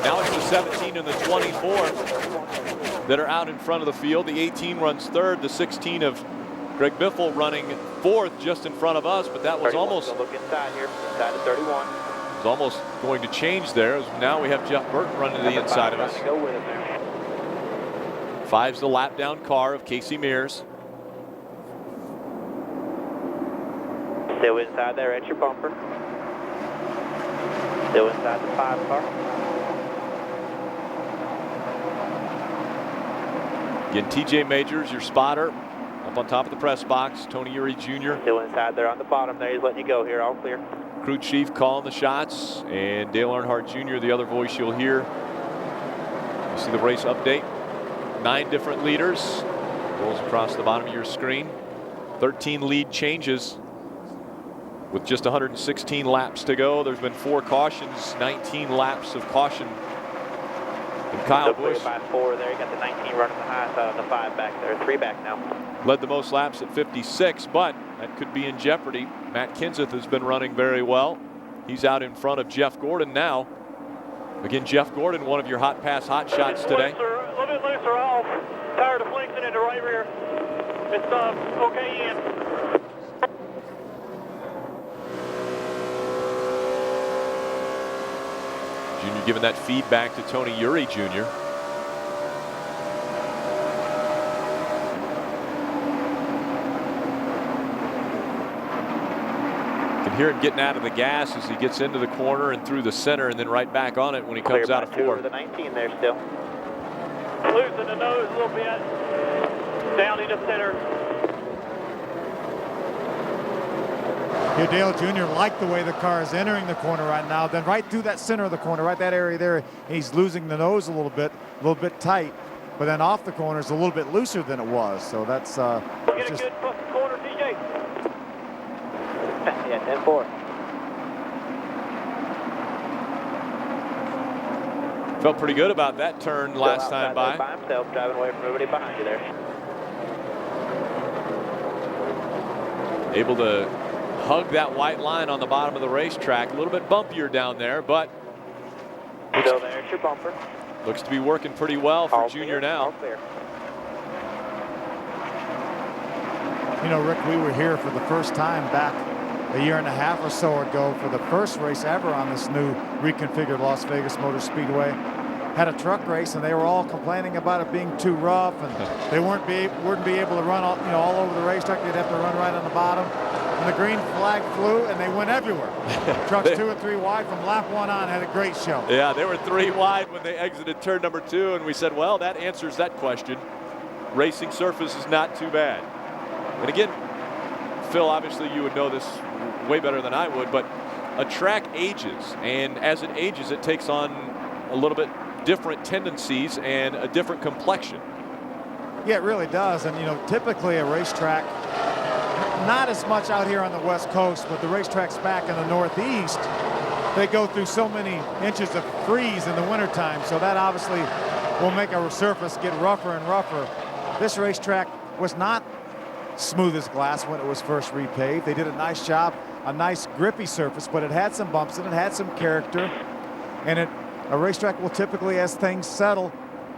Now it's the 17 and the 24 that are out in front of the field. The 18 runs third. The 16 of Greg Biffle running fourth just in front of us, but that was almost. Look inside here, inside the 31. It was almost going to change there. Now we have Jeff Burton running to the inside of us. Go with it there. 5's the lap down car of Casey Mears. Still inside there at your bumper. Still inside the 5 car. Again, TJ Majors, your spotter, up on top of the press box. Tony Uri Jr. Still inside there on the bottom there. He's letting you go here, all clear. Crew chief calling the shots, and Dale Earnhardt Jr., the other voice you'll hear. You see the race update. 9 different leaders. Goes across the bottom of your screen. 13 lead changes with just 116 laps to go. There's been 4 cautions, 19 laps of caution. And Kyle Busch by 4 there. You got the 19 running the high side on the 5 back there. 3 back now. Led the most laps at 56, but that could be in jeopardy. Matt Kenseth has been running very well. He's out in front of Jeff Gordon now. Again, Jeff Gordon, one of your Hotpass hot shots today. A little bit looser off. Tired of flexing into right rear. It's okay in. Junior giving that feedback to Tony Uri Jr. Can hear him getting out of the gas as he gets into the corner and through the center, and then right back on it when he comes out of 4. The 19 there still. Loosen the nose a little bit. Down into center. Here, Dale Jr. liked the way the car is entering the corner right now. Then right through that center of the corner, right that area there, he's losing the nose a little bit tight. But then off the corner is a little bit looser than it was. So that's get a good corner, TJ. Yeah, 10-4. Felt pretty good about that turn last time by himself, driving away from everybody behind you there. Able to hug that white line on the bottom of the racetrack. A little bit bumpier down there, but still there's your bumper. Looks to be working pretty well for Junior now. You know, Rick, we were here for the first time back a year and a half or so ago for the first race ever on this new reconfigured Las Vegas Motor Speedway. Had a truck race, and they were all complaining about it being too rough, and they wouldn't be able to run all over the racetrack. They'd have to run right on the bottom. And the green flag flew, and they went everywhere. Trucks 2 and 3 wide from lap 1 on had a great show. Yeah, they were 3 wide when they exited turn number 2, and we said, well, that answers that question. Racing surface is not too bad. And again, Phil, obviously you would know this way better than I would, but a track ages, and as it ages, it takes on a little bit different tendencies and a different complexion. Yeah, it really does. And, you know, typically a racetrack, not as much out here on the West Coast, but the racetracks back in the Northeast, they go through so many inches of freeze in the wintertime, so that obviously will make a surface get rougher and rougher. This racetrack was not smooth as glass when it was first repaved. They did a nice job, a nice grippy surface, but it had some bumps in it, had some character, and a racetrack will typically, as things settle,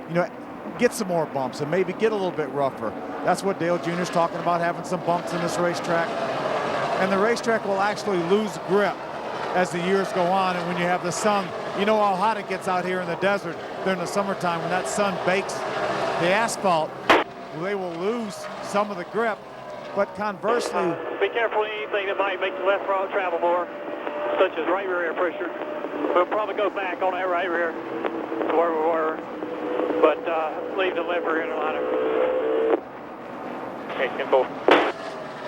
you know, get some more bumps and maybe get a little bit rougher. That's what Dale Jr. is talking about, having some bumps in this racetrack. And the racetrack will actually lose grip as the years go on, and when you have the sun, you know how hot it gets out here in the desert during the summertime. When that sun bakes the asphalt, they will lose some of the grip. But conversely, be careful of anything that might make the left front travel more, such as right rear air pressure. We'll probably go back on that right rear to where we were, but leave the left rear in the liner. Okay, 10-4.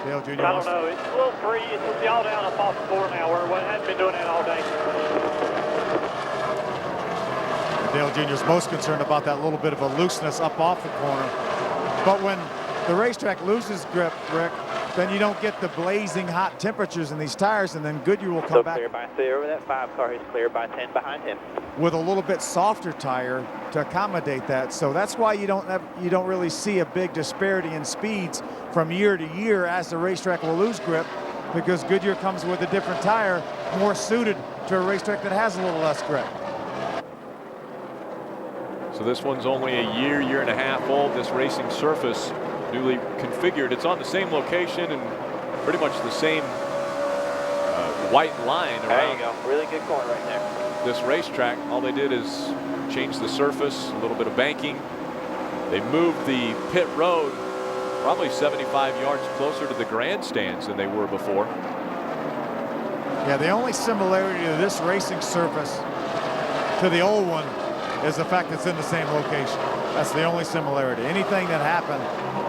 Dale Jr. I don't know. It's a little free. It's all down up off the floor now. We haven't been doing that all day. Dale Jr. is most concerned about that little bit of a looseness up off the corner. But when the racetrack loses grip, Rick, then you don't get the blazing hot temperatures in these tires, and then Goodyear will come back. Clear by 3 over that 5 car. He's clear by 10 behind him. With a little bit softer tire to accommodate that. So that's why you don't really see a big disparity in speeds from year to year as the racetrack will lose grip, because Goodyear comes with a different tire more suited to a racetrack that has a little less grip. So this one's only a year and a half old. This racing surface newly configured. It's on the same location and pretty much the same white line around. There you go. Really good corner right there. This racetrack. All they did is change the surface, a little bit of banking. They moved the pit road probably 75 yards closer to the grandstands than they were before. Yeah, the only similarity to this racing surface to the old one is the fact it's in the same location. That's the only similarity. Anything that happened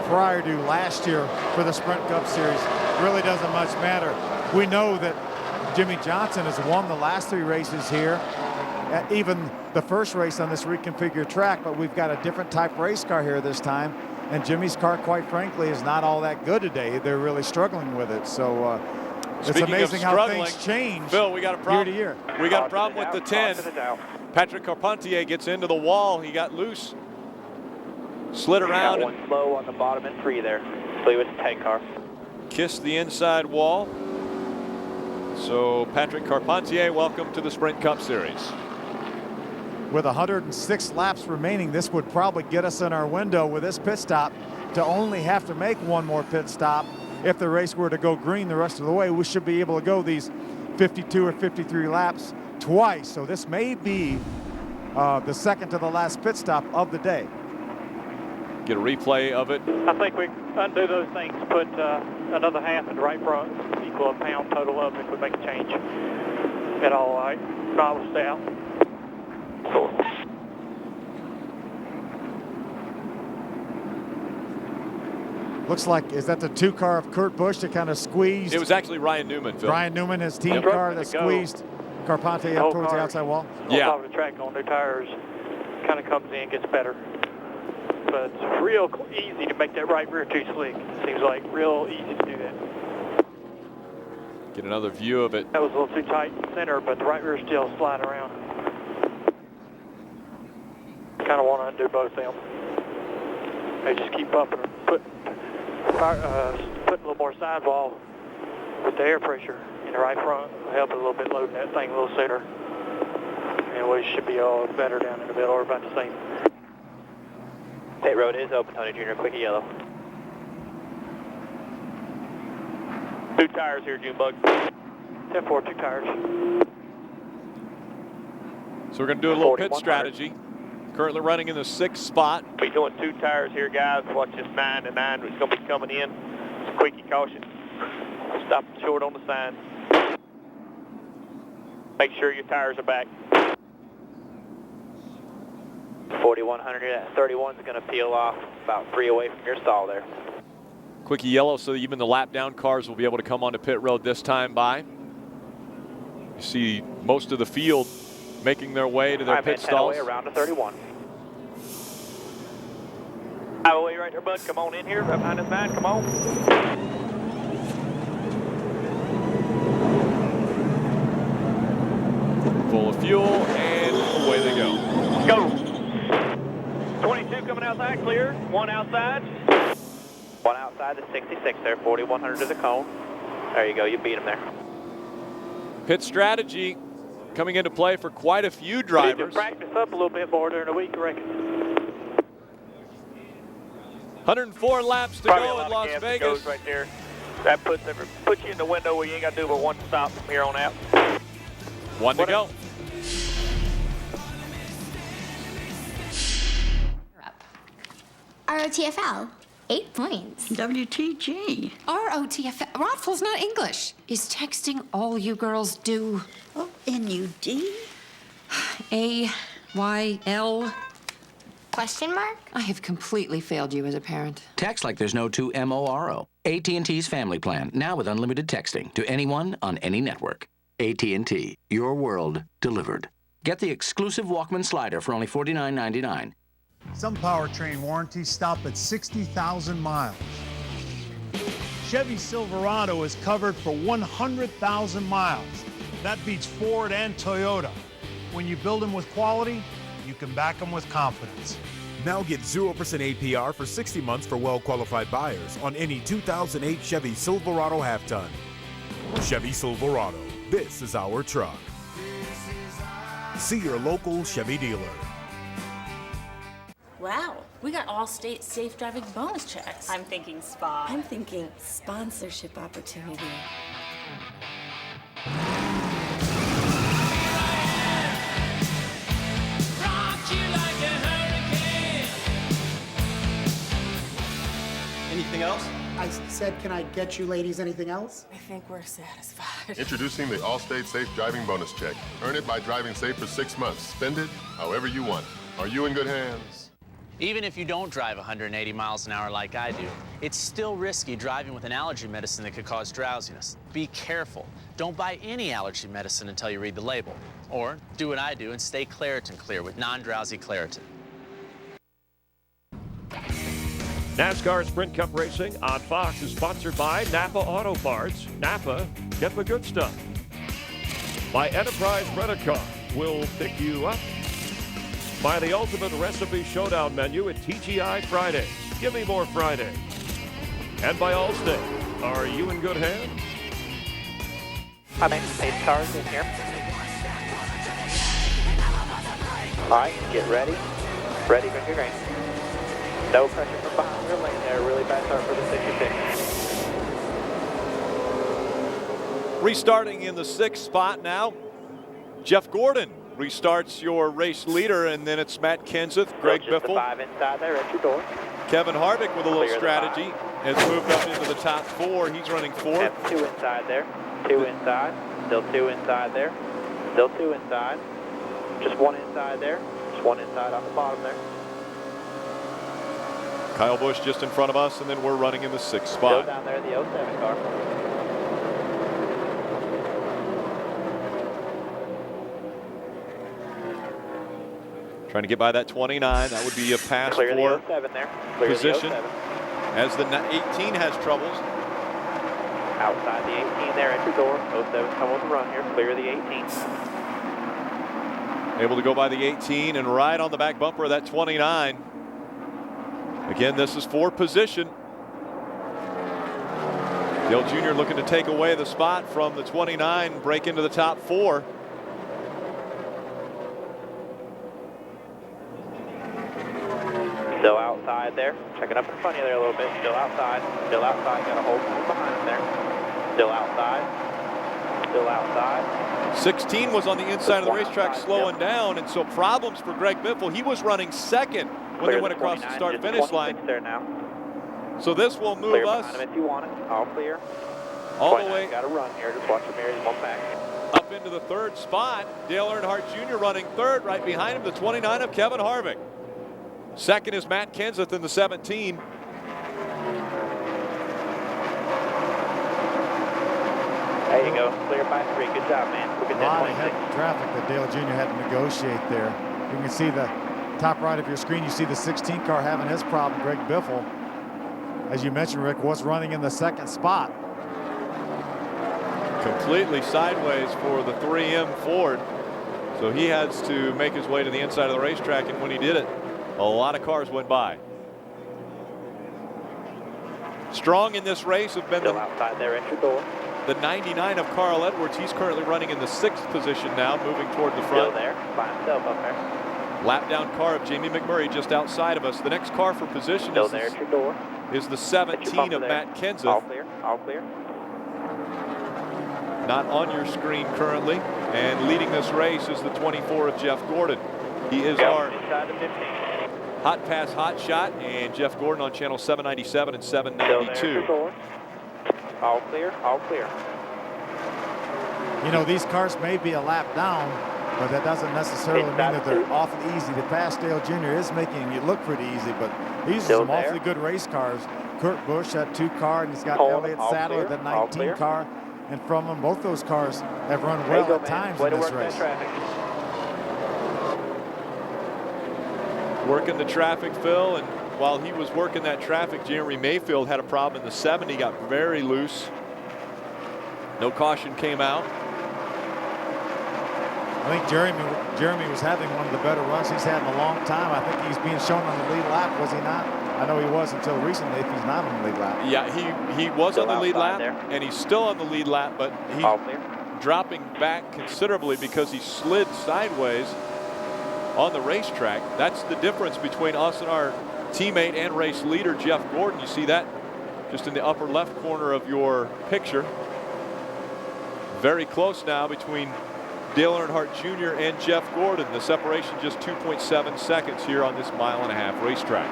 prior to last year for the Sprint Cup Series really doesn't much matter. We know that Jimmy Johnson has won the last 3 races here, even the first race on this reconfigured track, but we've got a different type race car here this time, and Jimmy's car, quite frankly, is not all that good today. They're really struggling with it. So it's amazing how things change. Phil, we got a problem. Year to year. We got a problem with the 10. Patrick Carpentier gets into the wall. He got loose. Slid around. Got one slow on the bottom and 3 there. So with the 10 car. Kissed the inside wall. So Patrick Carpentier, welcome to the Sprint Cup Series. With 106 laps remaining, this would probably get us in our window with this pit stop to only have to make one more pit stop. If the race were to go green the rest of the way, we should be able to go these 52 or 53 laps twice. So this may be the second to the last pit stop of the day. Get a replay of it. I think we undo those things, put another half in the right front, equal a pound total up if we make a change. At all right. I will stay out. Looks like, is that the 2 car of Kurt Busch that kind of squeezed? It was actually Ryan Newman, Phil. Ryan Newman, his team car that squeezed Carpentier up towards the outside wall? Yeah. On top of the track on new tires, kind of comes in, gets better. But it's real easy to make that right rear too slick. Seems like real easy to do that. Get another view of it. That was a little too tight in center, but the right rear still sliding around. Kind of want to undo both of them. They just keep up and put a little more sidewall with the air pressure in the right front. It'll help a little bit loading that thing a little sooner. And we should be all better down in the middle, or about the same. Pit road is open, Tony Jr. Quickie yellow. 2 tires here, Junebug. 10-4, 2 tires. So we're going to do a little pit strategy. Currently running in the 6th spot. We're doing 2 tires here, guys. Watch this 9 to 9. It's going to be coming in. It's quickie caution. Stop short on the sign. Make sure your tires are back. 4100 at 31 is going to peel off about 3 away from your stall there. Quickie yellow, so even the lap down cars will be able to come onto pit road this time by. You see most of the field making their way to their pit stalls. Around to 31. Highway right there, bud. Come on in here, right behind this 9. Come on. Full of fuel, and away they go. Go. 22 coming outside, clear. 1 outside. 1 outside the 66 there, 4100 to the cone. There you go, you beat him there. Pit strategy coming into play for quite a few drivers. Practice up a little bit more during the week, I reckon. 104 laps to Probably go in Las Vegas. Goes right there. That puts you in the window where you ain't got to do but 1 stop from here on out. 1 to go. ROTFL, 8 points. WTG. ROTFL, Rodful's not English. Is texting all you girls do? Oh, NUD? AYL? Question mark? I have completely failed you as a parent. Text like there's no 2MORO. AT&T's family plan, now with unlimited texting to anyone on any network. AT&T, your world delivered. Get the exclusive Walkman slider for only $49.99. Some powertrain warranties stop at 60,000 miles. Chevy Silverado is covered for 100,000 miles. That beats Ford and Toyota. When you build them with quality, you can back them with confidence. Now get 0% APR for 60 months for well-qualified buyers on any 2008 Chevy Silverado half-ton. Chevy Silverado, this is our truck. See your local Chevy dealer. Wow, we got all state safe driving bonus checks. I'm thinking spa. I'm thinking sponsorship opportunity. Anything else? I said, can I get you ladies anything else? I think we're satisfied. Introducing the Allstate Safe Driving Bonus Check. Earn it by driving safe for 6 months. Spend it however you want. Are you in good hands? Even if you don't drive 180 miles an hour like I do, it's still risky driving with an allergy medicine that could cause drowsiness. Be careful. Don't buy any allergy medicine until you read the label. Or do what I do and stay Claritin Clear with non-drowsy Claritin. NASCAR Sprint Cup Racing on Fox is sponsored by Napa Auto Parts. Napa, get the good stuff. By Enterprise Rent-A-Car, we'll pick you up. By the Ultimate Recipe Showdown menu at TGI Fridays. Give me more Friday. And by Allstate. Are you in good hands? How many pace cars in here? All right, get ready. Ready for your green. No pressure from behind your lane there. Really bad start for the 66. Restarting in the 6th spot now. Jeff Gordon restarts your race leader, and then it's Matt Kenseth, Greg Biffle. 5 inside there at your door. Kevin Harvick with a little strategy has moved up into the top 4. He's running 4th. 2 inside there. 2 inside. Still 2 inside there. Still 2 inside. Just 1 inside there. Just 1 inside off the bottom there. Kyle Busch just in front of us, and then we're running in the 6th spot. Still down there, the 07 car. Trying to get by that 29. That would be a pass Clear for the 07 there. Clear position. The 07. As the 18 has troubles. Outside the 18 there at your door. 07 come on the run here. Clear the 18. Able to go by the 18 and right on the back bumper of that 29. Again, this is for position. Dale Jr. looking to take away the spot from the 29, break into the top 4. Still outside there. Checking up in front of you there a little bit. Still outside. Still outside. Got a hold behind him there. Still outside. Still outside. 16 was on the inside of the racetrack slowing down, and so problems for Greg Biffle. He was running second when they went across the start-finish line. There now. So this will move Clear us behind him if you want it. All clear. all the way Got to run here. Just watch the mirrors. One back. up into the third spot. Dale Earnhardt Jr. running third. Right behind him, the 29 of Kevin Harvick. Second is Matt Kenseth in the 17. There you go. Clear by 3. Good job, man. Look at A lot that of heavy traffic that Dale Jr. had to negotiate there. You can see the top right of your screen. You see the 16 car having his problem. Greg Biffle, as you mentioned, Rick, was running in the second spot. Completely sideways for the 3M Ford. So he has to make his way to the inside of the racetrack, and when he did it, a lot of cars went by. Strong in this race have been Still outside there at your door. the 99 of Carl Edwards. He's currently running in the 6th position now, moving toward the front. Still there. By himself up there. Lap down car of Jamie McMurray just outside of us. The next car for position Still there at your door. is the 17 of Matt Kenseth. All clear. All clear. Not on your screen currently. And leading this race is the 24 of Jeff Gordon. He is our inside the 15. Hot Pass Hot Shot, and Jeff Gordon on channel 797 and 792. All clear. All clear. You know, these cars may be a lap down, but that doesn't necessarily mean that they're awfully easy. The pass Dale Jr. is making it look pretty easy, but these are some awfully good race cars. Kurt Busch had 2 cars, and he's got Elliott Sadler, the 19 car. And from them, both those cars have run well at times in this race. Working the traffic, Phil, and while he was working that traffic, Jeremy Mayfield had a problem in the 70, got very loose. No caution came out. I think Jeremy was having one of the better runs he's had in a long time. I think he's being shown on the lead lap, was he not? I know he was until recently, if he's not on the lead lap. Yeah, he was on the lead lap, and he's still on the lead lap, but he's dropping back considerably because he slid sideways on the racetrack. That's the difference between us and our teammate and race leader, Jeff Gordon. You see that just in the upper left corner of your picture. Very close now between Dale Earnhardt Jr. and Jeff Gordon. The separation just 2.7 seconds here on this 1.5 mile racetrack.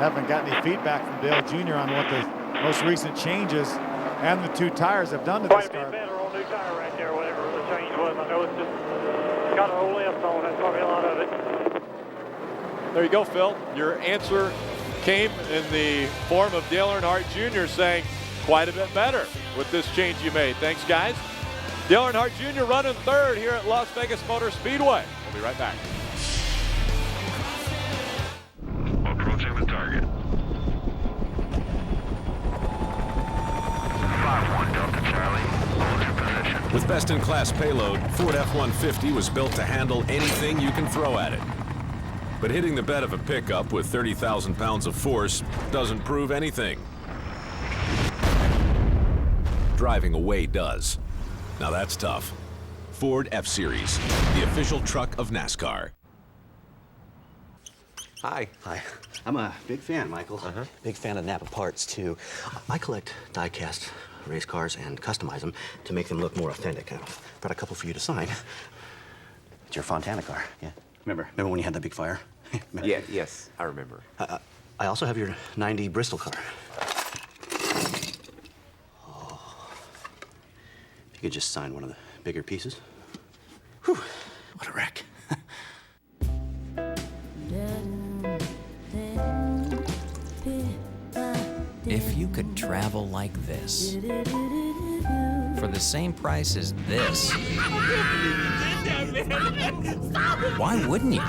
Haven't got any feedback from Dale Jr. on what the most recent changes and the 2 tires have done to this car. Better on new tire right there, whatever the change was. I know it's just got a whole lift on. That's probably a lot of it. There you go, Phil. Your answer came in the form of Dale Earnhardt Jr. saying quite a bit better with this change you made. Thanks, guys. Dale Earnhardt Jr. running third here at Las Vegas Motor Speedway. We'll be right back. Approaching the target. 5-1 Delta Charlie, hold your position. With best-in-class payload, Ford F-150 was built to handle anything you can throw at it. But hitting the bed of a pickup with 30,000 pounds of force doesn't prove anything. Driving away does. Now that's tough. Ford F-Series, the official truck of NASCAR. Hi. Hi. I'm a big fan, Michael. Big fan of Napa parts, too. I collect die-cast race cars and customize them to make them look more authentic. I've brought a couple for you to sign. It's your Fontana car. Yeah. Remember when you had that big fire? Yeah, yes, I remember. I also have your 90 Bristol car. Oh. If you could just sign one of the bigger pieces. Whew, what a wreck. If you could travel like this, for the same price as this, why wouldn't you?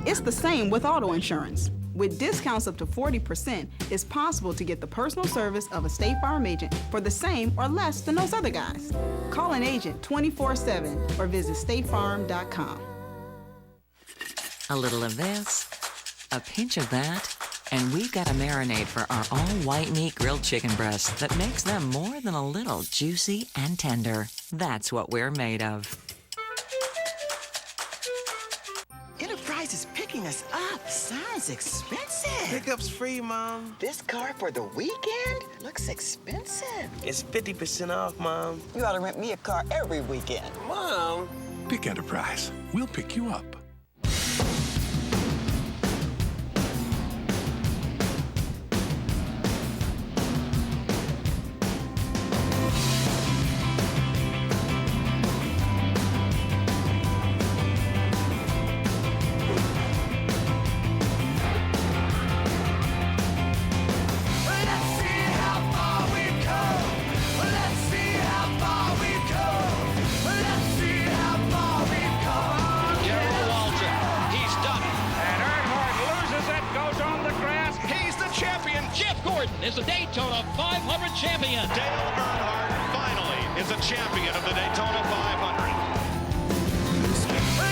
It's the same with auto insurance. With discounts up to 40%, it's possible to get the personal service of a State Farm agent for the same or less than those other guys. Call an agent 24/7 or visit statefarm.com. A little of this, a pinch of that, and we've got a marinade for our all-white meat grilled chicken breasts that makes them more than a little juicy and tender. That's what we're made of. Enterprise is picking us up. Sounds expensive. Pickup's free, Mom. This car for the weekend looks expensive. It's 50% off, Mom. You ought to rent me a car every weekend. Mom. Pick Enterprise. We'll pick you up. Is the Daytona 500 champion. Dale Earnhardt finally is a champion of the Daytona 500.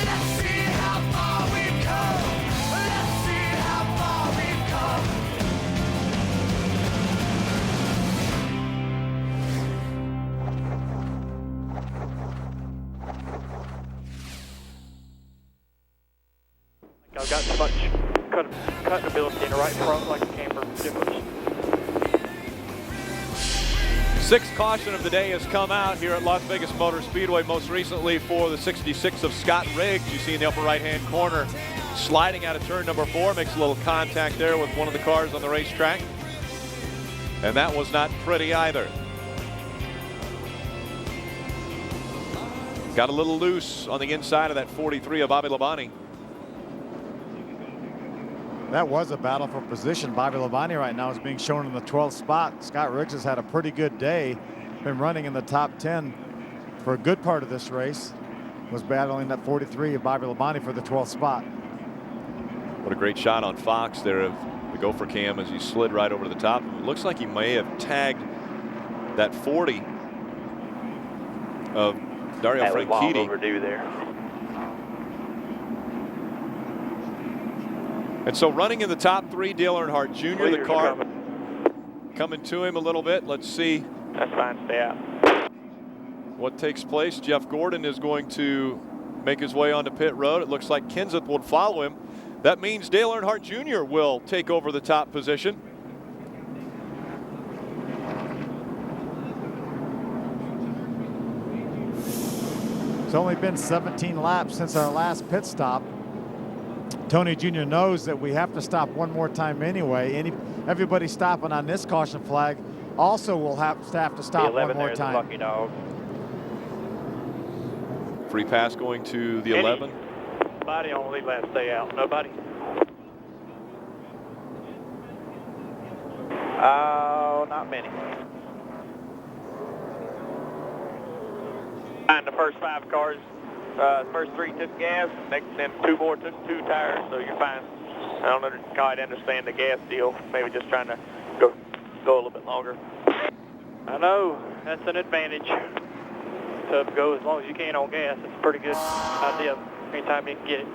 Let's see how far we've come. Let's see how far we've come. I've got so much cut ability in the right front like a camper difference. Sixth caution of the day has come out here at Las Vegas Motor Speedway, most recently for the 66 of Scott Riggs. You see in the upper right-hand corner, sliding out of turn number 4, makes a little contact there with one of the cars on the racetrack. And that was not pretty either. Got a little loose on the inside of that 43 of Bobby Labonte. That was a battle for position. Bobby Labonte right now is being shown in the 12th spot. Scott Riggs has had a pretty good day. Been running in the top 10 for a good part of this race. Was battling that 43 of Bobby Labonte for the 12th spot. What a great shot on Fox there of the gopher cam as he slid right over the top. It looks like he may have tagged that 40 of Dario That was long Franchitti. overdue there. And so running in the top 3, Dale Earnhardt Jr. Leaders The car are coming to him a little bit. Let's see. That's fine. Stay out. What takes place. Jeff Gordon is going to make his way onto pit road. It looks like Kenseth will follow him. That means Dale Earnhardt Jr. will take over the top position. It's only been 17 laps since our last pit stop. Tony Jr. knows that we have to stop one more time anyway. Everybody stopping on this caution flag also will have to stop one more time. Lucky dog. Free pass going to the 11. Nobody on the lead lap, stay out. Nobody. Oh, not many. And the first 5 cars, first 3 took gas, then 2 more took 2 tires, so you're fine. I don't quite understand the gas deal. Maybe just trying to go a little bit longer. I know, that's an advantage. To go as long as you can on gas. It's a pretty good idea anytime you can get it.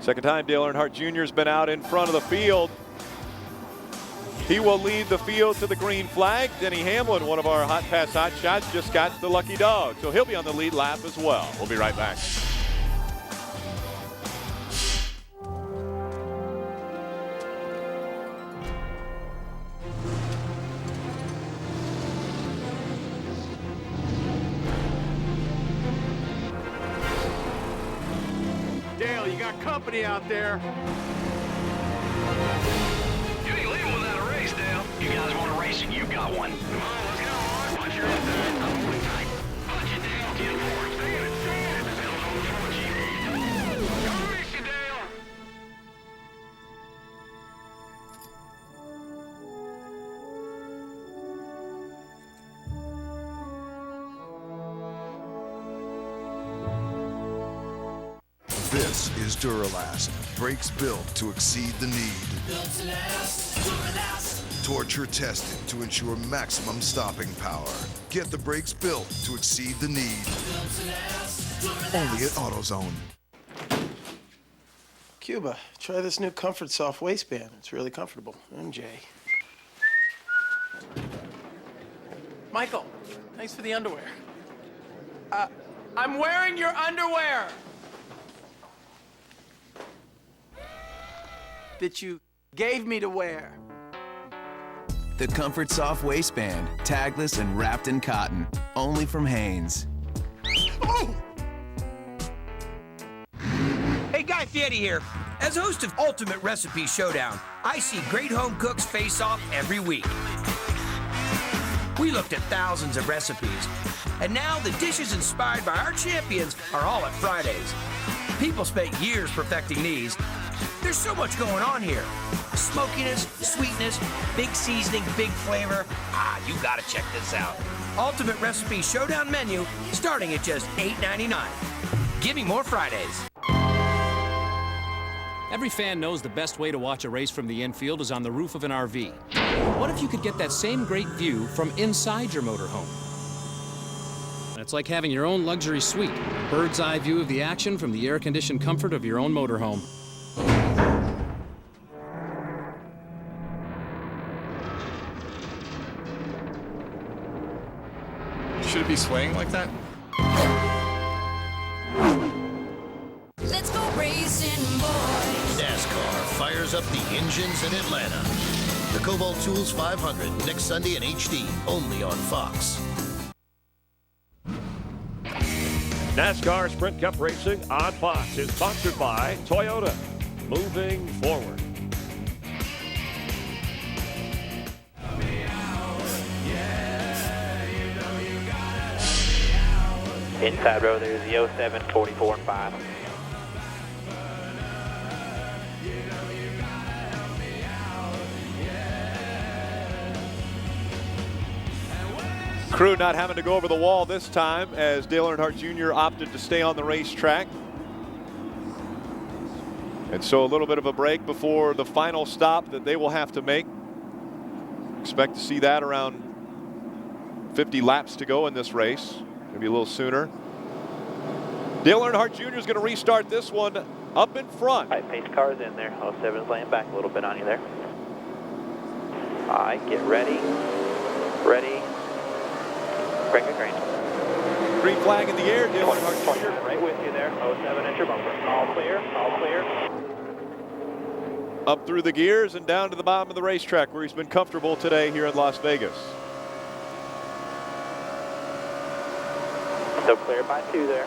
Second time Dale Earnhardt Jr. has been out in front of the field. He will lead the field to the green flag. Denny Hamlin, one of our Hot Pass hot shots, just got the lucky dog. So he'll be on the lead lap as well. We'll be right back. Dale, you got company out there. You ain't leaving without a race, Dale. You guys want a race and you got one. Come on, let's go. Watch your inside. I'm holding tight. Punch it down, 10-4. Stay in it, stay in it. The pedal's on the floor, Chief. Go race you, Dale. This is Duralast. Brakes built to exceed the need. Built to last. Duralast. Torture tested to ensure maximum stopping power. Get the brakes built to exceed the need. Built to last. Duralast. Only at AutoZone. Cuba, try this new Comfort Soft waistband. It's really comfortable. MJ. Michael, thanks for the underwear. I'm wearing your underwear. that you gave me to wear. The Comfort Soft waistband, tagless and wrapped in cotton, only from Hanes. Oh! Hey, Guy Fieri here. As host of Ultimate Recipe Showdown, I see great home cooks face off every week. We looked at thousands of recipes, and now the dishes inspired by our champions are all at Fridays. People spent years perfecting these. There's so much going on here. Smokiness, sweetness, big seasoning, big flavor. You gotta check this out. Ultimate Recipe Showdown menu, starting at just $8.99. Give me more Fridays. Every fan knows the best way to watch a race from the infield is on the roof of an RV. What if you could get that same great view from inside your motorhome? It's like having your own luxury suite, a bird's eye view of the action from the air-conditioned comfort of your own motorhome. Should it be swaying like that? Let's go racing, boys. NASCAR fires up the engines in Atlanta. The Cobalt Tools 500 next Sunday in HD, only on Fox. NASCAR Sprint Cup Racing on Fox is sponsored by Toyota. Moving forward. Inside row, there's the 07, 44, and 5. Crew not having to go over the wall this time as Dale Earnhardt Jr. opted to stay on the racetrack. And so a little bit of a break before the final stop that they will have to make. Expect to see that around 50 laps to go in this race. Maybe a little sooner. Dale Earnhardt Jr. is going to restart this one up in front. All right, pace car's in there. 07's laying back a little bit on you there. All right, get ready. Ready. Bring it green. Green flag in the air. Dale Earnhardt Jr. Right with you there. 07 at your bumper. All clear. All clear. Up through the gears and down to the bottom of the racetrack where he's been comfortable today here in Las Vegas. So clear by 2 there.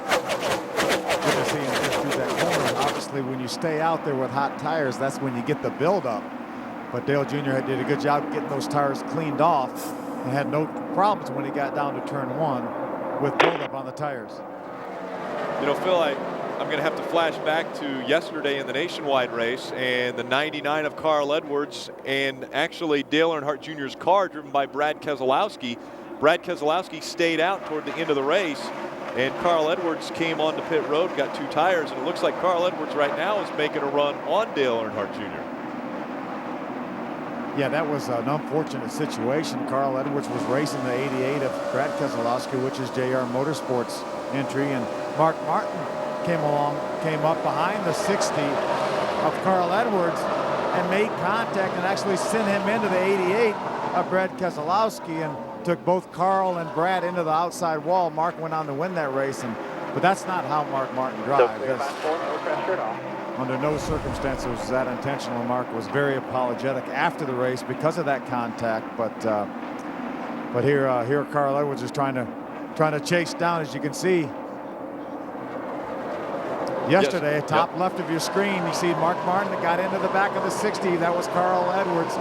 Good to see him get through that corner. Obviously, when you stay out there with hot tires, that's when you get the buildup. But Dale Jr. did a good job getting those tires cleaned off and had no problems when he got down to turn 1 with buildup on the tires. You know, Phil, I'm going to have to flash back to yesterday in the nationwide race and the 99 of Carl Edwards and actually Dale Earnhardt Jr.'s car driven by Brad Keselowski. Brad Keselowski stayed out toward the end of the race, and Carl Edwards came onto pit road, got 2 tires, and it looks like Carl Edwards right now is making a run on Dale Earnhardt Jr. Yeah, that was an unfortunate situation. Carl Edwards was racing the 88 of Brad Keselowski, which is JR Motorsports entry, and Mark Martin came up behind the 60 of Carl Edwards and made contact and actually sent him into the 88 of Brad Keselowski and took both Carl and Brad into the outside wall. Mark went on to win that race, but that's not how Mark Martin drives. So clear by 4, no pressure at all. Under no circumstances was that intentional. Mark was very apologetic after the race because of that contact, but here Carl Edwards is trying to chase down, as you can see. Yesterday, yes. top left of your screen, you see Mark Martin that got into the back of the 60. That was Carl Edwards.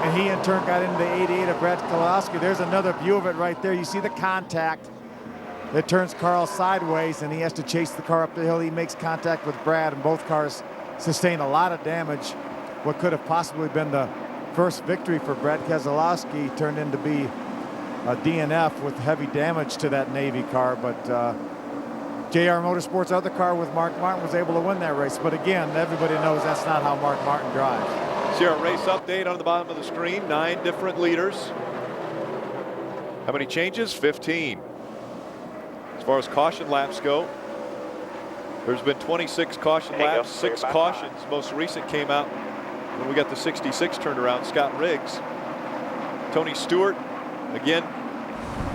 And he, in turn, got into the 88 of Brad Keselowski. There's another view of it right there. You see the contact that turns Carl sideways, and he has to chase the car up the hill. He makes contact with Brad, and both cars sustain a lot of damage. What could have possibly been the first victory for Brad Keselowski turned into be a DNF with heavy damage to that Navy car. But JR Motorsports' other car with Mark Martin was able to win that race. But again, everybody knows that's not how Mark Martin drives. See our race update on the bottom of the screen. 9 different leaders. How many changes? 15. As far as caution laps go, there's been 26 caution laps, 6 cautions. Most recent came out when we got the 66 turned around, Scott Riggs. Tony Stewart, again,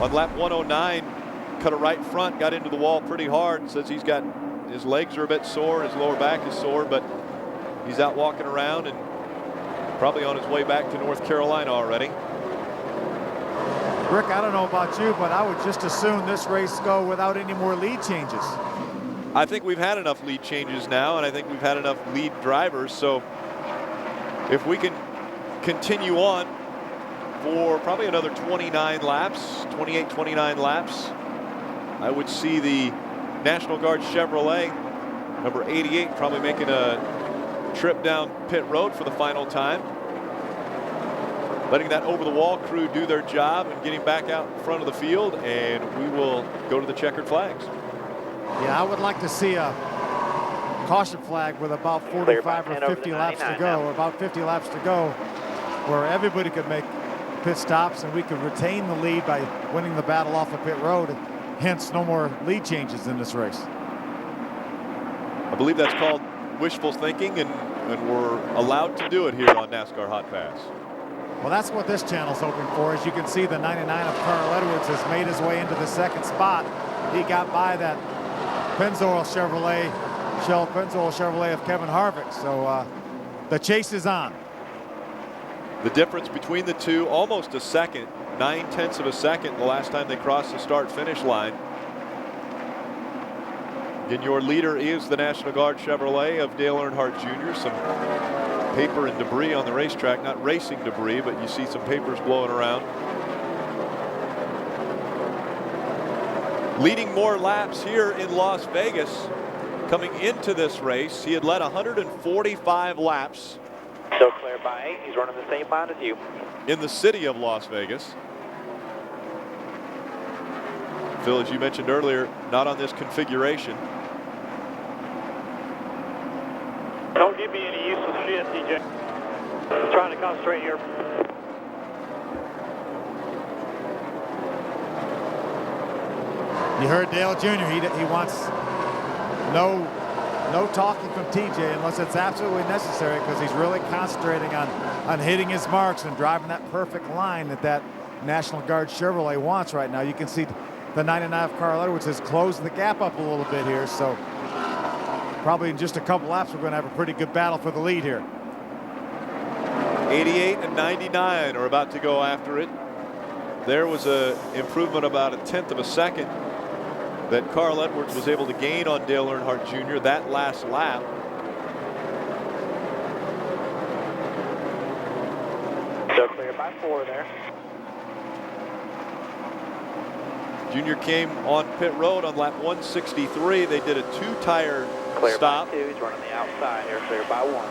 on lap 109, cut a right front, got into the wall pretty hard, says he's got, his legs are a bit sore, his lower back is sore, but He's out walking around and probably on his way back to North Carolina already. Rick, I don't know about you, but I would just assume this race go without any more lead changes. I think we've had enough lead changes now, and I think we've had enough lead drivers. So if we can continue on for probably another 29 laps, 28, 29 laps, I would see the National Guard Chevrolet, number 88, probably making a trip down pit road for the final time. Letting that over-the-wall crew do their job and getting back out in front of the field, and we will go to the checkered flags. Yeah, I would like to see a caution flag with about 45 or 50 laps to go, or about 50 laps to go, where everybody could make pit stops and we could retain the lead by winning the battle off of pit road. Hence, no more lead changes in this race. I believe that's called wishful thinking, and we're allowed to do it here on NASCAR Hot Pass. Well, that's what this channel's hoping for. As you can see, the 99 of Carl Edwards has made his way into the second spot. He got by that Pennzoil Chevrolet of Kevin Harvick. So the chase is on. The difference between the two, almost a second, 9/10 of a second the last time they crossed the start-finish line. Again, your leader is the National Guard Chevrolet of Dale Earnhardt Jr. Some paper and debris on the racetrack, not racing debris, but you see some papers blowing around. Leading more laps here in Las Vegas coming into this race. He had led 145 laps. So clear by 8. He's running the same line as you. In the city of Las Vegas. Phil, as you mentioned earlier, not on this configuration. Don't give me any useless shit, DJ. I'm trying to concentrate here. You heard Dale Jr. He wants no talking from TJ unless it's absolutely necessary, because he's really concentrating on hitting his marks and driving that perfect line that National Guard Chevrolet wants right now. You can see the 99 of Carl Edwards has closed the gap up a little bit here, so probably in just a couple laps we're going to have a pretty good battle for the lead here. 88 and 99 are about to go after it. There was an improvement about 1/10 of a second that Carl Edwards was able to gain on Dale Earnhardt Jr. that last lap. So clear by 4 there. Junior came on pit road on lap 163. They did a 2-tire Clear stop. by 2. He's running the outside here. Clear by 1.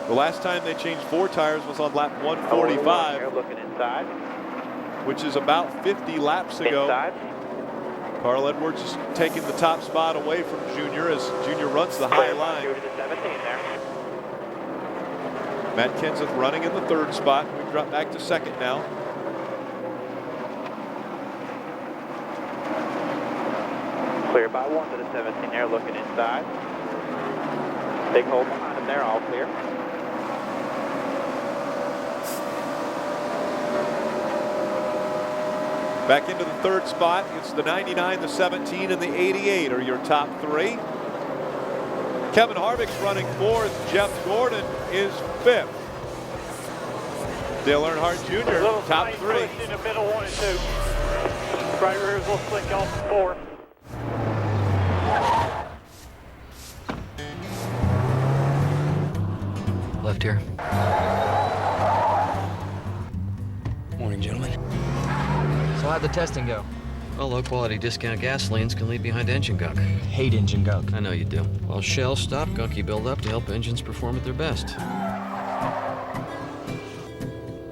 The last time they changed 4 tires was on lap 145. Here, looking inside. Which is about 50 laps ago. Inside. Carl Edwards is taking the top spot away from Junior as Junior runs the high line. Over to 17 there. Matt Kenseth running in the 3rd spot. We drop back to 2nd now. Clear by 1 to the 17 there, looking inside. Big hole behind him there, all clear. Back into the 3rd spot. It's the 99, the 17, and the 88 are your top 3. Kevin Harvick's running 4th. Jeff Gordon is 5th. Dale Earnhardt Jr. top 3. In the middle, 1 and 2. Right rear is a little slick off 4. Left here. Morning, gentlemen. So how'd the testing go? Well, low-quality discount gasolines can leave behind engine gunk. Hate engine gunk. I know you do. Well, Shell stopped gunky buildup to help engines perform at their best.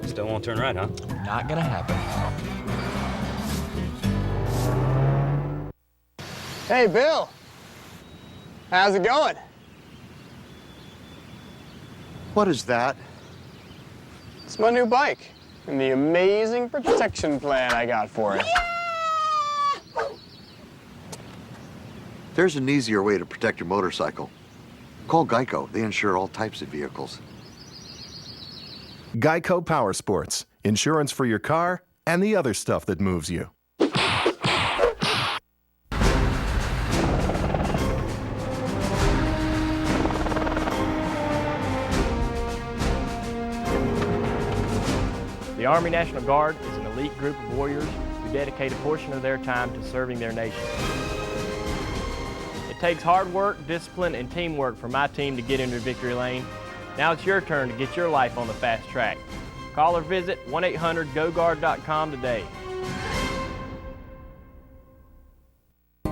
Still won't turn right, huh? Not gonna happen. Hey, Bill. How's it going? What is that? It's my new bike and the amazing protection plan I got for it. There's an easier way to protect your motorcycle. Call Geico. They insure all types of vehicles. Geico Power Sports. Insurance for your car and the other stuff that moves you. The Army National Guard is an elite group of warriors who dedicate a portion of their time to serving their nation. It takes hard work, discipline, and teamwork for my team to get into victory lane. Now it's your turn to get your life on the fast track. Call or visit 1-800-GO-GUARD.com today.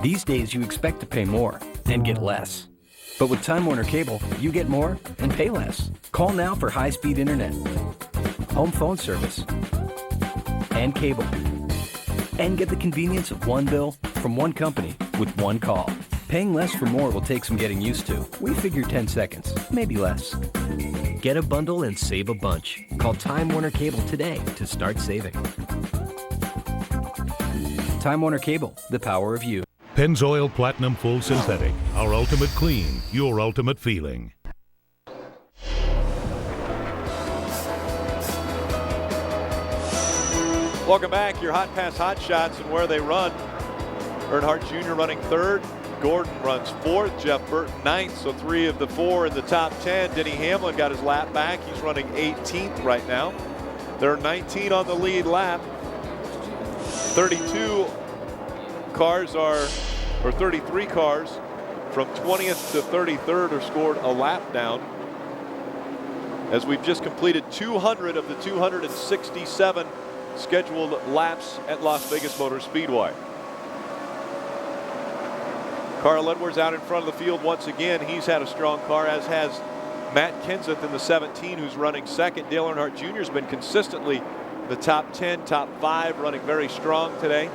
These days you expect to pay more and get less. But with Time Warner Cable, you get more and pay less. Call now for high-speed internet, home phone service, and cable. And get the convenience of one bill from one company with one call. Paying less for more will take some getting used to. We figure 10 seconds, maybe less. Get a bundle and save a bunch. Call Time Warner Cable today to start saving. Time Warner Cable, the power of you. Pennzoil Platinum Full Synthetic. Our ultimate clean, your ultimate feeling. Welcome back. Your Hot Pass Hot Shots and where they run. Earnhardt Jr. running third. Gordon runs fourth. Jeff Burton ninth. So 3 of the 4 in the top 10. Denny Hamlin got his lap back. He's running 18th right now. There are 19 on the lead lap. 32 cars are, or 33 cars from 20th to 33rd are scored a lap down, as we've just completed 200 of the 267 scheduled laps at Las Vegas Motor Speedway. Carl Edwards out in front of the field once again. He's had a strong car, as has Matt Kenseth in the 17, who's running second. Dale Earnhardt Jr. has been consistently the top 10, top 5, running very strong today.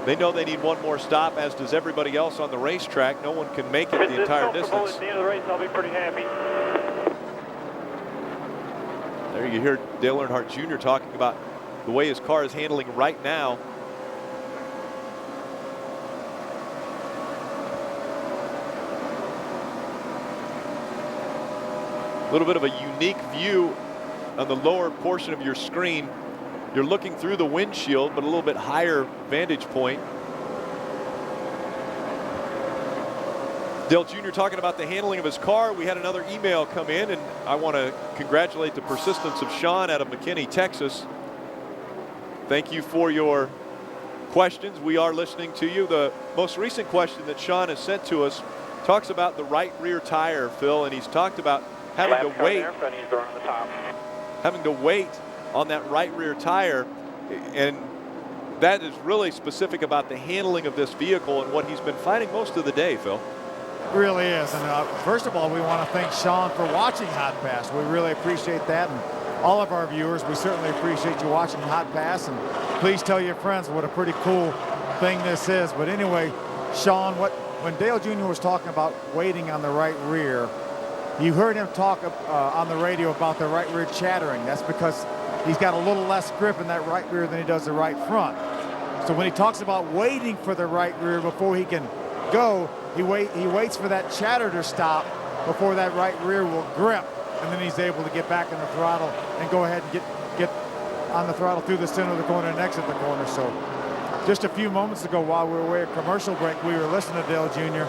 They know they need one more stop, as does everybody else on the racetrack. No one can make it the entire distance. At the end of the race, I'll be pretty happy. There you hear Dale Earnhardt Jr. talking about the way his car is handling right now. A little bit of a unique view on the lower portion of your screen. You're looking through the windshield, but a little bit higher vantage point. Dale Jr. talking about the handling of his car. We had another email come in, and I want to congratulate the persistence of Sean out of McKinney, Texas. Thank you for your questions. We are listening to you. The most recent question that Sean has sent to us talks about the right rear tire, Phil, and he's talked about having to wait on that right rear tire, and that is really specific about the handling of this vehicle and what he's been fighting most of the day, Phil. It really is. And first of all, we want to thank Sean for watching Hot Pass. We really appreciate that, and all of our viewers, we certainly appreciate you watching Hot Pass, and please tell your friends what a pretty cool thing this is. But anyway, Sean, when Dale Jr. was talking about waiting on the right rear, you heard him talk on the radio about the right rear chattering. That's because he's got a little less grip in that right rear than he does the right front. So when he talks about waiting for the right rear before he can go, he waits for that chatter to stop before that right rear will grip, and then he's able to get back in the throttle and go ahead and get on the throttle through the center of the corner and exit the corner. So just a few moments ago, while we were away at commercial break, we were listening to Dale Jr.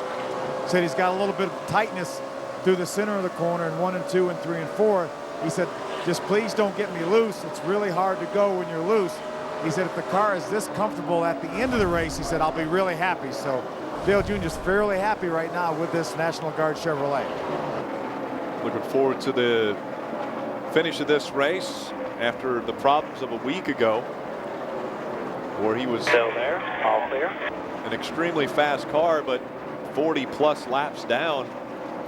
Said he's got a little bit of tightness through the center of the corner in 1 and 2 and 3 and 4. He said, just please don't get me loose. It's really hard to go when you're loose. He said, if the car is this comfortable at the end of the race, he said, I'll be really happy. So Dale Jr. is fairly happy right now with this National Guard Chevrolet. Looking forward to the finish of this race after the problems of a week ago, where he was still there, all clear. An extremely fast car, but 40 plus laps down,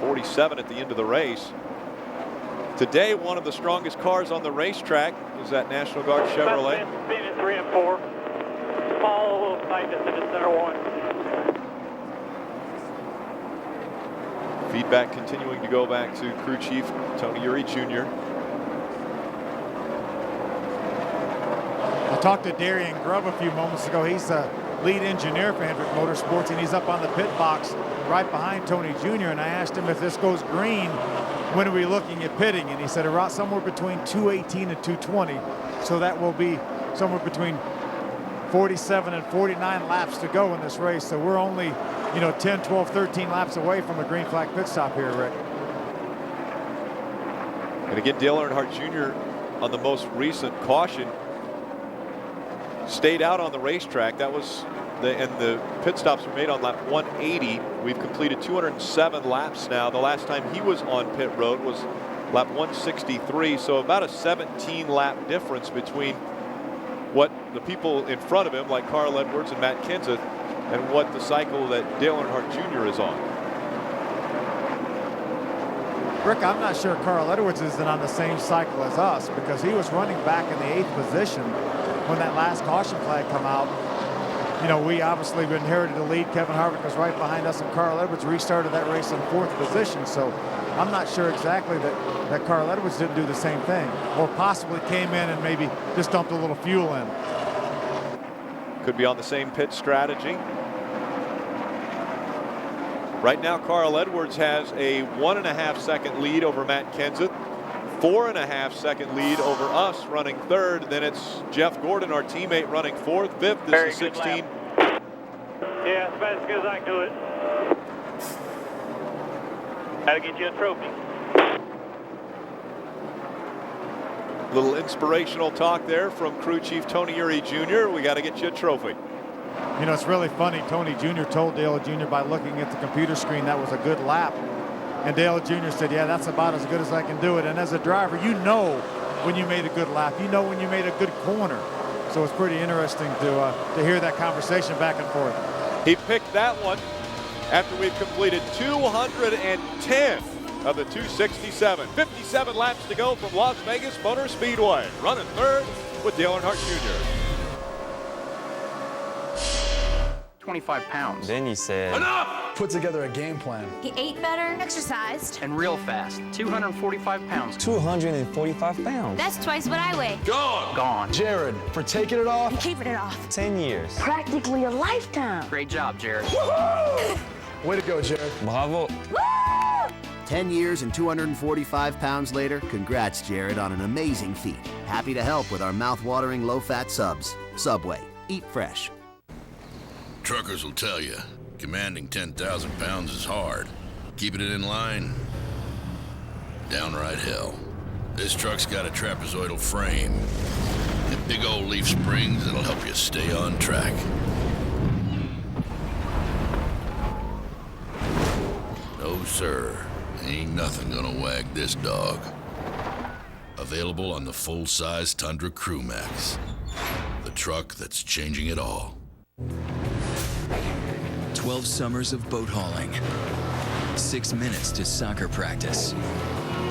47 at the end of the race. Today, one of the strongest cars on the racetrack is that National Guard Chevrolet. Being in 3 and 4, small little tightness in the center one. Feedback continuing to go back to crew chief Tony Uri Jr. I talked to Darian Grubb a few moments ago. He's the lead engineer for Hendrick Motorsports, and he's up on the pit box right behind Tony Jr. And I asked him, if this goes green, when are we looking at pitting? And he said around somewhere between 218 and 220. So that will be somewhere between 47 and 49 laps to go in this race. So we're only, 10, 12, 13 laps away from a green flag pit stop here, Rick. And again, Dale Earnhardt Jr. on the most recent caution stayed out on the racetrack. That was and the pit stops were made on lap 180. We've completed 207 laps now. The last time he was on pit road was lap 163, so about a 17 lap difference between what the people in front of him, like Carl Edwards and Matt Kenseth, and what the cycle that Dale Earnhardt Jr. is on. Rick, I'm not sure Carl Edwards isn't on the same cycle as us, because he was running back in the 8th position when that last caution flag come out. You know, we obviously inherited the lead. Kevin Harvick was right behind us, and Carl Edwards restarted that race in 4th position. So I'm not sure exactly that Carl Edwards didn't do the same thing, or possibly came in and maybe just dumped a little fuel in. Could be on the same pit strategy. Right now, Carl Edwards has a 1.5 second lead over Matt Kenseth, 4.5 second lead over us running 3rd. Then it's Jeff Gordon, our teammate, running 4th. 5th, this is 16. Yeah, as fast as I can do it. That'll get you a trophy. Little inspirational talk there from crew chief Tony Uri Jr. We got to get you a trophy. You know, it's really funny. Tony Jr. told Dale Jr. by looking at the computer screen that was a good lap. And Dale Jr. said, yeah, that's about as good as I can do it. And as a driver, you know when you made a good lap. You know when you made a good corner. So it's pretty interesting to hear that conversation back and forth. He picked that one after we've completed 210 of the 267. 57 laps to go from Las Vegas Motor Speedway. Running 3rd with Dale Earnhardt Jr. 25 pounds. Then he said, enough! Put together a game plan. He ate better, exercised, And real fast. 245 pounds. 245 pounds. That's twice what I weigh. Gone. Gone. Jared, for taking it off. And keeping it off. 10 years. Practically a lifetime. Great job, Jared. Way to go, Jared. Bravo. Woo! 10 years and 245 pounds later, congrats, Jared, on an amazing feat. Happy to help with our mouth-watering low-fat subs. Subway. Eat fresh. Truckers will tell you, commanding 10,000 pounds is hard. Keeping it in line, downright hell. This truck's got a trapezoidal frame and big old leaf springs that'll help you stay on track. No, sir. Ain't nothing gonna wag this dog. Available on the full-size Tundra Crew Max. The truck that's changing it all. 12 summers of boat hauling, 6 minutes to soccer practice,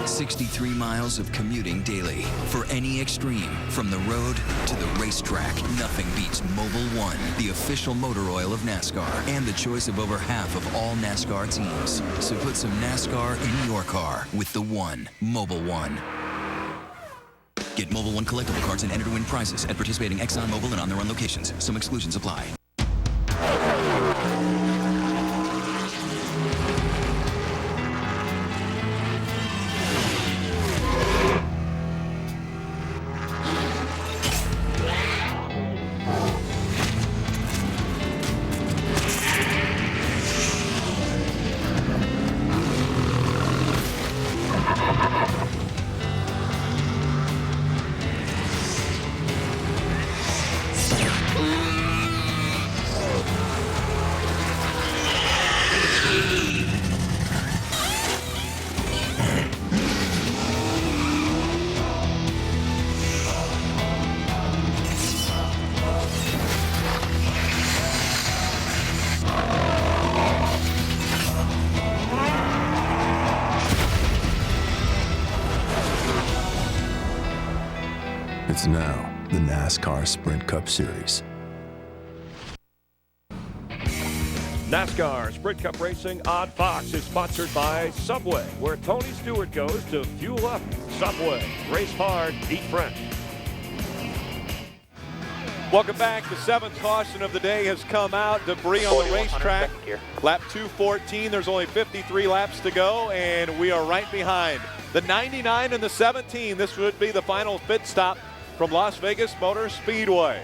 63 miles of commuting daily. For any extreme, from the road to the racetrack, nothing beats Mobil 1, the official motor oil of NASCAR, and the choice of over half of all NASCAR teams. So put some NASCAR in your car with the One, Mobil 1. Get Mobil 1 collectible cards and enter to win prizes at participating Exxon Mobil and on their own locations. Some exclusions apply. It's now the NASCAR Sprint Cup Series. NASCAR Sprint Cup Racing on Fox is sponsored by Subway, where Tony Stewart goes to fuel up. Subway, race hard, eat fresh. Welcome back. The 7th caution of the day has come out. Debris on the racetrack. Lap 214. There's only 53 laps to go, and we are right behind the 99 and the 17. This would be the final pit stop from Las Vegas Motor Speedway.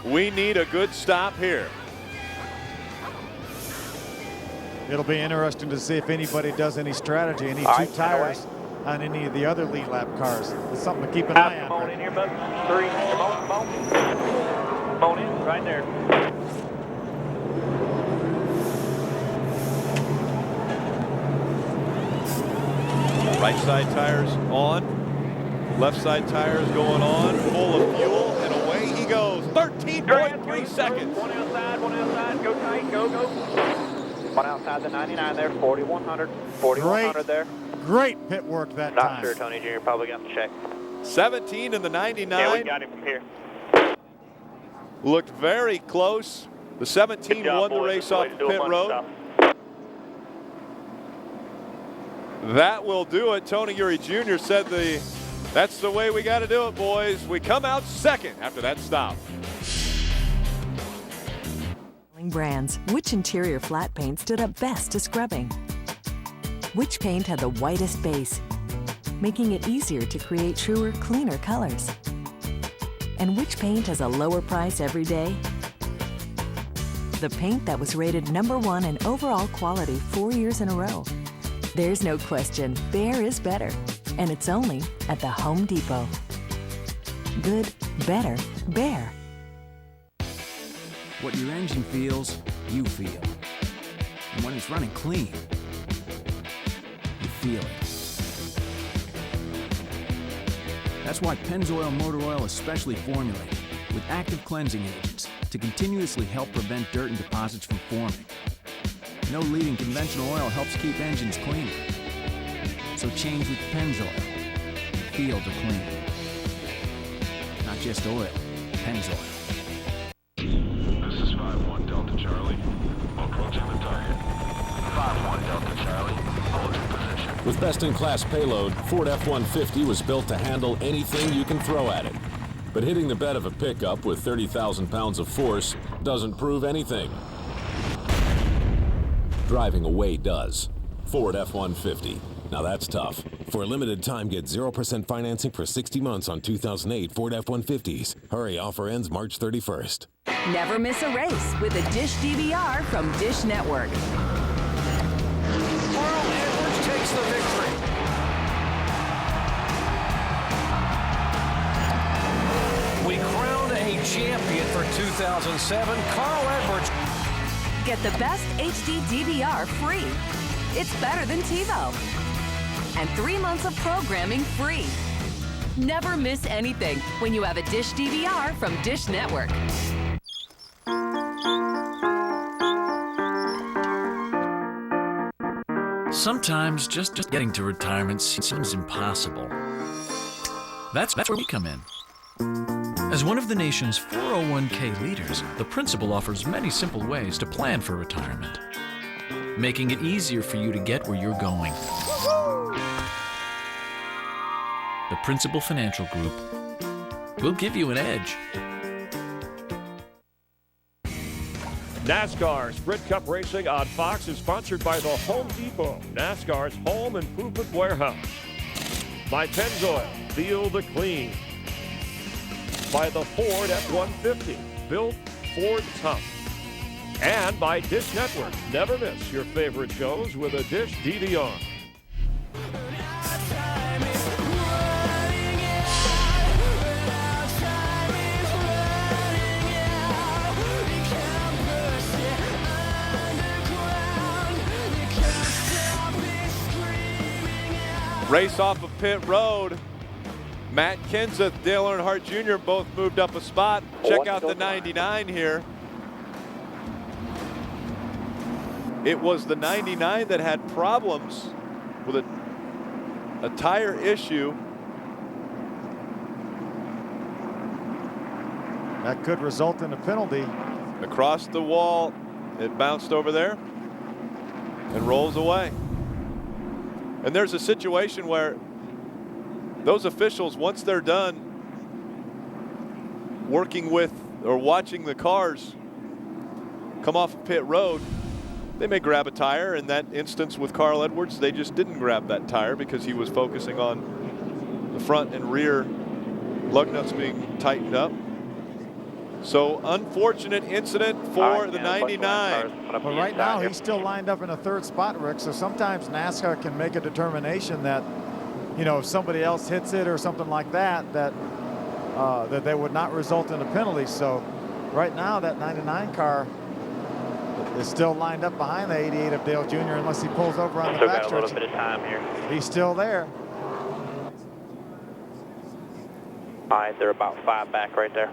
We need a good stop here. It'll be interesting to see if anybody does any strategy, any two tires on any of the other lead lap cars. It's something to keep an eye on. Come on in here, bud. 3, come on. Come on in, right there. Right side tires on. Left side tires going on. Full of fuel, and away he goes. 13.3 seconds. One outside, go tight, go. One outside the 99 there, 4100, 4100 there. Great pit work that time. Not sure, Tony Jr. Probably got to check. 17 in the 99. Yeah, we got him from here. Looked very close. The 17 job, won the boys. race That's the way off to do pit a bunch road. of That will do it. Tony Uri Jr. said that's the way we got to do it, boys. We come out second after that stop. Brands, which interior flat paint stood up best to scrubbing? Which paint had the whitest base, making it easier to create truer, cleaner colors? And which paint has a lower price every day? The paint that was rated #1 in overall quality 4 years in a row. There's no question, Behr is better, and it's only at the Home Depot. Good, better, Behr. What your engine feels, you feel. And when it's running clean, you feel it. That's why Pennzoil Motor Oil is specially formulated with active cleansing agents to continuously help prevent dirt and deposits from forming. No leading conventional oil helps keep engines clean. So change with Pennzoil. Feel the clean. Not just oil, Pennzoil. This is 5-1 Delta Charlie. Approaching the target. 5-1 Delta Charlie. Hold your position. With best-in-class payload, Ford F-150 was built to handle anything you can throw at it. But hitting the bed of a pickup with 30,000 pounds of force doesn't prove anything. Driving away does. Ford F-150. Now that's tough. For a limited time, get 0% financing for 60 months on 2008 Ford F-150s. Hurry, offer ends March 31st. Never miss a race with a Dish DVR from Dish Network. Carl Edwards takes the victory. We crowned a champion for 2007, Carl Edwards. Get the best HD DVR free. It's better than TiVo. And 3 months of programming free. Never miss anything when you have a Dish DVR from Dish Network. Sometimes just getting to retirement seems impossible. That's where we come in. As one of the nation's 401k leaders, the principal offers many simple ways to plan for retirement, making it easier for you to get where you're going. The Principal Financial Group will give you an edge. NASCAR Sprint Cup Racing on Fox is sponsored by the Home Depot, NASCAR's home improvement warehouse. By Pennzoil, feel the clean. By the Ford F-150, built Ford tough. And by Dish Network, never miss your favorite shows with a Dish DVR. Race off of pit road. Matt Kenseth, Dale Earnhardt Jr. both moved up a spot. Check out the 99 here. It was the 99 that had problems with a tire issue. That could result in a penalty. Across the wall, it bounced over there and rolls away. And there's a situation where those officials, once they're done working with or watching the cars come off of pit road, they may grab a tire. In that instance with Carl Edwards, they just didn't grab that tire because he was focusing on the front and rear lug nuts being tightened up. So unfortunate incident for the 99. But right now he's still lined up in a third spot, Rick. So sometimes NASCAR can make a determination that, you know, if somebody else hits it or something like that, that that they would not result in a penalty. So right now that 99 car is still lined up behind the 88 of Dale Jr. unless he pulls over on the Still backstretch. got a little bit of time here. He's still there. All right, they're about 5 back right there.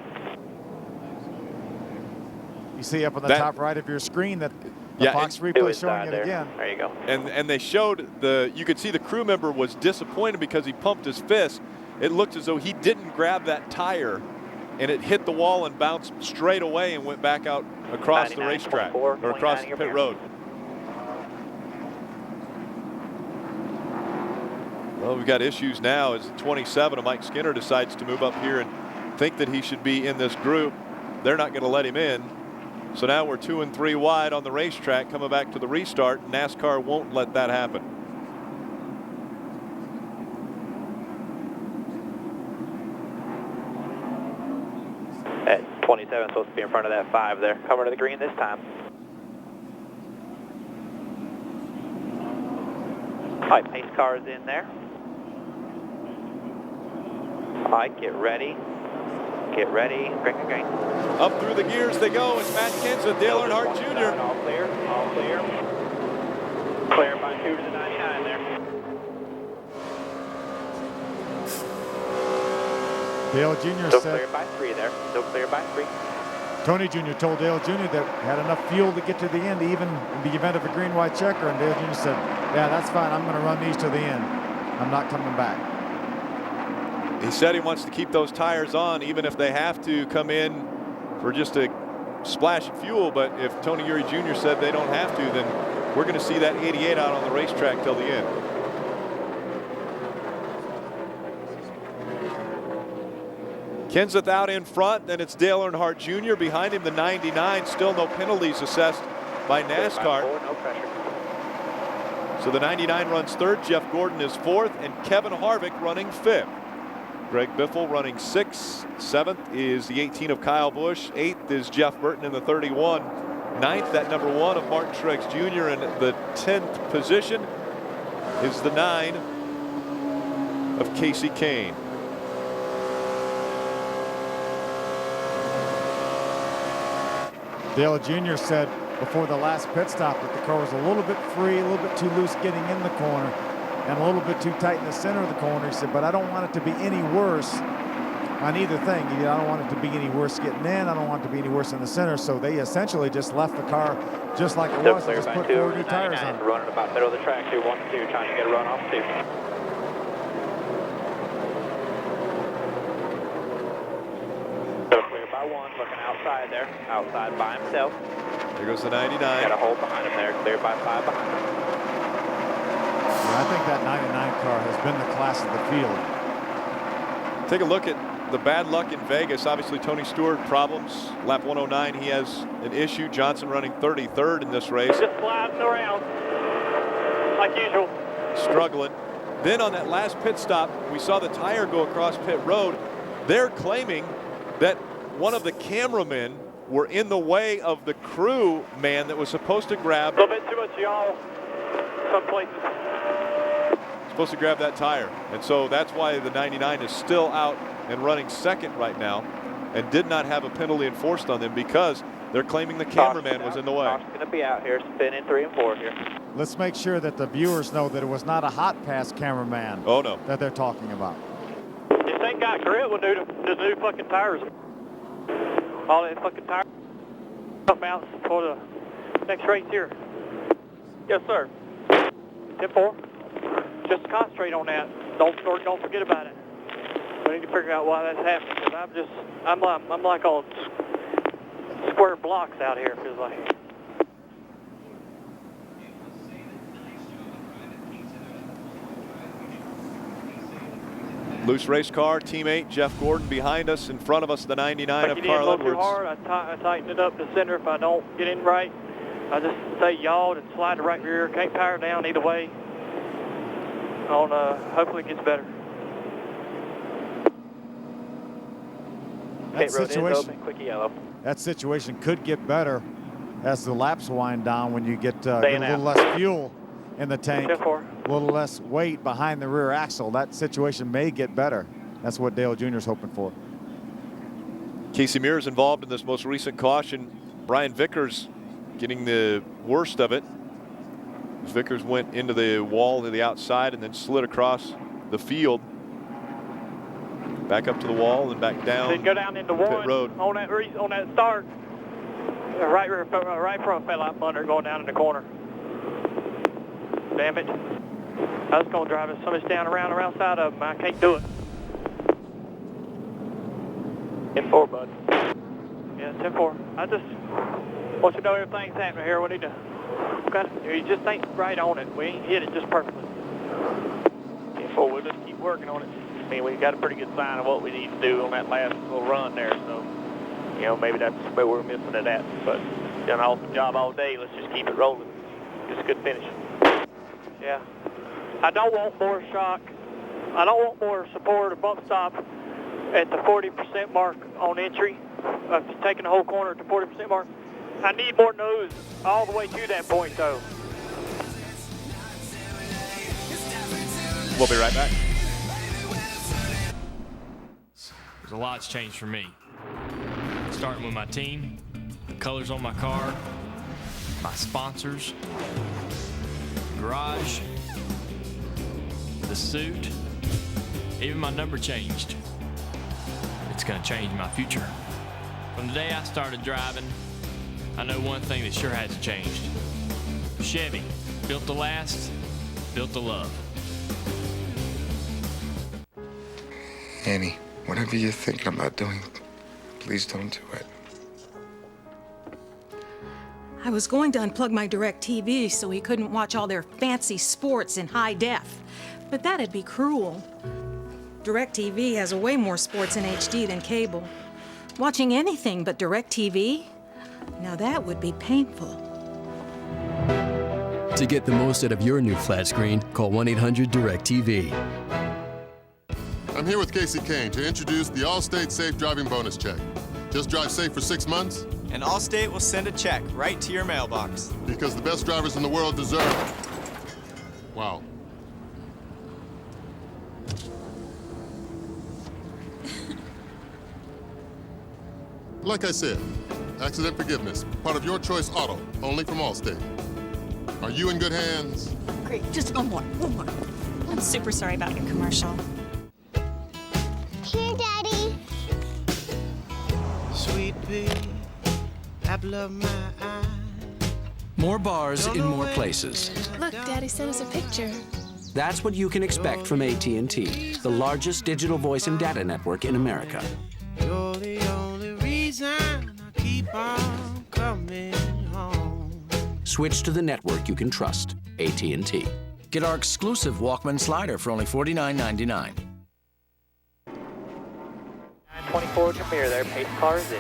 You see up on the top right of your screen that the Fox replay is showing it again. There you go. And they showed you could see the crew member was disappointed because he pumped his fist. It looked as though he didn't grab that tire, and it hit the wall and bounced straight away and went back out across the racetrack or across the pit road. Well, we've got issues now as 27 of Mike Skinner decides to move up here and think that he should be in this group. They're not going to let him in. So now we're 2 and 3 wide on the racetrack coming back to the restart. NASCAR won't let that happen. At 27, supposed to be in front of that 5 there. Cover to the green this time. All right, pace car is in there. All right, get ready. Get ready. Green. Up through the gears they go. It's Matt Kenseth, Dale Earnhardt Jr. All clear. All clear. Clear by 2 to the 99 there. Dale Jr. Still said. clear by 3 there. Still clear by 3. Tony Jr. told Dale Jr. that had enough fuel to get to the end, even in the event of a green-white checker. And Dale Jr. said, yeah, that's fine. I'm going to run these to the end. I'm not coming back. He said he wants to keep those tires on, even if they have to come in for just a splash of fuel. But if Tony Eury Jr. said they don't have to, then we're going to see that 88 out on the racetrack till the end. Kenseth out in front, then it's Dale Earnhardt Jr. Behind him, the 99. Still no penalties assessed by NASCAR. No pressure. So the 99 runs third, Jeff Gordon is fourth, and Kevin Harvick running fifth. Greg Biffle running sixth. Seventh is the 18 of Kyle Busch. Eighth is Jeff Burton in the 31. Ninth, that number 1 of Martin Truex Jr. in the 10th position is the 9 of Casey Kane. Dale Jr. said before the last pit stop that the car was a little bit free, a little bit too loose getting in the corner, and a little bit too tight in the center of the corner. He said, but I don't want it to be any worse on either thing. I don't want it to be any worse getting in. I don't want it to be any worse in the center. So they essentially just left the car just like it was and just put 4 new tires on it. Running about middle of the track, 2, 1, 2, trying to get a run off 2. Clear by 1, looking outside there. Outside by himself. There goes the 99. Got a hole behind him there. Clear by 5 behind him. I think that 99 car has been the class of the field. Take a look at the bad luck in Vegas. Obviously, Tony Stewart problems. Lap 109, he has an issue. Johnson running 33rd in this race. Just sliding around like usual. Struggling. Then on that last pit stop, we saw the tire go across pit road. They're claiming that one of the cameramen were in the way of the crew man that was supposed to grab. A little bit too much y'all some places. Supposed to grab that tire, and so that's why the 99 is still out and running second right now and did not have a penalty enforced on them because they're claiming the cameraman was in the way. Caution's going to be out here, spinning 3 and 4 here. Let's make sure that the viewers know that it was not a Hotpass cameraman. Oh no, that they're talking about. This ain't got grip with the new fucking tires. All that fucking tires come out for the next race here. Yes, sir. 10-4. Just concentrate on that. Don't forget about it. We need to figure out why that's happening. Cause I'm like on square blocks out here. Feels like. Loose race car, teammate Jeff Gordon behind us, in front of us the 99 of Carl Edwards. Too hard. I tighten it up the center if I don't get in right. I just stay yawed and slide the right rear. Can't power down either way. Hopefully it gets better. That situation could get better as the laps wind down when you get a little less fuel in the tank, a little less weight behind the rear axle. That situation may get better. That's what Dale Jr. is hoping for. Casey Mears involved in this most recent caution. Brian Vickers getting the worst of it. Vickers went into the wall to the outside and then slid across the field. Back up to the wall and back down. Then go down into pit one road. on that start. Right front fell out under going down in the corner. Damn it. I was going to drive it so much down around side of them. I can't do it. N4, bud. Yeah, 10-4. I just want you to know everything's happening here. We need to. You just ain't right on it. We ain't hit it just perfectly. N4, we'll just keep working on it. I mean, we got a pretty good sign of what we need to do on that last little run there. So, you know, maybe that's where we're missing it at. But done an awesome job all day. Let's just keep it rolling. Just a good finish. Yeah. I don't want more shock. I don't want more support or bump stop at the 40% mark on entry. Taking the whole corner at the 40% mark. I need more nose all the way to that point, though. We'll be right back. There's a lot's changed for me. Starting with my team, the colors on my car, my sponsors, garage, the suit, even my number changed. It's gonna change my future. From the day I started driving, I know one thing that sure hasn't changed. Chevy, built to last, built to love. Annie, whatever you're thinking about doing, please don't do it. I was going to unplug my DirecTV so he couldn't watch all their fancy sports in high def, but that'd be cruel. DirecTV has way more sports in HD than cable. Watching anything but DirecTV? Now that would be painful. To get the most out of your new flat screen, call 1-800-DirecTV. I'm here with Casey Kane to introduce the Allstate Safe Driving Bonus Check. Just drive safe for 6 months. And Allstate will send a check right to your mailbox. Because the best drivers in the world deserve. Wow. Like I said, accident forgiveness, part of Your Choice Auto, only from Allstate. Are you in good hands? Great, just one more. I'm super sorry about your commercial. Here, Daddy. Sweet pea, apple of my eye. More bars in more places. Look, Daddy sent us a picture. That's what you can expect from AT&T, the largest digital voice and data network in America. You're the only reason I keep on coming home. Switch to the network you can trust, AT&T. Get our exclusive Walkman slider for only $49.99. 24 Jameer there, pace cars in.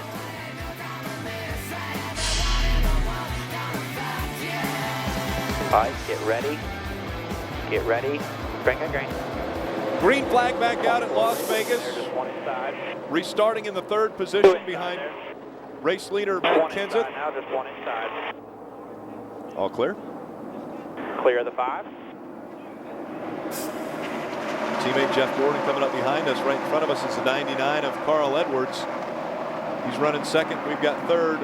All right, get ready. Get ready. Green. Green flag back out at Las Vegas. Just one inside. Restarting in the third position behind race leader Matt Kenseth. Now just one inside. All clear. Clear the 5. Teammate Jeff Gordon coming up behind us. Right in front of us is the 99 of Carl Edwards. He's running second. We've got third.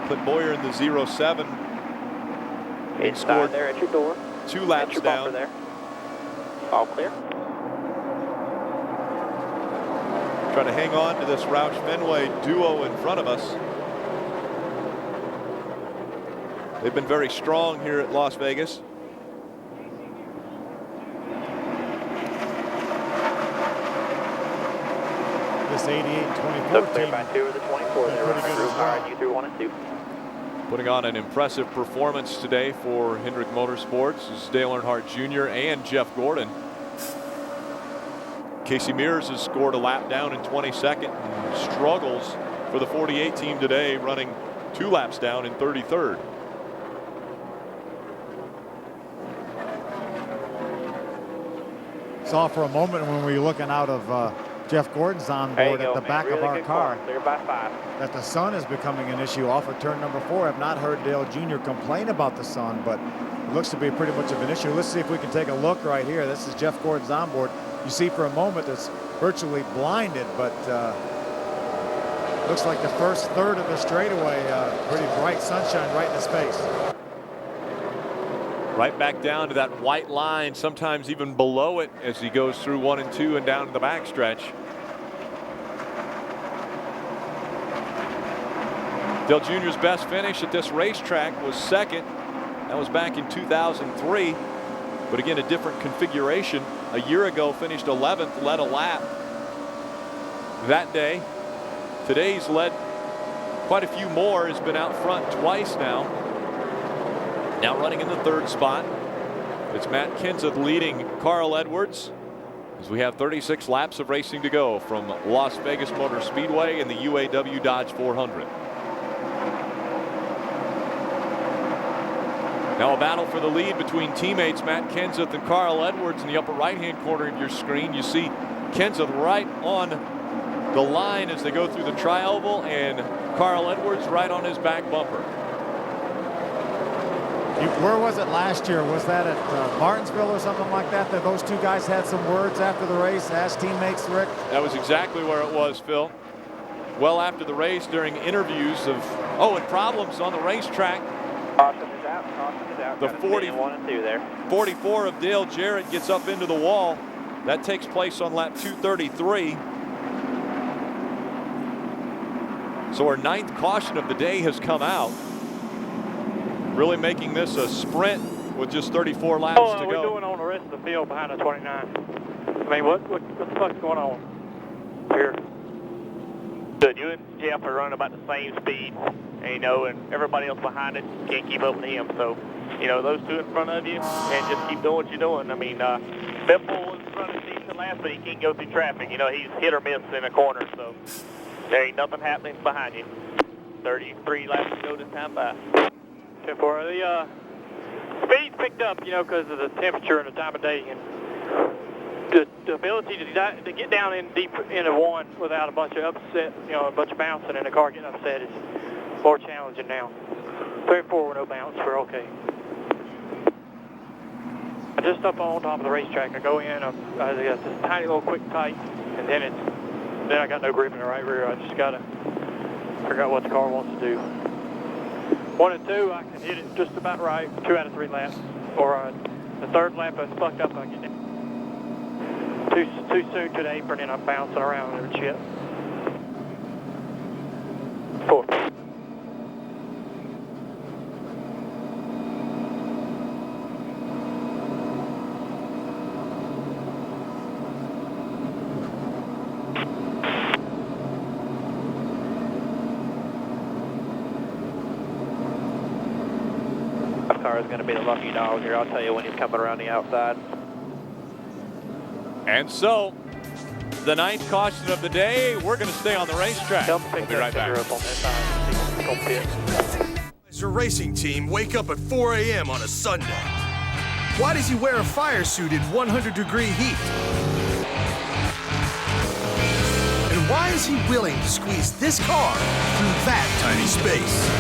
Clint Boyer in the 07. Inside there at your door. 2 laps your down. There. All clear. Trying to hang on to this Roush Fenway duo in front of us. They've been very strong here at Las Vegas. This 88 and 24 so clear by 2 of the 24. They're running group hard. You through 1 and 2. Putting on an impressive performance today for Hendrick Motorsports is Dale Earnhardt Jr. and Jeff Gordon. Casey Mears has scored a lap down in 22nd and struggles for the 48 team today, running 2 laps down in 33rd. Saw for a moment when we were looking out of Jeff Gordon's onboard at the back of our car clear by 5. that the sun is becoming an issue off of turn number 4. I've not heard Dale Jr. complain about the sun, but it looks to be pretty much of an issue. Let's see if we can take a look right here. This is Jeff Gordon's onboard. You see for a moment it's virtually blinded, but looks like the first third of the straightaway, pretty bright sunshine right in his face. Right back down to that white line, sometimes even below it as he goes through 1 and 2 and down to the backstretch. Dale Jr.'s best finish at this racetrack was second. That was back in 2003. But again, a different configuration. A year ago, finished 11th, led a lap that day. Today's led quite a few more, has been out front twice now. Now running in the third spot. It's Matt Kenseth leading Carl Edwards as we have 36 laps of racing to go from Las Vegas Motor Speedway and the UAW-Dodge 400. Now a battle for the lead between teammates Matt Kenseth and Carl Edwards. In the upper right-hand corner of your screen, you see Kenseth right on the line as they go through the tri-oval, and Carl Edwards right on his back bumper. Where was it last year? Was that at Martinsville or something like that? That those two guys had some words after the race, asked teammates, Rick? That was exactly where it was, Phil. Well after the race, during interviews of, and problems on the racetrack. Caution is out. Caution is out. The 1 and 2 there. 44 of Dale Jarrett gets up into the wall. That takes place on lap 233. So our 9th caution of the day has come out. Really making this a sprint with just 34 laps to go. What are we doing on the rest of the field behind the 29? I mean, what the fuck's going on here? Good. You and Jeff are running about the same speed, and everybody else behind it can't keep up with him. So, those two in front of you, and just keep doing what you're doing. I mean, Biffle was running decent last, but he can't go through traffic. He's hit or miss in a corner, so there ain't nothing happening behind you. 33 laps to go this time by. For the speed's picked up, because of the temperature and the time of day, and the ability to get down in deep into one without a bunch of upset, a bunch of bouncing and the car getting upset is more challenging now. 3 and 4 with no bounce, we're okay. I just up on top of the racetrack. I go in, I got this tiny little quick tight, and then I got no grip in the right rear. I just gotta figure out what the car wants to do. 1 and 2, I can hit it just about right. 2 out of 3 laps. Or the third lap, I was fucked up. I get too soon to the apron, and I'm bouncing around and shit. 4. Car is going to be the lucky dog here. I'll tell you when he's coming around the outside. And so, the 9th caution of the day. We're going to stay on the racetrack. We'll be right back. As your racing team wake up at 4 a.m. on a Sunday. Why does he wear a fire suit in 100-degree heat? And why is he willing to squeeze this car through that tiny space?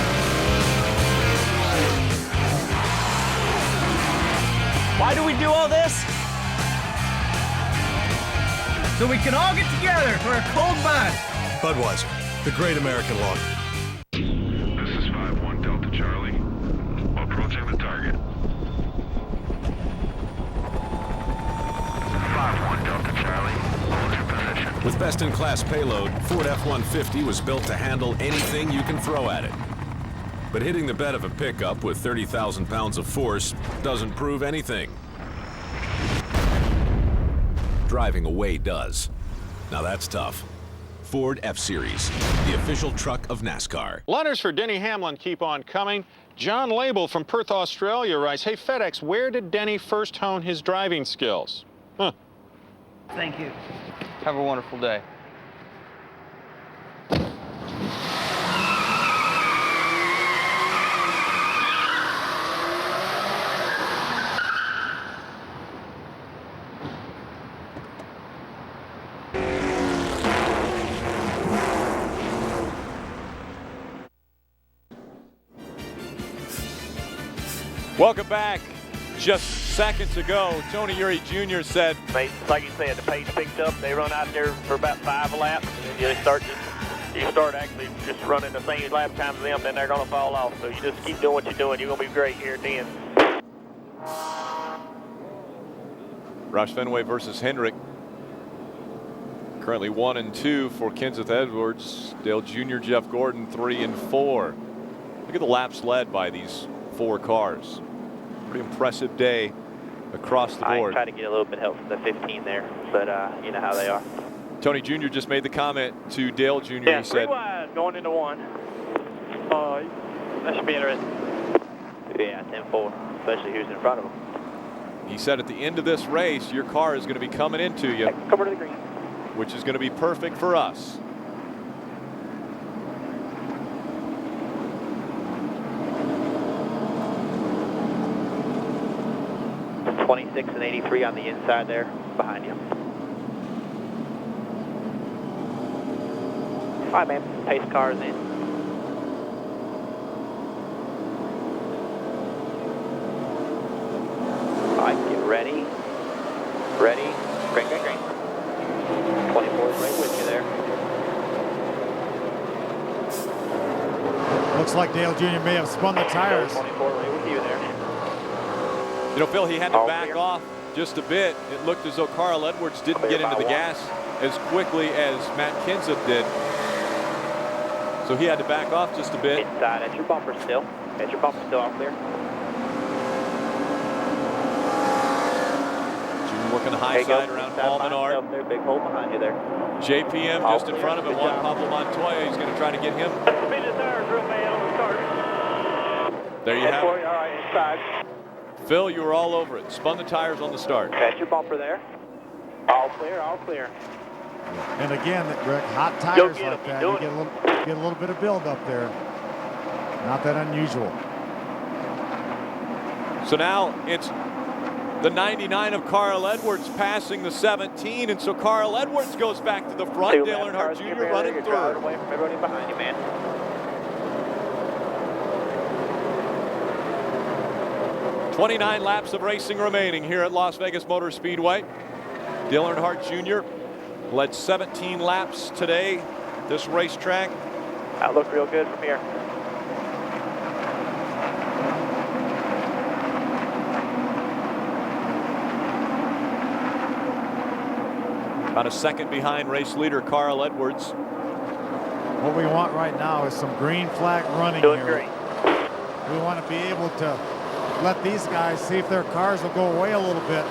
Why do we do all this? So we can all get together for a cold bath. Budweiser, the great American lager. This is 5-1 Delta Charlie. Approaching the target. 5-1 Delta Charlie. Hold your position. With best-in-class payload, Ford F-150 was built to handle anything you can throw at it. But hitting the bed of a pickup with 30,000 pounds of force doesn't prove anything. Driving away does. Now that's tough. Ford F-Series, the official truck of NASCAR. Letters for Denny Hamlin keep on coming. John Label from Perth, Australia writes, "Hey FedEx, where did Denny first hone his driving skills?" Huh. Thank you. Have a wonderful day. Welcome back. Just seconds ago, Tony Eury Jr. said, Like you said, the pace picked up. They run out there for about 5 laps, and then they start just, you start actually just running the same lap times as them, then they're going to fall off. So you just keep doing what you're doing. You're going to be great here at the end. Roush Fenway versus Hendrick. Currently 1 and 2 for Kenseth Edwards. Dale Jr., Jeff Gordon 3 and 4. Look at the laps led by these 4 cars. Pretty impressive day across the board. I try to get a little bit of help from the 15 there, but you know how they are. Tony Jr. just made the comment to Dale Jr. Yeah, He said, 3 wide going into 1. That should be interesting. Yeah, 10-4, especially who's in front of them. he said at the end of this race, your car is going to be coming into you, come over to the green, which is going to be perfect for us. It's 26 and 83 on the inside there, behind you. All right, man. Pace cars in. All right, get ready. Ready. Green, green, green. 24 is right with you there. Looks like Dale Jr. may have spun the tires. 24 right with you there. You know, Phil, he had to back off just a bit. It looked as though Carl Edwards didn't get into the gas as quickly as Matt Kenseth did. So he had to back off just a bit. Inside, at your bumper still. At your bumper still out there. Junior working the high side around Paul Menard. There, big hole behind you there. JPM just in front of him, Juan Pablo Montoya. He's going to try to get him. Spin the tires real bad on the start. There you have it. All right, inside. Phil, you were all over it. Spun the tires on the start. At your bumper there. All clear, all clear. And again, Rick, hot tires like that, you get a little bit of build up there. Not that unusual. So now it's the 99 of Carl Edwards passing the 17, and so Carl Edwards goes back to the front. Dale Earnhardt Jr. running third. Away from everybody behind you, man. .29 laps of racing remaining here at Las Vegas Motor Speedway. Dale Earnhardt Jr. led 17 laps today at this racetrack. That looked real good from here. About a second behind race leader Carl Edwards. What we want right now is some green flag running Doing here. great. We want to be able to let these guys see if their cars will go away a little bit.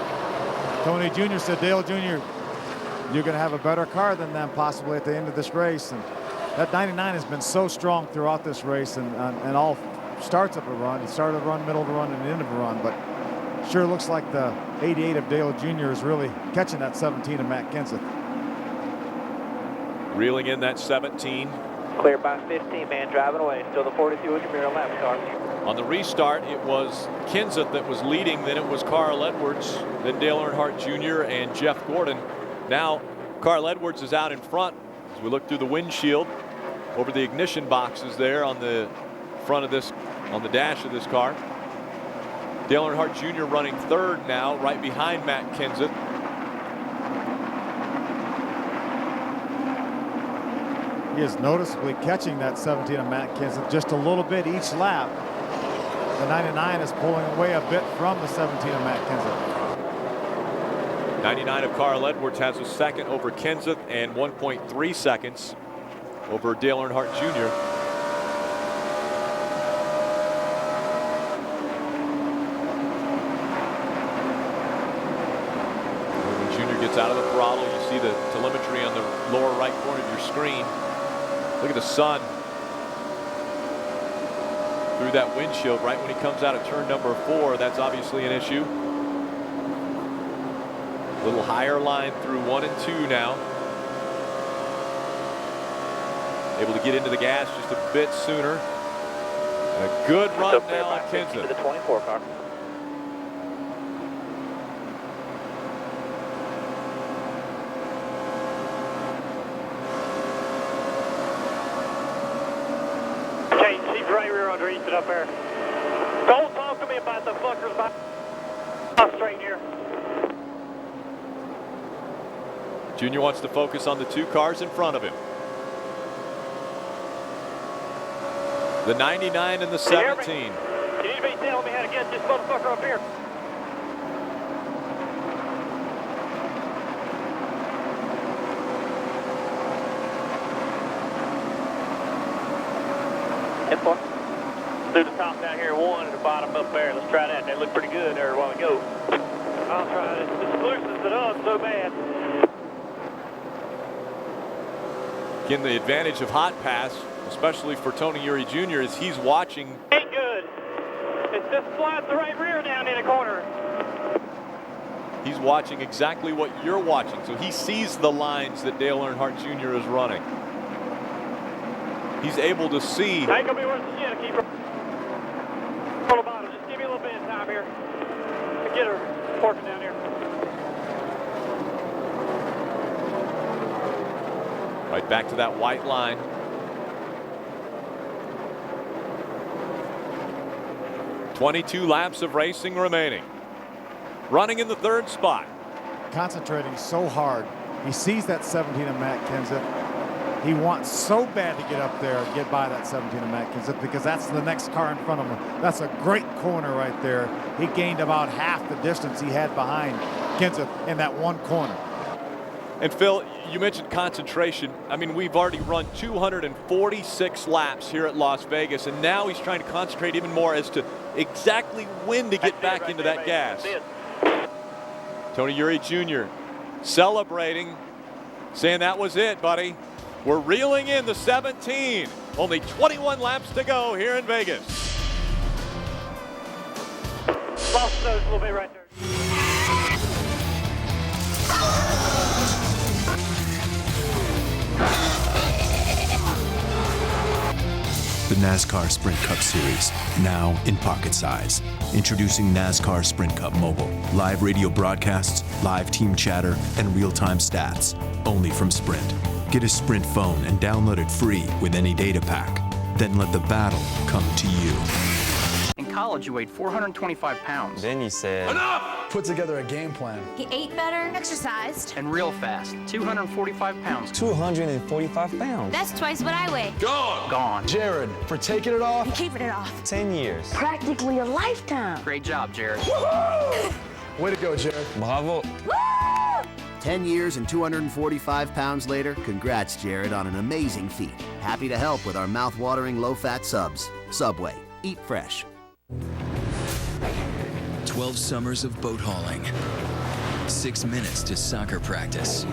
Tony Jr. said, Dale Jr., you're going to have a better car than them possibly at the end of this race. And that 99 has been so strong throughout this race and all starts of a run. It started a run, middle of a run, and end of a run. But sure looks like the 88 of Dale Jr. is really catching that 17 of Matt Kenseth. Reeling in that 17. Clear by 15, man, driving away. Still the 42 with your mirror lap car. On the restart, it was Kenseth that was leading, then it was Carl Edwards, then Dale Earnhardt Jr. and Jeff Gordon. Now, Carl Edwards is out in front as we look through the windshield over the ignition boxes there on the front of this, on the dash of this car. Dale Earnhardt Jr. running third now, right behind Matt Kenseth. He is noticeably catching that 17 of Matt Kenseth just a little bit each lap. The 99 is pulling away a bit from the 17 of Matt Kenseth. 99 of Carl Edwards has a second over Kenseth and 1.3 seconds over Dale Earnhardt Jr. When Jr. gets out of the throttle, you see the telemetry on the lower right corner of your screen. Look at the sun through that windshield right when he comes out of turn number 4. That's obviously an issue. A little higher line through 1 and 2 now. Able to get into the gas just a bit sooner. And a good run now on Kenseth. To the 24 car. Right rear under, it up there. Don't talk to me about the fuckers by straight here. Junior wants to focus on the 2 cars in front of him. The 99 and the 17. You need to be telling me how to get this motherfucker up here. Do the top down here one and the bottom up there. Let's try that. They look pretty good there a while ago. I'll try this. This loosens it up so bad. Again, the advantage of Hotpass, especially for Tony Uri Jr., is he's watching. Ain't good. It just slides the right rear down in the corner. He's watching exactly what you're watching, so he sees the lines that Dale Earnhardt Jr. is running. He's able to see. I ain't gonna be worth the shit. I keep on the bottom. Just give me a little bit of time here to get her working down here. Right back to that white line. "22 laps of racing remaining." Running in the third spot. Concentrating so hard. He sees that 17 of Matt Kenseth. He wants so bad to get up there and get by that 17 of Matt Kenseth because that's the next car in front of him. That's a great corner right there. He gained about half the distance he had behind Kenseth in that one corner. And Phil, you mentioned concentration. I mean, we've already run 246 laps here at Las Vegas, and now he's trying to concentrate even more as to exactly when to get back into that gas. Tony Uri Jr. celebrating, saying that was it, buddy. We're reeling in the 17. Only 21 laps to go here in Vegas. Lost those a little bit right there. The NASCAR Sprint Cup Series, now in pocket size. Introducing NASCAR Sprint Cup Mobile. Live radio broadcasts, live team chatter, and real-time stats. Only from Sprint. Get a Sprint phone and download it free with any data pack. Then let the battle come to you. In college, you weighed 425 pounds. Then you said, Enough! Put together a game plan. He ate better, exercised. and real fast, 245 pounds. 245 pounds. That's twice what I weigh. Gone. Jared, for taking it off. And keeping it off. 10 years. Practically a lifetime. Great job, Jared. Way to go, Jared. Bravo. 10 years and 245 pounds later, congrats, Jared, on an amazing feat. Happy to help with our mouth-watering low-fat subs. Subway. Eat fresh. 12 summers of boat hauling. 6 minutes to soccer practice.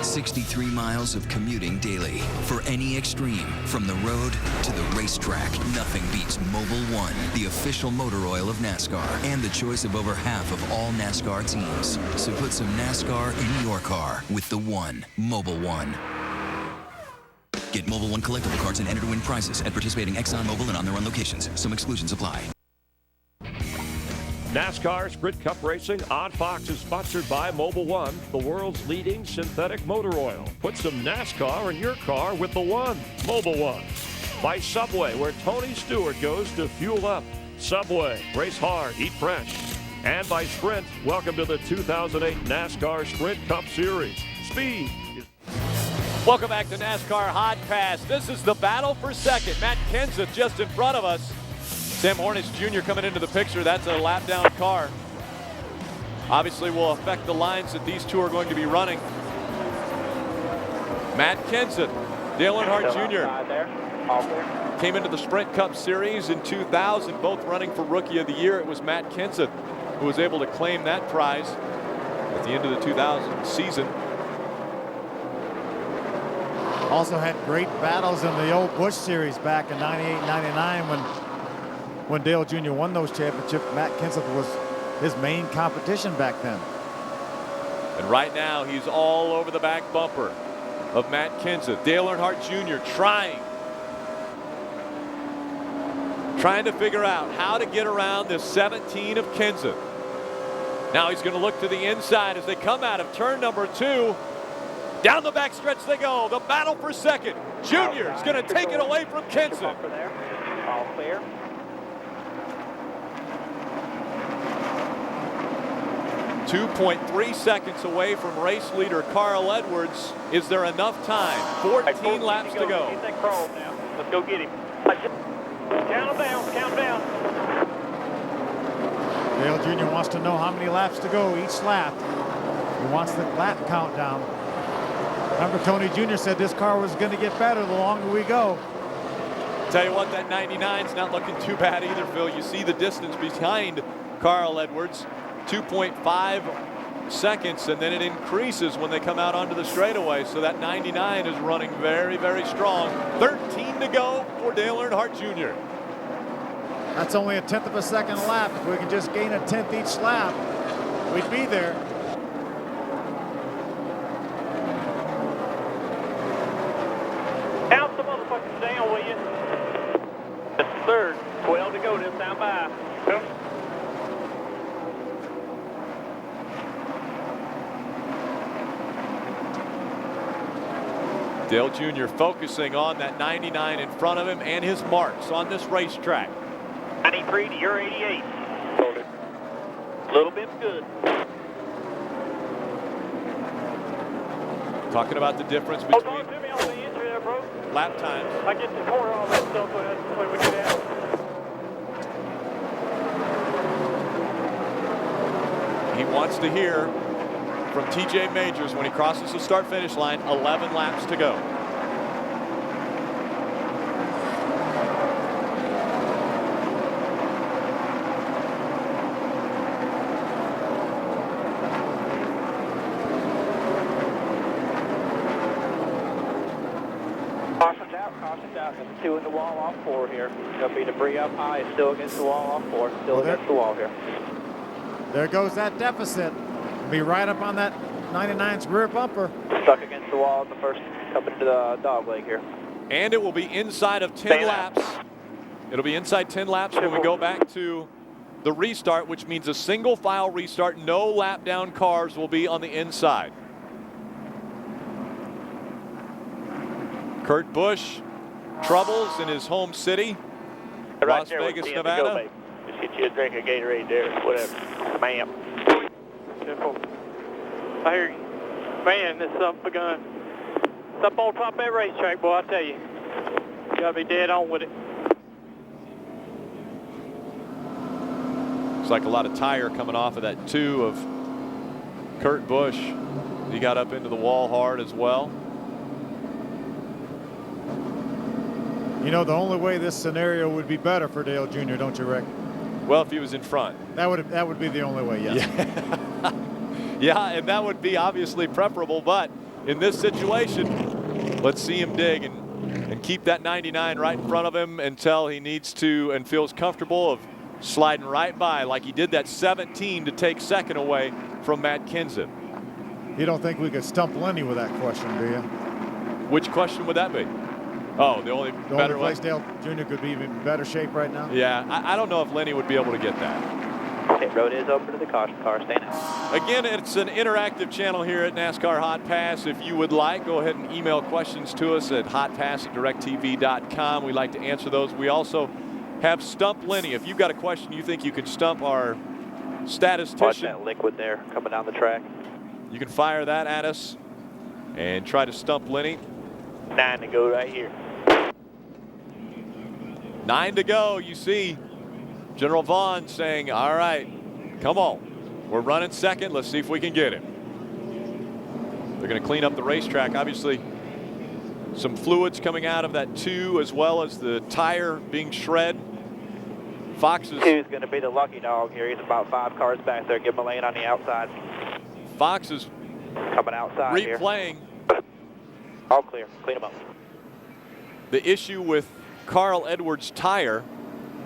63 miles of commuting daily. For any extreme, from the road to the racetrack, nothing beats Mobil 1, the official motor oil of NASCAR, and the choice of over half of all NASCAR teams. So put some NASCAR in your car with the One, Mobil 1. Get Mobil 1 collectible cards and enter to win prizes at participating Exxon Mobil and on their own locations. Some exclusions apply. NASCAR Sprint Cup Racing on Fox is sponsored by Mobil 1, the world's leading synthetic motor oil. Put some NASCAR in your car with the One, Mobil 1. By Subway, where Tony Stewart goes to fuel up. Subway, race hard, eat fresh. And by Sprint, welcome to the 2008 NASCAR Sprint Cup Series. Speed. Welcome back to NASCAR Hot Pass. This is the battle for second. Matt Kenseth just in front of us. Sam Hornish Jr. coming into the picture. That's a lap down car. Obviously will affect the lines that these two are going to be running. Matt Kenseth, Dale Earnhardt Jr. came into the Sprint Cup Series in 2000, both running for Rookie of the Year. It was Matt Kenseth who was able to claim that prize at the end of the 2000 season. Also had great battles in the old Busch Series back in 98, 99 when Dale Jr. won those championships. Matt Kenseth was his main competition back then. And right now he's all over the back bumper of Matt Kenseth. Dale Earnhardt Jr. trying to figure out how to get around this 17 of Kenseth. Now he's going to look to the inside as they come out of turn number 2. Down the back stretch they go. The battle for second. Junior is going to take it away from Kenseth. All clear. .3 seconds away from race leader Carl Edwards. Is there enough time? 14 laps to go. Get that chrome now. Let's go get him. Dale Jr. wants to know how many laps to go each lap. He wants the lap countdown. Remember, Tony Jr. said this car was going to get better the longer we go. Tell you what, that 99's not looking too bad either, Phil. You see the distance behind Carl Edwards, 2.5 seconds, and then it increases when they come out onto the straightaway. So that 99 is running very, very strong. 13 to go for Dale Earnhardt Jr. That's only a 1/10 of a second a lap. If we can just gain a 1/10 each lap, we'd be there. Count the motherfuckers down, will you? That's the third. 12 to go. This time by. Dale Jr. focusing on that 99 in front of him and his marks on this racetrack. 93 to your 88. Hold it. A little bit's good. Talking about the difference between Hold on to me on the entry there, bro. lap times. I get the corner all that stuff when we get out. He wants to hear from TJ Majors when he crosses the start-finish line. 11 laps to go. Caution's out. There's 2 in the wall off 4 here. Gonna be debris up high. Still against the wall off 4. Still against the wall here. There goes that deficit. Be right up on that 99's rear bumper. Stuck against the wall at the first coming to the dog leg here. And it will be inside of 10 laps. It'll be inside 10 laps when we go back to the restart, which means a single file restart. No lap down cars will be on the inside. Kurt Busch, troubles in his home city, Right Las there Vegas, with Nevada. go, just get you a drink of Gatorade there, whatever. Ma'am. I hear you. Man, this son of a gun. It's up on top of that racetrack, boy, I tell you. You gotta be dead on with it. Looks like a lot of tire coming off of that 2 of Kurt Busch. He got up into the wall hard as well. You know, the only way this scenario would be better for Dale Jr., don't you, Rick? Well, if he was in front. That would be the only way, yes. Yeah. Yeah, and that would be obviously preferable, but in this situation, let's see him dig and keep that 99 right in front of him until he needs to and feels comfortable of sliding right by like he did that 17 to take second away from Matt Kenseth. You don't think we could stump Lenny with that question, do you? Which question would that be? Oh, the only better place one? Dale Jr. could be in better shape right now? Yeah, I don't know if Lenny would be able to get that. Pit road is open to the caution car. Stay now. Again, it's an interactive channel here at NASCAR Hot Pass. If you would like, go ahead and email questions to us at hotpass@directtv.com. We like to answer those. We also have Stump Lenny. If you've got a question you think you could stump our statistician. Watch that liquid there coming down the track. You can fire that at us and try to stump Lenny. 9 to go right here. 9 to go. You see General Vaughn saying, all right, come on. We're running second. Let's see if we can get him. They're going to clean up the racetrack. Obviously, some fluids coming out of that 2 as well as the tire being shred. Fox's 2 is going to be the lucky dog here. He's about 5 cars back there. Give him a lane on the outside. Fox is coming outside replaying. Here. All clear. Clean him up. The issue with Carl Edwards' tire.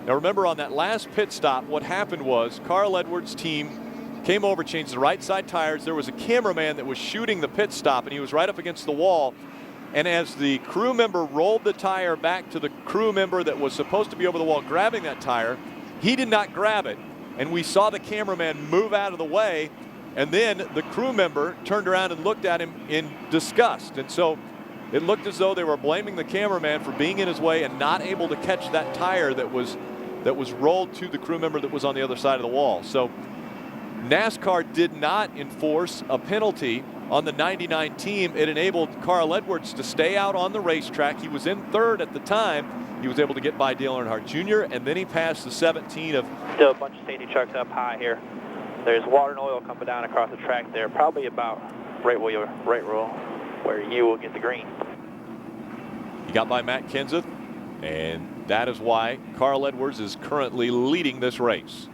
Now remember, on that last pit stop, what happened was Carl Edwards' team came over, changed the right side tires. There was a cameraman that was shooting the pit stop, and he was right up against the wall. And as the crew member rolled the tire back to the crew member that was supposed to be over the wall grabbing that tire, he did not grab it. And we saw the cameraman move out of the way, and then the crew member turned around and looked at him in disgust. And so it looked as though they were blaming the cameraman for being in his way and not able to catch that tire that was rolled to the crew member that was on the other side of the wall. So NASCAR did not enforce a penalty on the 99 team. It enabled Carl Edwards to stay out on the racetrack. He was in third at the time. He was able to get by Dale Earnhardt Jr., and then he passed the 17 of... Still a bunch of safety trucks up high here. There's water and oil coming down across the track there, probably about right where you will get the green. He got by Matt Kenseth, and that is why Carl Edwards is currently leading this race.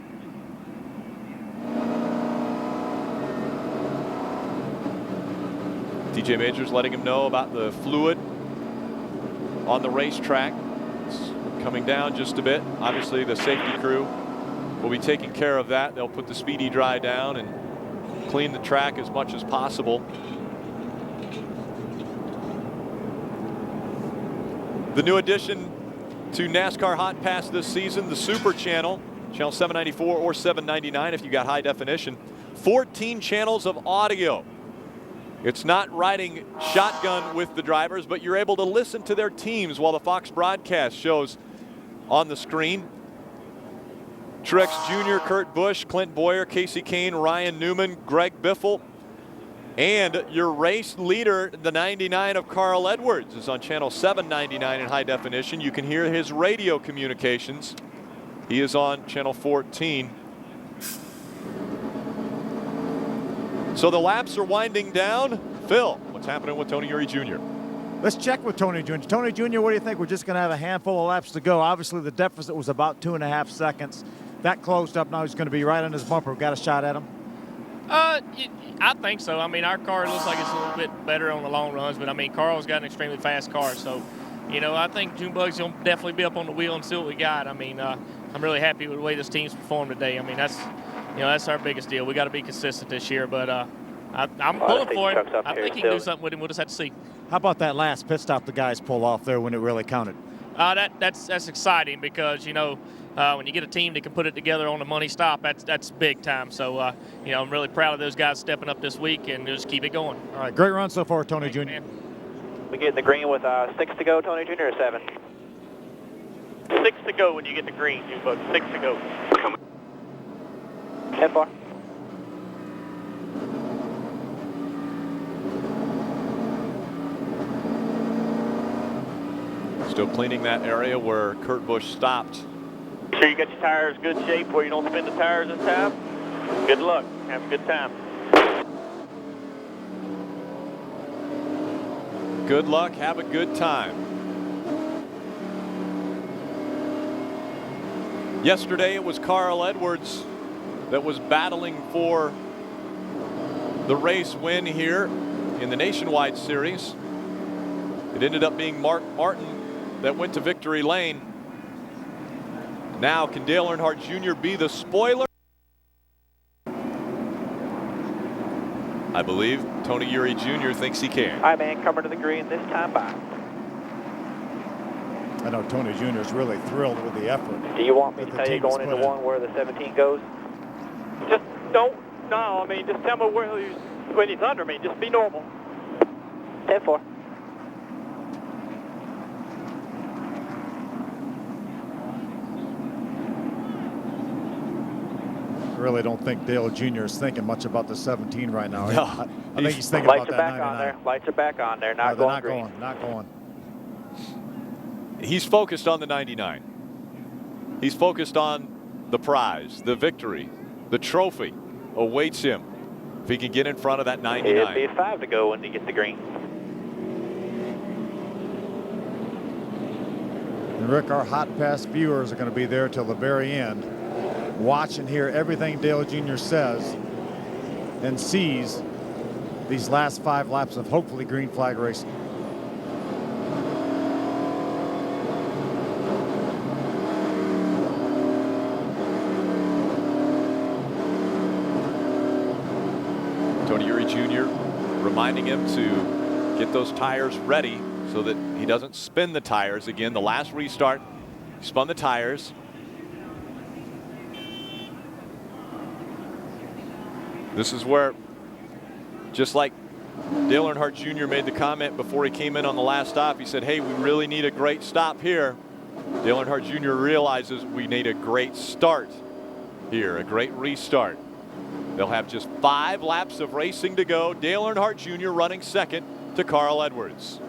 TJ Majors letting him know about the fluid on the racetrack. It's coming down just a bit. Obviously, the safety crew will be taking care of that. They'll put the speedy dry down and clean the track as much as possible. The new addition to NASCAR Hotpass this season, the Super Channel, channel 794 or 799 if you got high definition. 14 channels of audio. It's not riding shotgun with the drivers, but you're able to listen to their teams while the Fox broadcast shows on the screen. Truex Jr., Kurt Busch, Clint Boyer, Casey Kane, Ryan Newman, Greg Biffle, and your race leader, the 99 of Carl Edwards, is on channel 799 in high definition. You can hear his radio communications. He is on channel 14. So the laps are winding down. Phil, what's happening with Tony Eury Jr.? Let's check with Tony Jr. Tony Jr., what do you think? We're just going to have a handful of laps to go. Obviously, the deficit was about 2.5 seconds. That closed up. Now he's going to be right on his bumper. We've got a shot at him. I think so. I mean, our car looks like it's a little bit better on the long runs, but I mean, Carl's got an extremely fast car. So, you know, I think Junebug's going to definitely be up on the wheel and see what we got. I mean, I'm really happy with the way this team's performed today. I mean, that's our biggest deal. We got to be consistent this year, but I'm pulling for him. I think he can do something with him. We'll just have to see. How about that last pit stop the guys pull off there when it really counted? That's exciting because, you know, when you get a team that can put it together on a money stop, that's big time. So, you know, I'm really proud of those guys stepping up this week and just keep it going. All right, great run so far, Tony Jr. Man. We get in the green with 6 to go, Tony Jr., or 7? 6 to go when you get the green, Junebug. 6 to go. 10-4. Still cleaning that area where Kurt Busch stopped. Sure you got your tires good shape where you don't spin the tires this time. Good luck. Have a good time. Good luck. Have a good time. Yesterday it was Carl Edwards that was battling for the race win here in the Nationwide Series. It ended up being Mark Martin that went to victory lane. Now, can Dale Earnhardt Jr. be the spoiler? I believe Tony Eury Jr. thinks he can. All right, man, coming to the green this time by. I know Tony Jr. is really thrilled with the effort. Do you want me to tell you going into one where the 17 goes? Just don't. No, I mean, just tell me when he's under me. Just be normal. 10-4. I really don't think Dale Jr. is thinking much about the 17 right now. No. I think he's thinking Lights about are that back 99. on there. Lights are back on there. No, Not going. Not going. He's focused on the 99. He's focused on the prize, the victory, the trophy awaits him if he can get in front of that 99. It'll be a 5 to go when he gets the green. And Rick, our Hot Pass viewers are going to be there till the very end. Watch and hear everything Dale Jr. says and sees these last 5 laps of hopefully green flag racing. Tony Eury Jr. reminding him to get those tires ready so that he doesn't spin the tires again. The last restart, he spun the tires. This is where, just like Dale Earnhardt Jr. made the comment before he came in on the last stop, he said, hey, we really need a great stop here. Dale Earnhardt Jr. realizes we need a great start here, a great restart. They'll have just 5 laps of racing to go. Dale Earnhardt Jr. running second to Carl Edwards.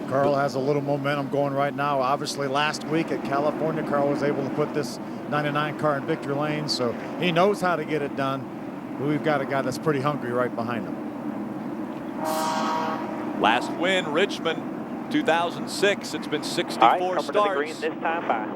Carl has a little momentum going right now. Obviously, last week at California, Carl was able to put this 99 car in victory lane, so he knows how to get it done. But we've got a guy that's pretty hungry right behind him. Last win, Richmond, 2006. It's been 64 All right, coming starts. to the green this time by.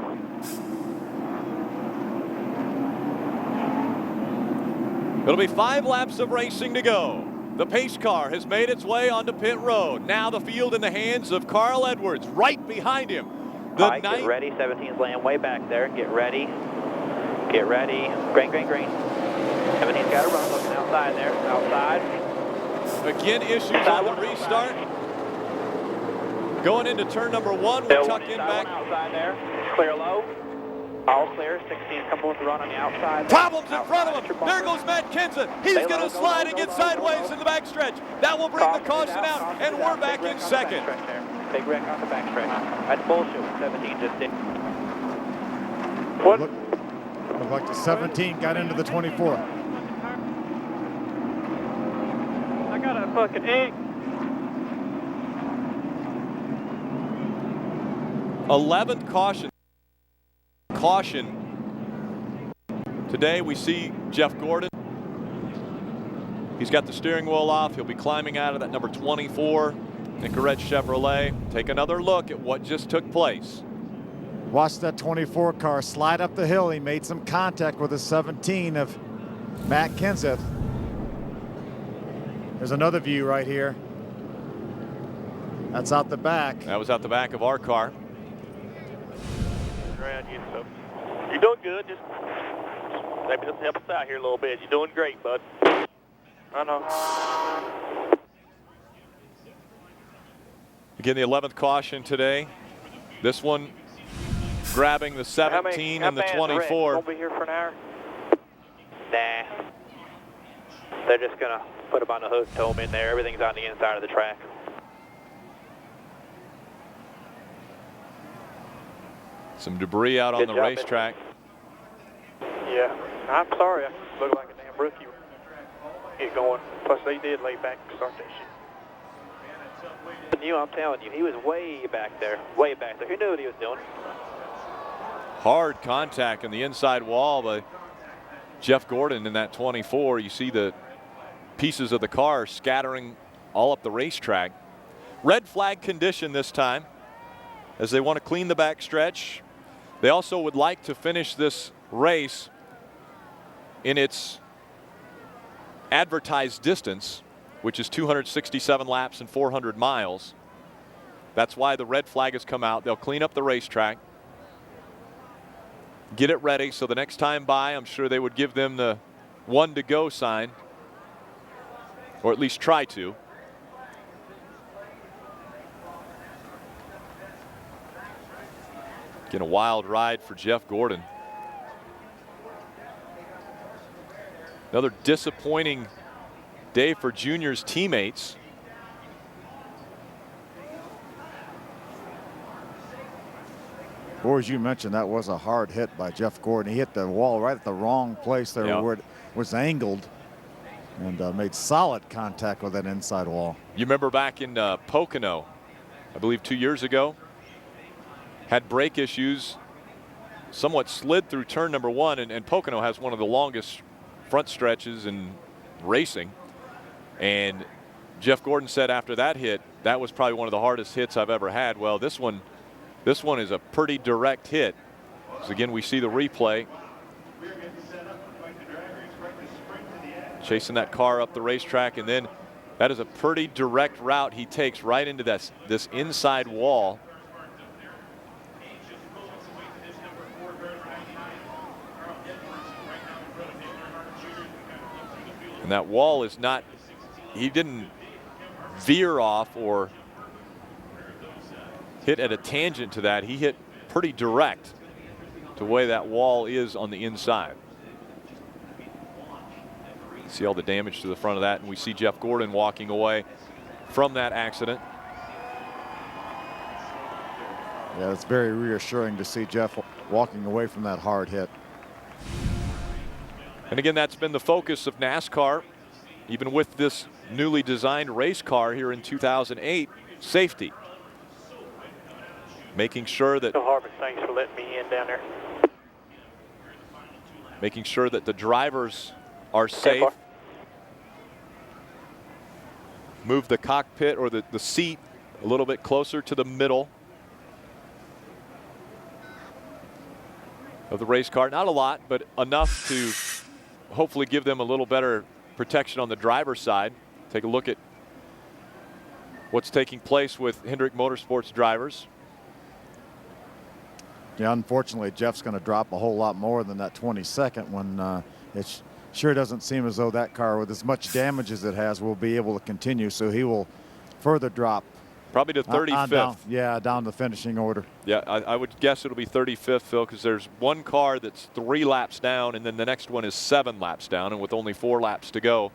It'll be 5 laps of racing to go. The pace car has made its way onto pit road. Now the field in the hands of Carl Edwards. Right behind him. All right, get ready. 17's laying way back there. Get ready. Get ready. Green, green, green. 17's got to run. Looking outside there. Outside. Again, issues on the restart. Going into turn number 1, we'll tuck in back. Outside there. Clear low. All clear. 16's coming with the run on the outside. Problems in front of him. There goes Matt Kenseth. He's going to slide and get sideways in the backstretch. That will bring the caution out, and we're back in second. Big wreck on the backstretch. That's bullshit what 17 just did. What? Looked like the 17 got into the 24. I got a fucking egg. 11th caution. Today we see Jeff Gordon. He's got the steering wheel off. He'll be climbing out of that number 24 Nicorette Chevrolet. Take another look at what just took place. Watch that 24 car slide up the hill. He made some contact with the 17 of Matt Kenseth. There's another view right here. That's out the back. That was out the back of our car. Around you, so you're doing good. Just maybe just help us out here a little bit. You're doing great, bud. I know. Again, the 11th caution today. This one grabbing the 17 and the 24. Won't be here for an hour. Nah. They're just gonna put them on the hook, tow them in there. Everything's on the inside of the track. Some debris out on the racetrack. Yeah, I'm sorry. I look like a damn rookie. Get going. Plus, they did lay back to start that shit. I'm telling you, he was way back there. Way back there. He knew what he was doing. Hard contact on the inside wall by Jeff Gordon in that 24. You see the pieces of the car scattering all up the racetrack. Red flag condition this time as they want to clean the back stretch. They also would like to finish this race in its advertised distance, which is 267 laps and 400 miles. That's why the red flag has come out. They'll clean up the racetrack, get it ready, so the next time by, I'm sure they would give them the 1 to go sign, or at least try to. Get a wild ride for Jeff Gordon. Another disappointing day for Junior's teammates. Or as you mentioned, that was a hard hit by Jeff Gordon. He hit the wall right at the wrong place there, yep, where it was angled, and made solid contact with that inside wall. You remember back in Pocono, I believe 2 years ago, had brake issues, somewhat slid through turn number 1, and Pocono has one of the longest front stretches in racing. And Jeff Gordon said after that hit, that was probably one of the hardest hits I've ever had. Well, this one is a pretty direct hit. So again, we see the replay. Chasing that car up the racetrack, and then that is a pretty direct route he takes right into this inside wall. And that wall is not, he didn't veer off or hit at a tangent to that. He hit pretty direct to the way that wall is on the inside. See all the damage to the front of that, and we see Jeff Gordon walking away from that accident. Yeah, it's very reassuring to see Jeff walking away from that hard hit. And again, that's been the focus of NASCAR, even with this newly designed race car here in 2008, safety. Making sure that Harvick, thanks for letting me in down there. Making sure that the drivers are safe. Move the cockpit or the seat a little bit closer to the middle of the race car. Not a lot, but enough to hopefully give them a little better protection on the driver's side. Take a look at what's taking place with Hendrick Motorsports drivers. Yeah, unfortunately, Jeff's going to drop a whole lot more than that 22nd when it sure doesn't seem as though that car, with as much damage as it has, will be able to continue. So he will further drop. Probably to 35th. Down the finishing order. Yeah, I would guess it'll be 35th, Phil, because there's one car that's 3 laps down, and then the next one is 7 laps down, and with only 4 laps to go.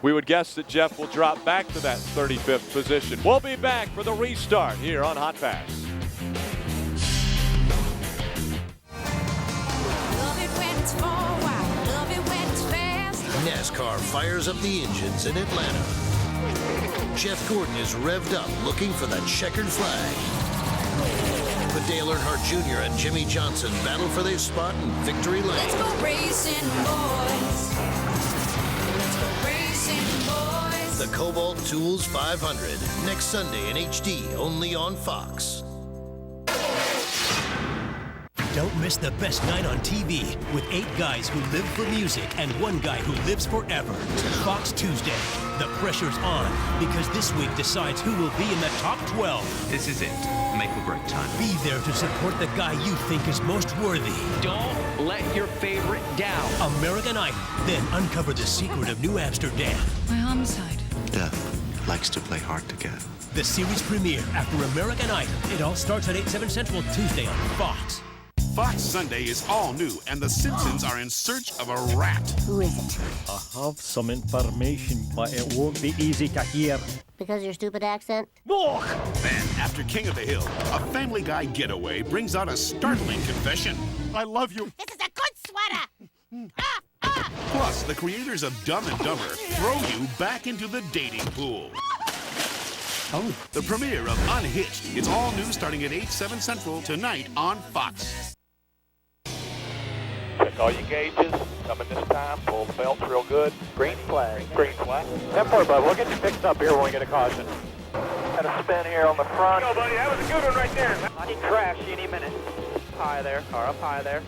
We would guess that Jeff will drop back to that 35th position. We'll be back for the restart here on Hot Pass. NASCAR fires up the engines in Atlanta. Jeff Gordon is revved up looking for that checkered flag. But Dale Earnhardt Jr. and Jimmy Johnson battle for their spot in victory lane. Let's go racing, boys. Let's go racing, boys. The Cobalt Tools 500, next Sunday in HD, only on Fox. Don't miss the best night on TV with 8 guys who live for music and 1 guy who lives forever. Fox Tuesday. The pressure's on because this week decides who will be in the top 12. This is it. Make or break time. Be there to support the guy you think is most worthy. Don't let your favorite down. American Idol. Then uncover the secret of New Amsterdam. My homicide. Death likes to play hard to get. The series premiere after American Idol. It all starts at 8/7 Central Tuesday on Fox. Fox Sunday is all new, and the Simpsons are in search of a rat. Who is it? I have some information, but it won't be easy to hear. Because of your stupid accent? Then, after King of the Hill, a Family Guy getaway brings out a startling confession. I love you. This is a good sweater! Plus, the creators of Dumb and Dumber throw you back into the dating pool. Oh. The premiere of Unhitched. It's all new starting at 8/7 Central tonight on Fox. Check all your gauges. Coming this time. Pull the belts real good. Green flag. Green flag. 10-4, bud. We'll get you fixed up here when we get a caution. Got a spin here on the front. Go, buddy. That was a good one right there. I need crash any minute. High there. Car up high there.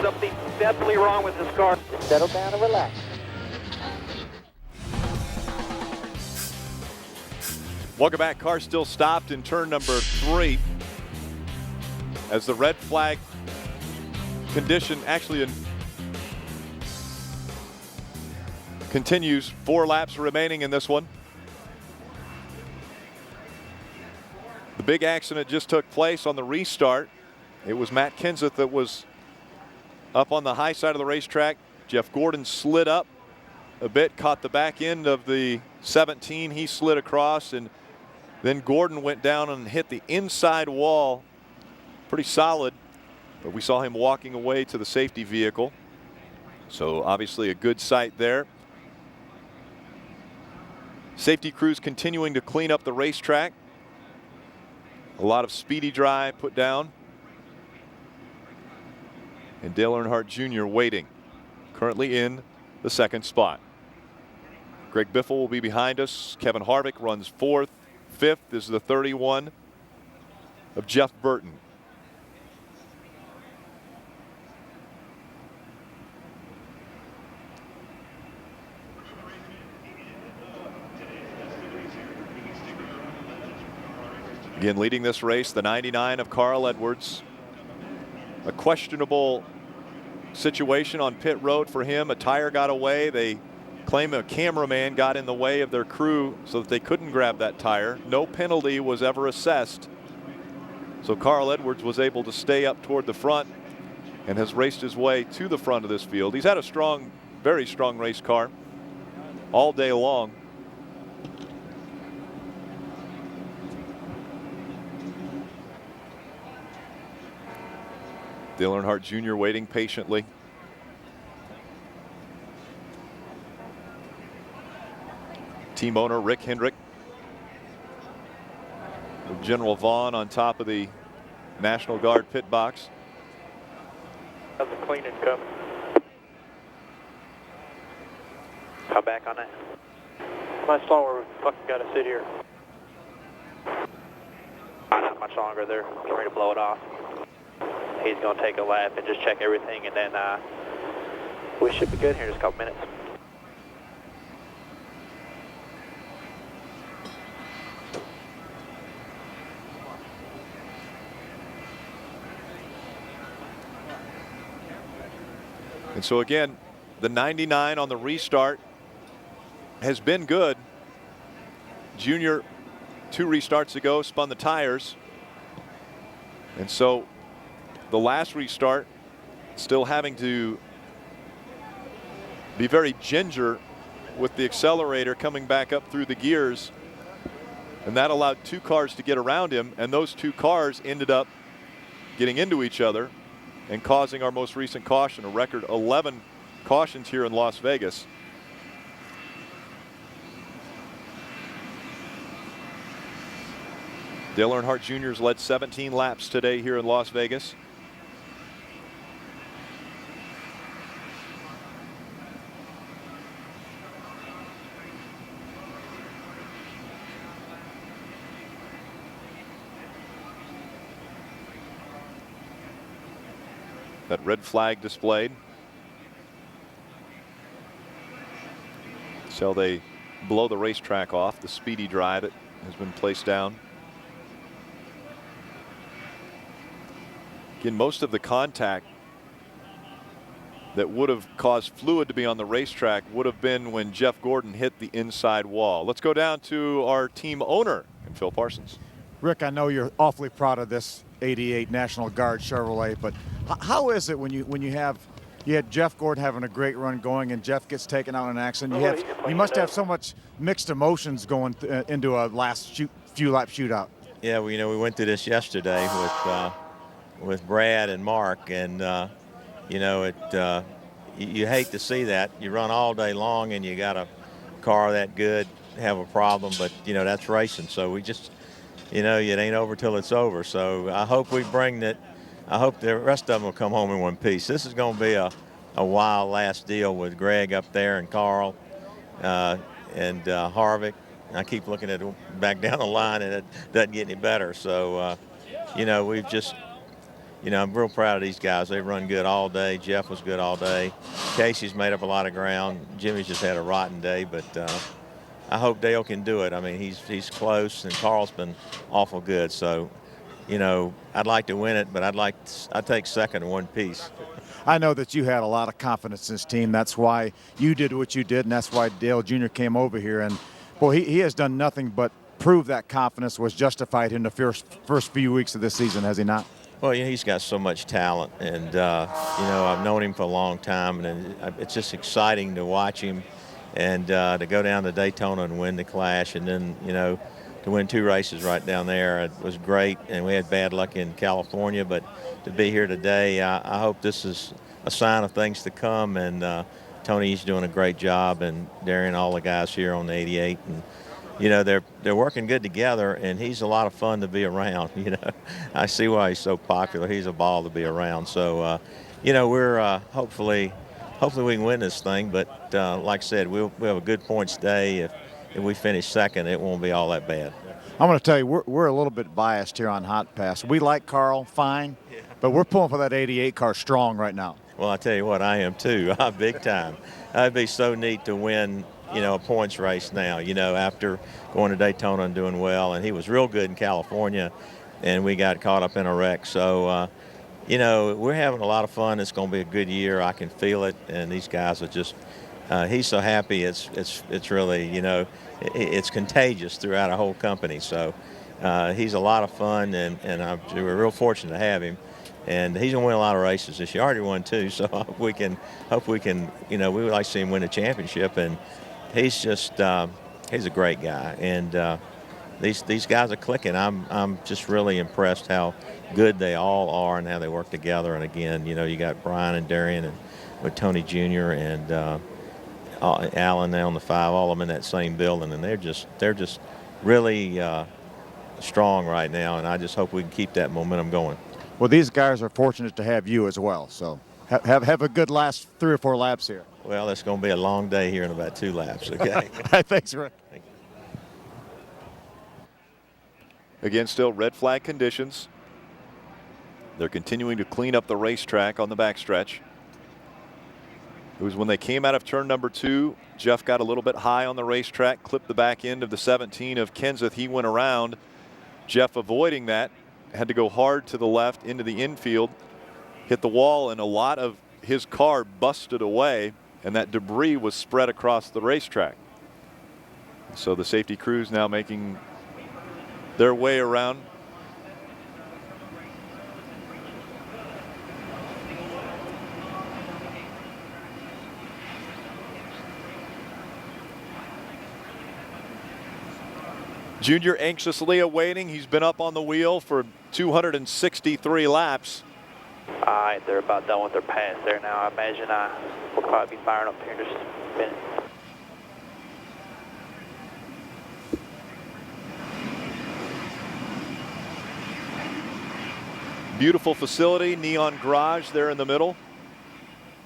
Something definitely wrong with this car. Just settle down and relax. Welcome back. Car still stopped in turn number 3 as the red flag condition actually continues. 4 laps remaining in this one. The big accident just took place on the restart. It was Matt Kenseth that was up on the high side of the racetrack. Jeff Gordon slid up a bit, caught the back end of the 17. He slid across, and then Gordon went down and hit the inside wall. Pretty solid, but we saw him walking away to the safety vehicle. So obviously a good sight there. Safety crews continuing to clean up the racetrack. A lot of speedy dry put down. And Dale Earnhardt Jr. waiting, currently in the 2nd spot. Greg Biffle will be behind us. Kevin Harvick runs 4th. 5th is the 31 of Jeff Burton. Again, leading this race, the 99 of Carl Edwards. A questionable situation on pit road for him. A tire got away. They claim a cameraman got in the way of their crew so that they couldn't grab that tire. No penalty was ever assessed. So Carl Edwards was able to stay up toward the front and has raced his way to the front of this field. He's had a strong, very strong race car all day long. Dale Earnhardt Jr. waiting patiently. Team owner Rick Hendrick. General Vaughn on top of the National Guard pit box. How's the cleaning coming? Come back on that. Much longer, fucking gotta sit here. Not much longer, they're getting ready to blow it off. He's gonna take a lap and just check everything, and then we should be good here in just a couple minutes. And so again, the 99 on the restart has been good. Junior, 2 restarts ago, spun the tires. And so the last restart, still having to be very ginger with the accelerator coming back up through the gears. And that allowed 2 cars to get around him. And those 2 cars ended up getting into each other and causing our most recent caution, a record 11 cautions here in Las Vegas. Dale Earnhardt Jr. has led 17 laps today here in Las Vegas. That red flag displayed. So they blow the racetrack off, the speedy drive that has been placed down. Again, most of the contact that would have caused fluid to be on the racetrack would have been when Jeff Gordon hit the inside wall. Let's go down to our team owner, and Phil Parsons. Rick, I know you're awfully proud of this 88 National Guard Chevrolet, but how is it when you had Jeff Gordon having a great run going and Jeff gets taken out in an accident? You must have so much mixed emotions going into a last few lap shootout. Yeah, we went through this yesterday with Brad and Mark, and you hate to see that. You run all day long and you got a car that good have a problem, but that's racing. So we just, it ain't over till it's over. So I hope we bring that. I hope the rest of them will come home in one piece. This is going to be a wild last deal with Greg up there and Carl and Harvick. I keep looking at it back down the line, and it doesn't get any better. So, we've just, I'm real proud of these guys. They run good all day. Jeff was good all day. Casey's made up a lot of ground. Jimmy's just had a rotten day, but I hope Dale can do it. I mean, he's close, and Carl's been awful good. So, I'd like to win it, but I'd take second in one piece. I know that you had a lot of confidence in this team. That's why you did what you did, and that's why Dale Jr. came over here. And, boy, he has done nothing but prove that confidence was justified in the first few weeks of this season, has he not? Well, he's got so much talent, and, I've known him for a long time, and it's just exciting to watch him and to go down to Daytona and win the Clash, and then, to win 2 races right down there. It was great, and we had bad luck in California, but to be here today, I hope this is a sign of things to come, and Tony's doing a great job, and Darian, all the guys here on the 88, and they're working good together, and he's a lot of fun to be around. I see why he's so popular. He's a ball to be around. So, we're hopefully we can win this thing. But like I said, we'll have a good points day. If we finish second, it won't be all that bad. I'm going to tell you, we're a little bit biased here on Hotpass. We like Carl fine, but we're pulling for that 88 car strong right now. Well, I tell you what, I am too. Big time. It'd be so neat to win, a points race now, after going to Daytona and doing well. And he was real good in California, and we got caught up in a wreck. So, we're having a lot of fun. It's going to be a good year. I can feel it. And these guys are just, he's so happy. It's really, it's contagious throughout our whole company. So he's a lot of fun, and we're real fortunate to have him. And he's going to win a lot of races this year. Already won 2, so hope we can, we would like to see him win a championship. And he's just, he's a great guy. And, these guys are clicking. I'm just really impressed how good they all are and how they work together. And again, you know, you got Brian and Darian and with Tony Jr. and Alan now on the 5, all of them in that same building, and they're just really strong right now. And I just hope we can keep that momentum going. Well, these guys are fortunate to have you as well. So have a good last 3 or 4 laps here. Well, it's going to be a long day here in about 2 laps. Okay. Thanks, Rick. Again, still red flag conditions. They're continuing to clean up the racetrack on the backstretch. It was when they came out of turn number 2, Jeff got a little bit high on the racetrack, clipped the back end of the 17 of Kenseth. He went around. Jeff avoiding that, had to go hard to the left into the infield, hit the wall, and a lot of his car busted away, and that debris was spread across the racetrack. So the safety crews now making their way around. Junior anxiously awaiting. He's been up on the wheel for 263 laps. All right, they're about done with their pass there now. I imagine we'll probably be firing up here in just a minute. Beautiful facility, neon garage there in the middle.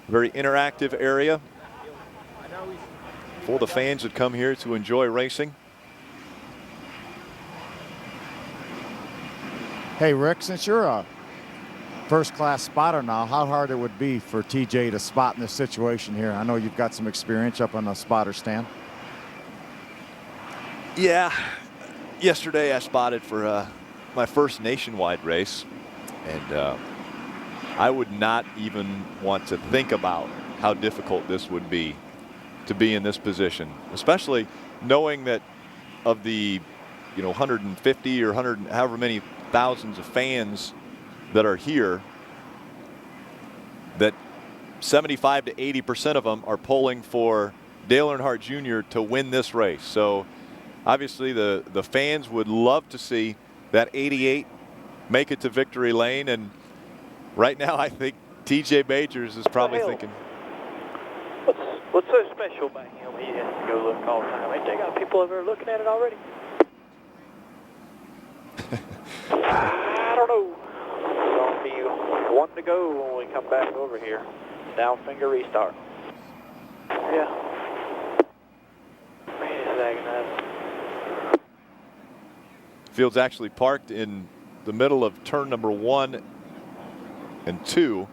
Very interactive area for the fans that come here to enjoy racing. Hey, Rick, since you're a first-class spotter now, how hard it would be for TJ to spot in this situation here? I know you've got some experience up on the spotter stand. Yeah, yesterday I spotted for my first nationwide race, and I would not even want to think about how difficult this would be to be in this position, especially knowing that of the 150 or 100, however many thousands of fans that are here, that 75 to 80% of them are polling for Dale Earnhardt Jr. to win this race. So obviously the fans would love to see that 88 make it to victory lane, and right now I think TJ Majors is probably thinking, what's so special about him? He has to go look all the time. Ain't they got people over there looking at it already? I don't know. It's going to be 1 to go when we come back over here. Down finger restart. Yeah. Man, it's agonizing. Field's actually parked in the middle of turn number 1 and 2.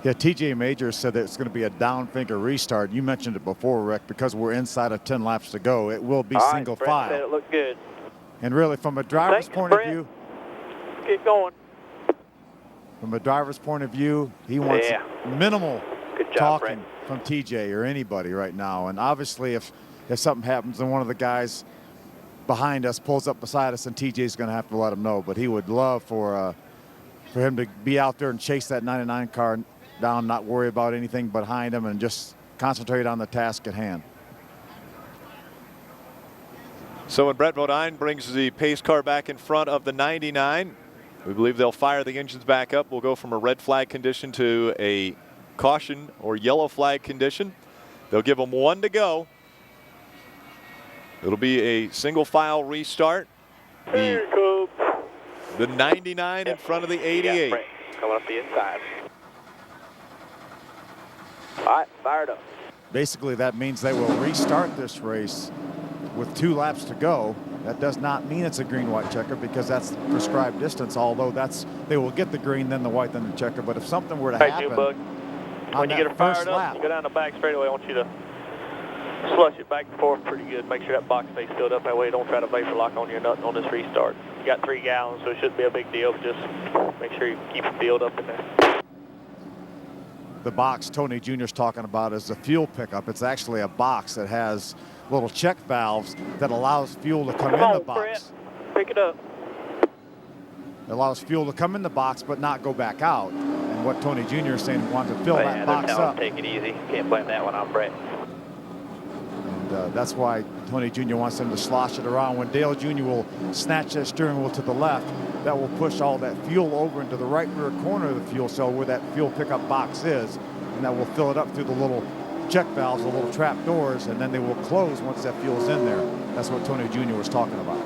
Yeah, TJ Majors said that it's going to be a down finger restart. You mentioned it before, Rick, because we're inside of 10 laps to go. It will be single file. Said it looked good. And really, from a driver's point of view, keep going. From a driver's point of view, he wants minimal talking from TJ or anybody right now. And obviously, if something happens and one of the guys behind us pulls up beside us, and TJ's going to have to let him know. But he would love for him to be out there and chase that 99 car down, not worry about anything behind him, and just concentrate on the task at hand. So when Brett Bodine brings the pace car back in front of the 99, we believe they'll fire the engines back up. We'll go from a red flag condition to a caution or yellow flag condition. They'll give them 1 to go. It'll be a single file restart. The 99 in front of the 88. Coming up the inside. All right, fired up. Basically, that means they will restart this race with 2 laps to go. That does not mean it's a green-white checker, because that's the prescribed distance, although they will get the green, then the white, then the checker. But if something were to happen when you get it fired up, you go down the back straightaway, I want you to slush it back and forth pretty good. Make sure that box stays filled up. That way you don't try to vapor lock on your nut on this restart. You got 3 gallons, so it shouldn't be a big deal. Just make sure you keep it filled up in there. The box Tony Jr.'s talking about is the fuel pickup. It's actually a box that has little check valves that allows fuel to come in the box. Brett, pick it up. It allows fuel to come in the box but not go back out. And what Tony Jr. is saying, he wants to fill that box up. Take it easy. Can't blame that one on Brett. And that's why Tony Jr. wants them to slosh it around. When Dale Jr. will snatch that steering wheel to the left, that will push all that fuel over into the right rear corner of the fuel cell where that fuel pickup box is, and that will fill it up through the little check valves, the little trap doors, and then they will close once that fuel's in there. That's what Tony Jr. was talking about.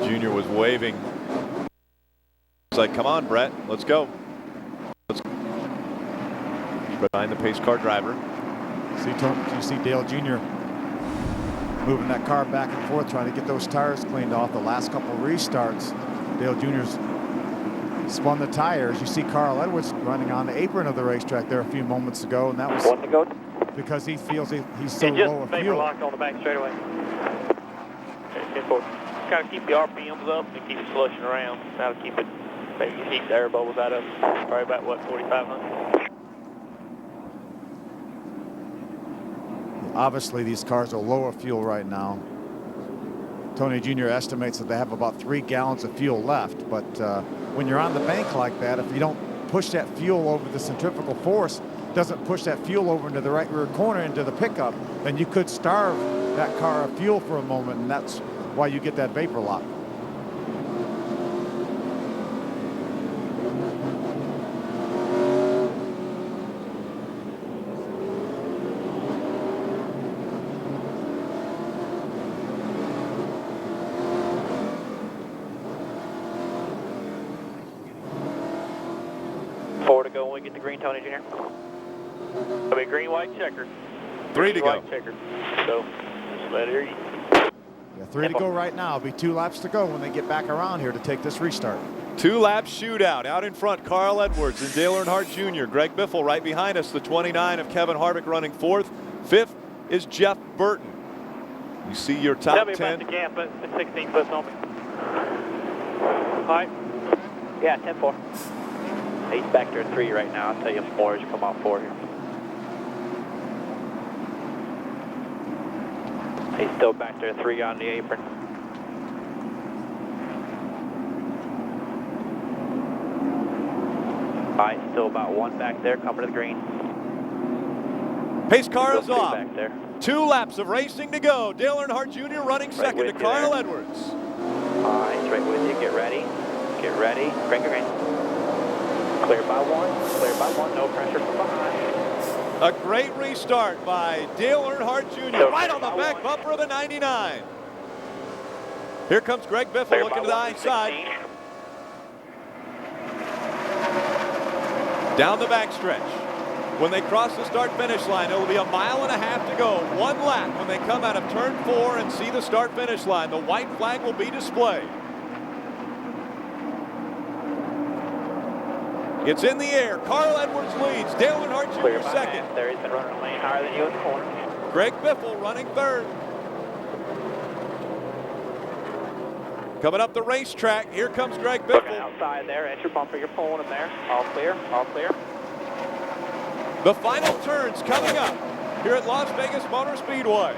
Junior was waving. It's like, come on, Brett, let's go. Let's go. Behind the pace car driver. You see Dale Jr. moving that car back and forth, trying to get those tires cleaned off. The last couple restarts, Dale Jr.'s spun the tires. You see Carl Edwards running on the apron of the racetrack there a few moments ago, and that was because he feels he's so low of fuel. Locked on the back straightaway. Kind of keep the RPMs up and keep it slushing around. That'll keep it, maybe keep the air bubbles out of it. Probably about, what, 4,500? Obviously, these cars are low of fuel right now. Tony Jr. estimates that they have about 3 gallons of fuel left, but when you're on the bank like that, if you don't push that fuel over the centrifugal force, doesn't push that fuel over into the right rear corner into the pickup, then you could starve that car of fuel for a moment, and that's why you get that vapor lock. To go when we get the green, Tony Jr. It'll be green, white, checker. 3 to go. White, checker. So, just let it eat. Yeah, 3 to go right now. It'll be 2 laps to go when they get back around here to take this restart. 2-lap shootout. Out in front, Carl Edwards and Dale Earnhardt Jr. Greg Biffle right behind us. The 29 of Kevin Harvick running 4th. 5th is Jeff Burton. You see your top 10. The gap at 16 foot on me. All right. Yeah, 10-4. He's back there at 3 right now. I'll tell you more as you come off 4 here. He's still back there at 3 on the apron. All right, still about 1 back there, coming to the green. Pace car is off. Back there. 2 laps of racing to go. Dale Earnhardt Jr. running second to Carl Edwards. All right, straight with you. Get ready. Get ready. Green, green. Clear by 1. Clear by 1. No pressure from behind. A great restart by Dale Earnhardt Jr. right on the back bumper of the 99. Here comes Greg Biffle looking to the high side. Down the backstretch. When they cross the start-finish line, it will be 1.5 miles to go. 1 lap when they come out of turn 4 and see the start-finish line. The white flag will be displayed. It's in the air. Carl Edwards leads. Dale Earnhardt Jr. second. There, he's been running a lane higher than you in the corner. Greg Biffle running 3rd. Coming up the racetrack, here comes Greg Biffle. Looking outside there, at your bumper, you're pulling him there. All clear, all clear. The final turns coming up here at Las Vegas Motor Speedway.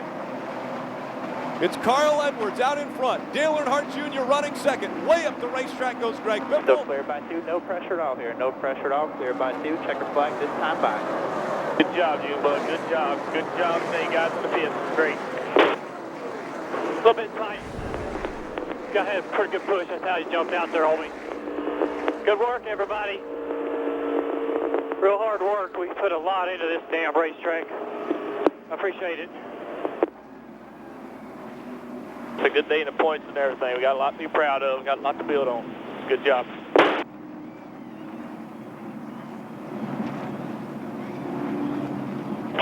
It's Carl Edwards out in front. Dale Earnhardt Jr. running second. Way up the racetrack goes Greg Biffle. Still clear by 2, no pressure at all here. No pressure at all, clear by 2. Checker flag this time by. Good job, Junebug. Good job. Good job today, guys, in the pits. Great. A little bit tight. Got had a pretty good push. That's how you jumped out there, homie. Good work, everybody. Real hard work. We put a lot into this damn racetrack. I appreciate it. It's a good day in the points and everything. We got a lot to be proud of. We got a lot to build on. Good job.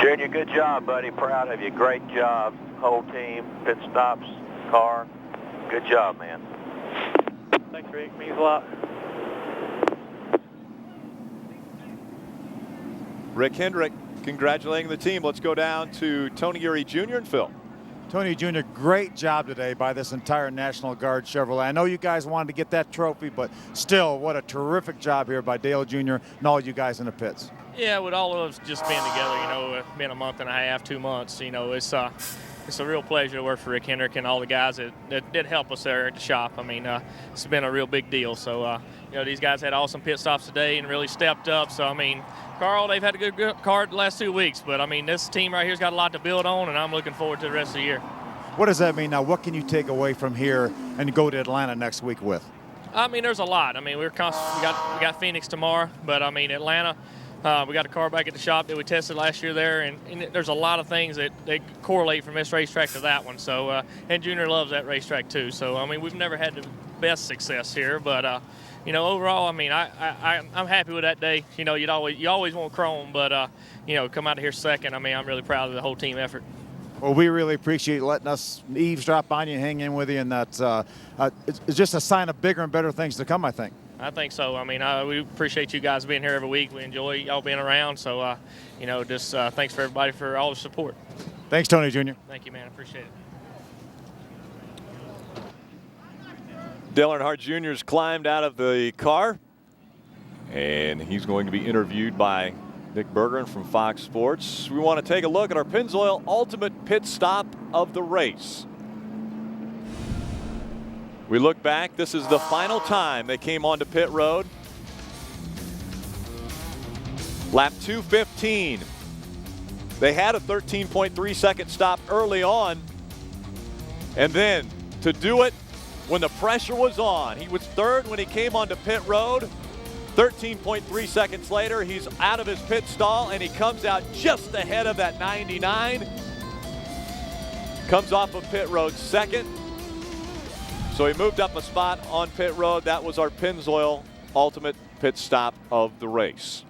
Junior, good job, buddy. Proud of you. Great job. Whole team, pit stops, car. Good job, man. Thanks, Rick. Means a lot. Rick Hendrick congratulating the team. Let's go down to Tony Eury Jr. and Phil. Tony Jr., great job today by this entire National Guard Chevrolet. I know you guys wanted to get that trophy, but still, what a terrific job here by Dale Jr. and all you guys in the pits. Yeah, with all of us just being together, you know, it's been a month and a half, 2 months, you know, it's it's a real pleasure to work for Rick Hendrick and all the guys that did help us there at the shop. I mean, it's been a real big deal. So, these guys had awesome pit stops today and really stepped up. So, I mean, Carl, they've had a good card the last 2 weeks. But, I mean, this team right here has got a lot to build on, and I'm looking forward to the rest of the year. What does that mean now? What can you take away from here and go to Atlanta next week with? I mean, there's a lot. I mean, we got Phoenix tomorrow, but I mean Atlanta. We got a car back at the shop that we tested last year there, and there's a lot of things that they correlate from this racetrack to that one. So, and Junior loves that racetrack too. So, I mean, we've never had the best success here, but overall, I mean, I'm happy with that day. You always want chrome, but come out of here second. I mean, I'm really proud of the whole team effort. Well, we really appreciate letting us eavesdrop on you and hang in with you, and that's it's just a sign of bigger and better things to come, I think. I think so. I mean, we appreciate you guys being here every week. We enjoy y'all being around. So, just thanks for everybody for all the support. Thanks, Tony Jr. Thank you, man. I appreciate it. Dale Earnhardt Jr.'s climbed out of the car, and he's going to be interviewed by Nick Bergeron from Fox Sports. We want to take a look at our Pennzoil Ultimate Pit Stop of the race. We look back. This is the final time they came onto pit road. Lap 2:15. They had a 13.3-second stop early on, and then to do it when the pressure was on. He was third when he came onto pit road. 13.3 seconds later, he's out of his pit stall, and he comes out just ahead of that 99. Comes off of pit road second. So he moved up a spot on pit road. That was our Pennzoil Ultimate Pit Stop of the race.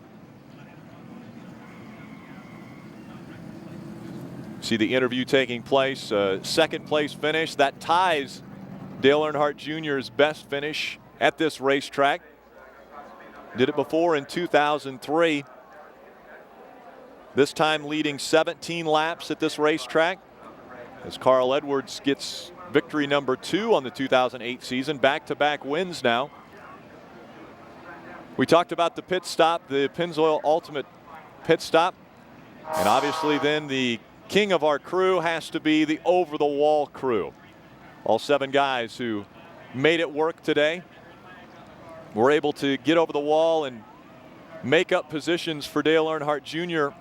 See the interview taking place. Second place finish. That ties Dale Earnhardt Jr.'s best finish at this racetrack. Did it before in 2003. This time leading 17 laps at this racetrack as Carl Edwards gets victory number 2 on the 2008 season. Back-to-back wins now. We talked about the pit stop, the Pennzoil Ultimate Pit Stop. And obviously then the king of our crew has to be the over-the-wall crew. All 7 guys who made it work today were able to get over the wall and make up positions for Dale Earnhardt Jr.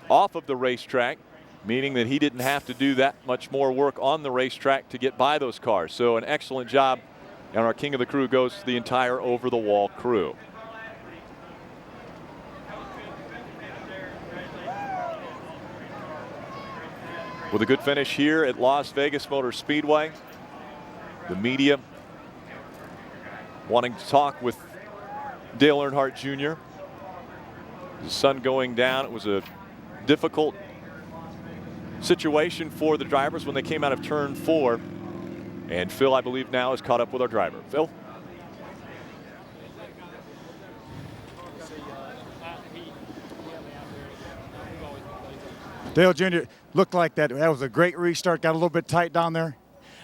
off of the racetrack, meaning that he didn't have to do that much more work on the racetrack to get by those cars. So an excellent job, and our king of the crew goes to the entire over-the-wall crew. With a good finish here at Las Vegas Motor Speedway, the media wanting to talk with Dale Earnhardt Jr. The sun going down. It was a difficult situation for the drivers when they came out of turn 4. And Phil, I believe, now is caught up with our driver. Phil? Dale Jr., looked like that was a great restart. Got a little bit tight down there.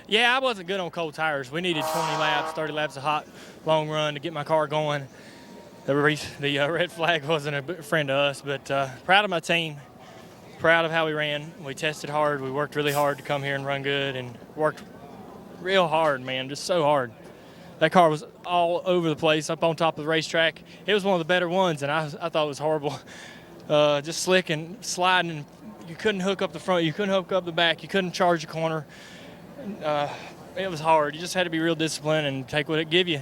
Yeah, I wasn't good on cold tires. We needed 20 laps, 30 laps of hot, long run to get my car going. The red flag wasn't a friend to us, but proud of my team, proud of how we ran. We tested hard. We worked really hard to come here and run good, and worked real hard, man, just so hard. That car was all over the place up on top of the racetrack. It was one of the better ones, and I thought it was horrible. Just slick and sliding, and you couldn't hook up the front, you couldn't hook up the back, you couldn't charge the corner. It was hard. You just had to be real disciplined and take what it give you.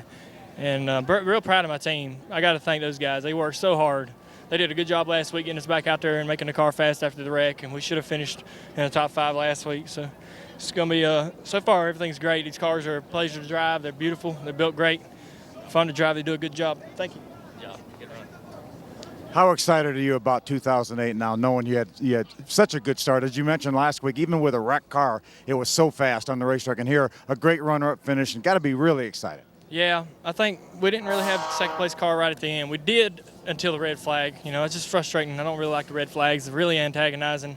And real proud of my team. I got to thank those guys. They worked so hard. They did a good job last week getting us back out there and making the car fast after the wreck, and we should have finished in the top 5 last week. So it's going to be, so far everything's great. These cars are a pleasure to drive. They're beautiful. They're built great. Fun to drive. They do a good job. Thank you. Yeah, good run. How excited are you about 2008 now, knowing you had such a good start? As you mentioned last week, even with a wrecked car, it was so fast on the racetrack. And here, a great runner-up finish, and got to be really excited. Yeah, I think we didn't really have the second-place car right at the end. We did until the red flag. It's just frustrating. I don't really like the red flags. They're really antagonizing,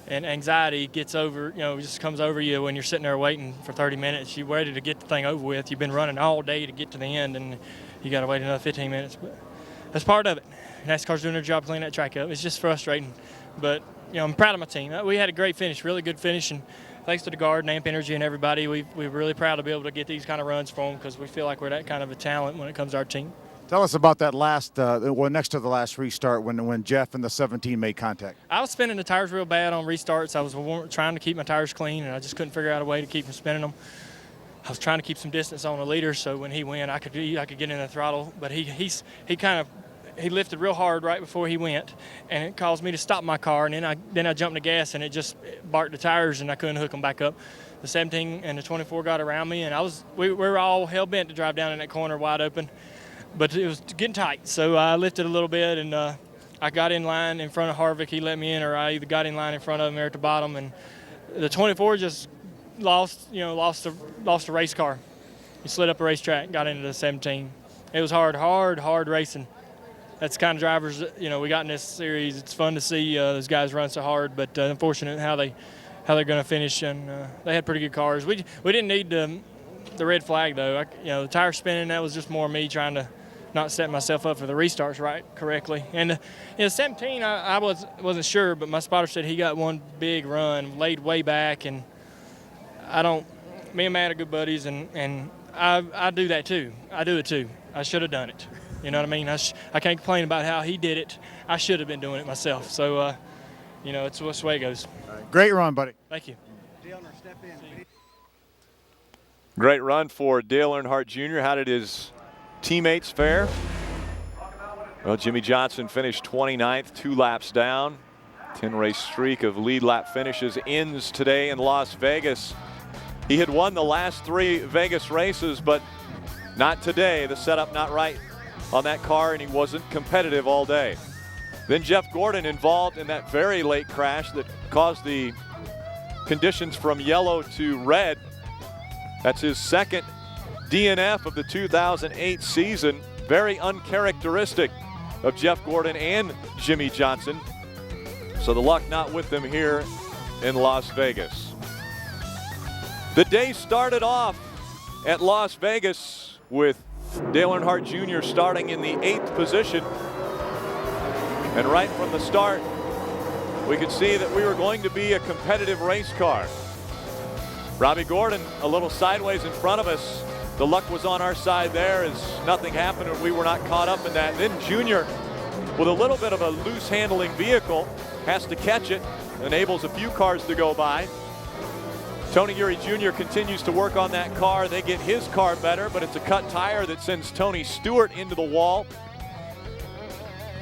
and anxiety gets over, just comes over you when you're sitting there waiting for 30 minutes. You're ready to get the thing over with. You've been running all day to get to the end, and you got to wait another 15 minutes. But that's part of it. NASCAR's doing their job cleaning that track up. It's just frustrating. But, I'm proud of my team. We had a great finish, really good finish, and thanks to the guard and Amp Energy and everybody, we're really proud to be able to get these kind of runs for them because we feel like we're that kind of a talent when it comes to our team. Tell us about that last, next to the last restart when Jeff and the 17 made contact. I was spinning the tires real bad on restarts. I was trying to keep my tires clean, and I just couldn't figure out a way to keep from spinning them. I was trying to keep some distance on the leader, so when he went, I could get in the throttle. But he lifted real hard right before he went, and it caused me to stop my car. And then I jumped the gas, and it just barked the tires, and I couldn't hook them back up. The 17 and the 24 got around me, and we were all hell bent to drive down in that corner wide open. But it was getting tight, so I lifted a little bit, and I got in line in front of Harvick. He let me in, or I either got in line in front of him or at the bottom. And the 24 just lost the race car. He slid up the racetrack, got into the 17. It was hard racing. That's the kind of drivers we got in this series. It's fun to see those guys run so hard, but unfortunate how they're going to finish. And they had pretty good cars. We didn't need the red flag though. The tire spinning, that was just more me trying to not setting myself up for the restarts correctly. And 17, I wasn't sure, but my spotter said he got one big run, laid way back, and me and Matt are good buddies, and I do that too. I do it too. I should have done it. You know what I mean? I can't complain about how he did it. I should have been doing it myself. So, it's the way it goes. Great run, buddy. Thank you. Great run for Dale Earnhardt Jr. How did his teammates fare? Well, Jimmy Johnson finished 29th, 2 laps down. 10-race streak of lead lap finishes ends today in Las Vegas. He had won the last 3 Vegas races, but not today. The setup not right on that car, and he wasn't competitive all day. Then Jeff Gordon involved in that very late crash that caused the conditions from yellow to red. That's his second DNF of the 2008 season. Very uncharacteristic of Jeff Gordon and Jimmy Johnson. So the luck not with them here in Las Vegas. The day started off at Las Vegas with Dale Earnhardt Jr. starting in the 8th position. And right from the start, we could see that we were going to be a competitive race car. Robbie Gordon a little sideways in front of us. The luck was on our side there as nothing happened and we were not caught up in that. Then Junior, with a little bit of a loose handling vehicle, has to catch it, enables a few cars to go by. Tony Eury Jr. continues to work on that car. They get his car better, but it's a cut tire that sends Tony Stewart into the wall.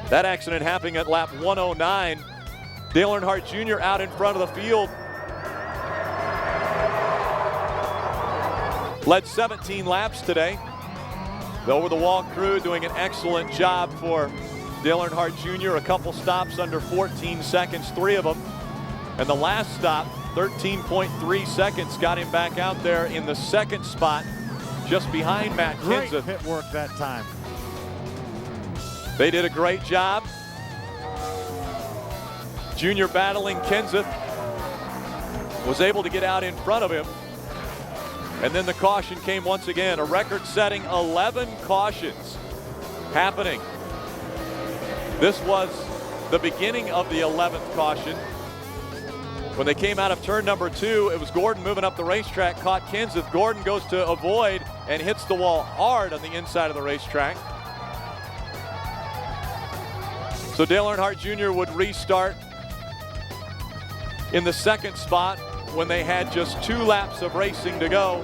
That accident happening at lap 109. Dale Earnhardt Jr. out in front of the field. Led 17 laps today. The over-the-wall crew doing an excellent job for Dale Earnhardt Jr. A couple stops under 14 seconds, 3 of them. And the last stop, 13.3 seconds, got him back out there in the 2nd spot, just behind Matt Kenseth. Great pit work that time. They did a great job. Junior battling Kenseth, was able to get out in front of him. And then the caution came once again, a record-setting 11 cautions happening. This was the beginning of the 11th caution. When they came out of turn number 2, it was Gordon moving up the racetrack, caught Kenseth. Gordon goes to avoid and hits the wall hard on the inside of the racetrack. So Dale Earnhardt Jr. would restart in the 2nd spot when they had just 2 laps of racing to go.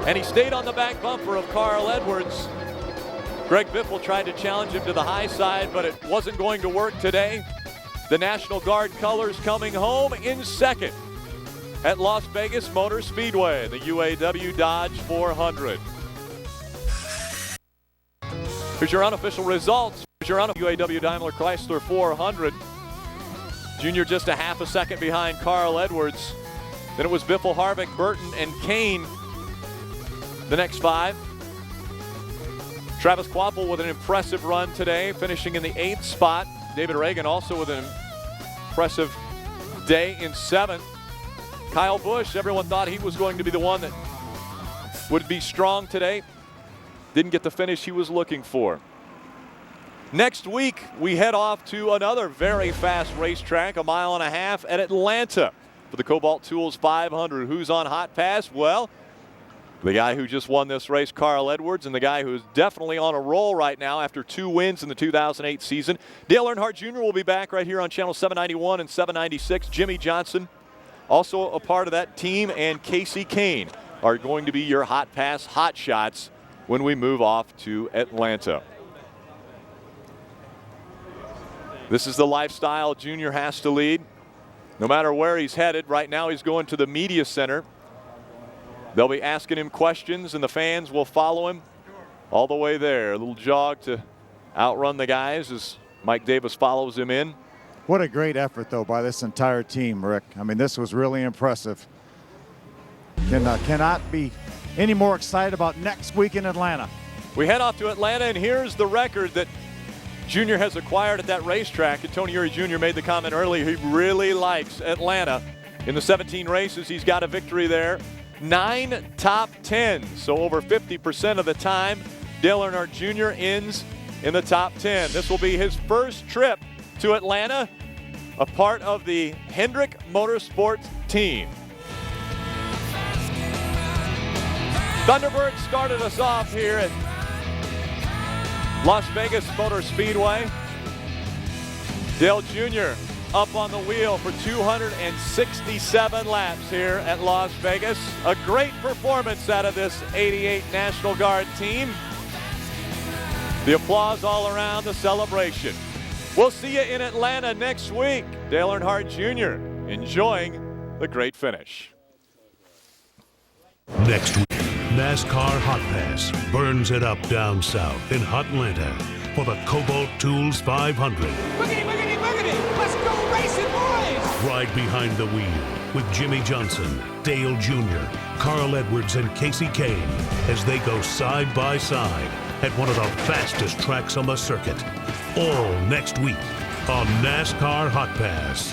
And he stayed on the back bumper of Carl Edwards. Greg Biffle tried to challenge him to the high side, but it wasn't going to work today. The National Guard colors coming home in 2nd at Las Vegas Motor Speedway, the UAW-Dodge 400. Here's your unofficial results. Here's your UAW Daimler Chrysler 400. Junior just a half a second behind Carl Edwards. Then it was Biffle, Harvick, Burton, and Kane. The next 5. Travis Kvapil with an impressive run today, finishing in the 8th spot. David Reagan also with an impressive day in 7th. Kyle Busch, everyone thought he was going to be the one that would be strong today. Didn't get the finish he was looking for. Next week, we head off to another very fast racetrack, 1.5 miles at Atlanta. for the Cobalt Tools 500. Who's on Hot Pass? Well, the guy who just won this race, Carl Edwards, and the guy who's definitely on a roll right now after 2 wins in the 2008 season. Dale Earnhardt Jr. will be back right here on Channel 791 and 796. Jimmy Johnson, also a part of that team, and Casey Kane are going to be your Hot Pass hot shots when we move off to Atlanta. This is the lifestyle Junior has to lead. No matter where he's headed, right now he's going to the media center. They'll be asking him questions, and the fans will follow him all the way there. A little jog to outrun the guys as Mike Davis follows him in. What a great effort, though, by this entire team, Rick. I mean, this was really impressive. Cannot be any more excited about next week in Atlanta. We head off to Atlanta, and here's the record that Junior has acquired at that racetrack. And Tony Eury Jr. made the comment earlier, he really likes Atlanta. In the 17 races, he's got a victory there. 9 top 10s, so over 50% of the time, Dale Earnhardt Jr. ends in the top 10. This will be his first trip to Atlanta, a part of the Hendrick Motorsports team. Thunderbird started us off here at Las Vegas Motor Speedway. Dale Jr. up on the wheel for 267 laps here at Las Vegas. A great performance out of this 88 National Guard team. The applause all around the celebration. We'll see you in Atlanta next week. Dale Earnhardt Jr. enjoying the great finish. Next week, NASCAR Hot Pass burns it up down south in Hotlanta for the Cobalt Tools 500. Boogity, boogity, boogity! Let's go racing, boys! Ride behind the wheel with Jimmy Johnson, Dale Jr., Carl Edwards, and Casey Kane as they go side by side at one of the fastest tracks on the circuit. All next week on NASCAR Hot Pass.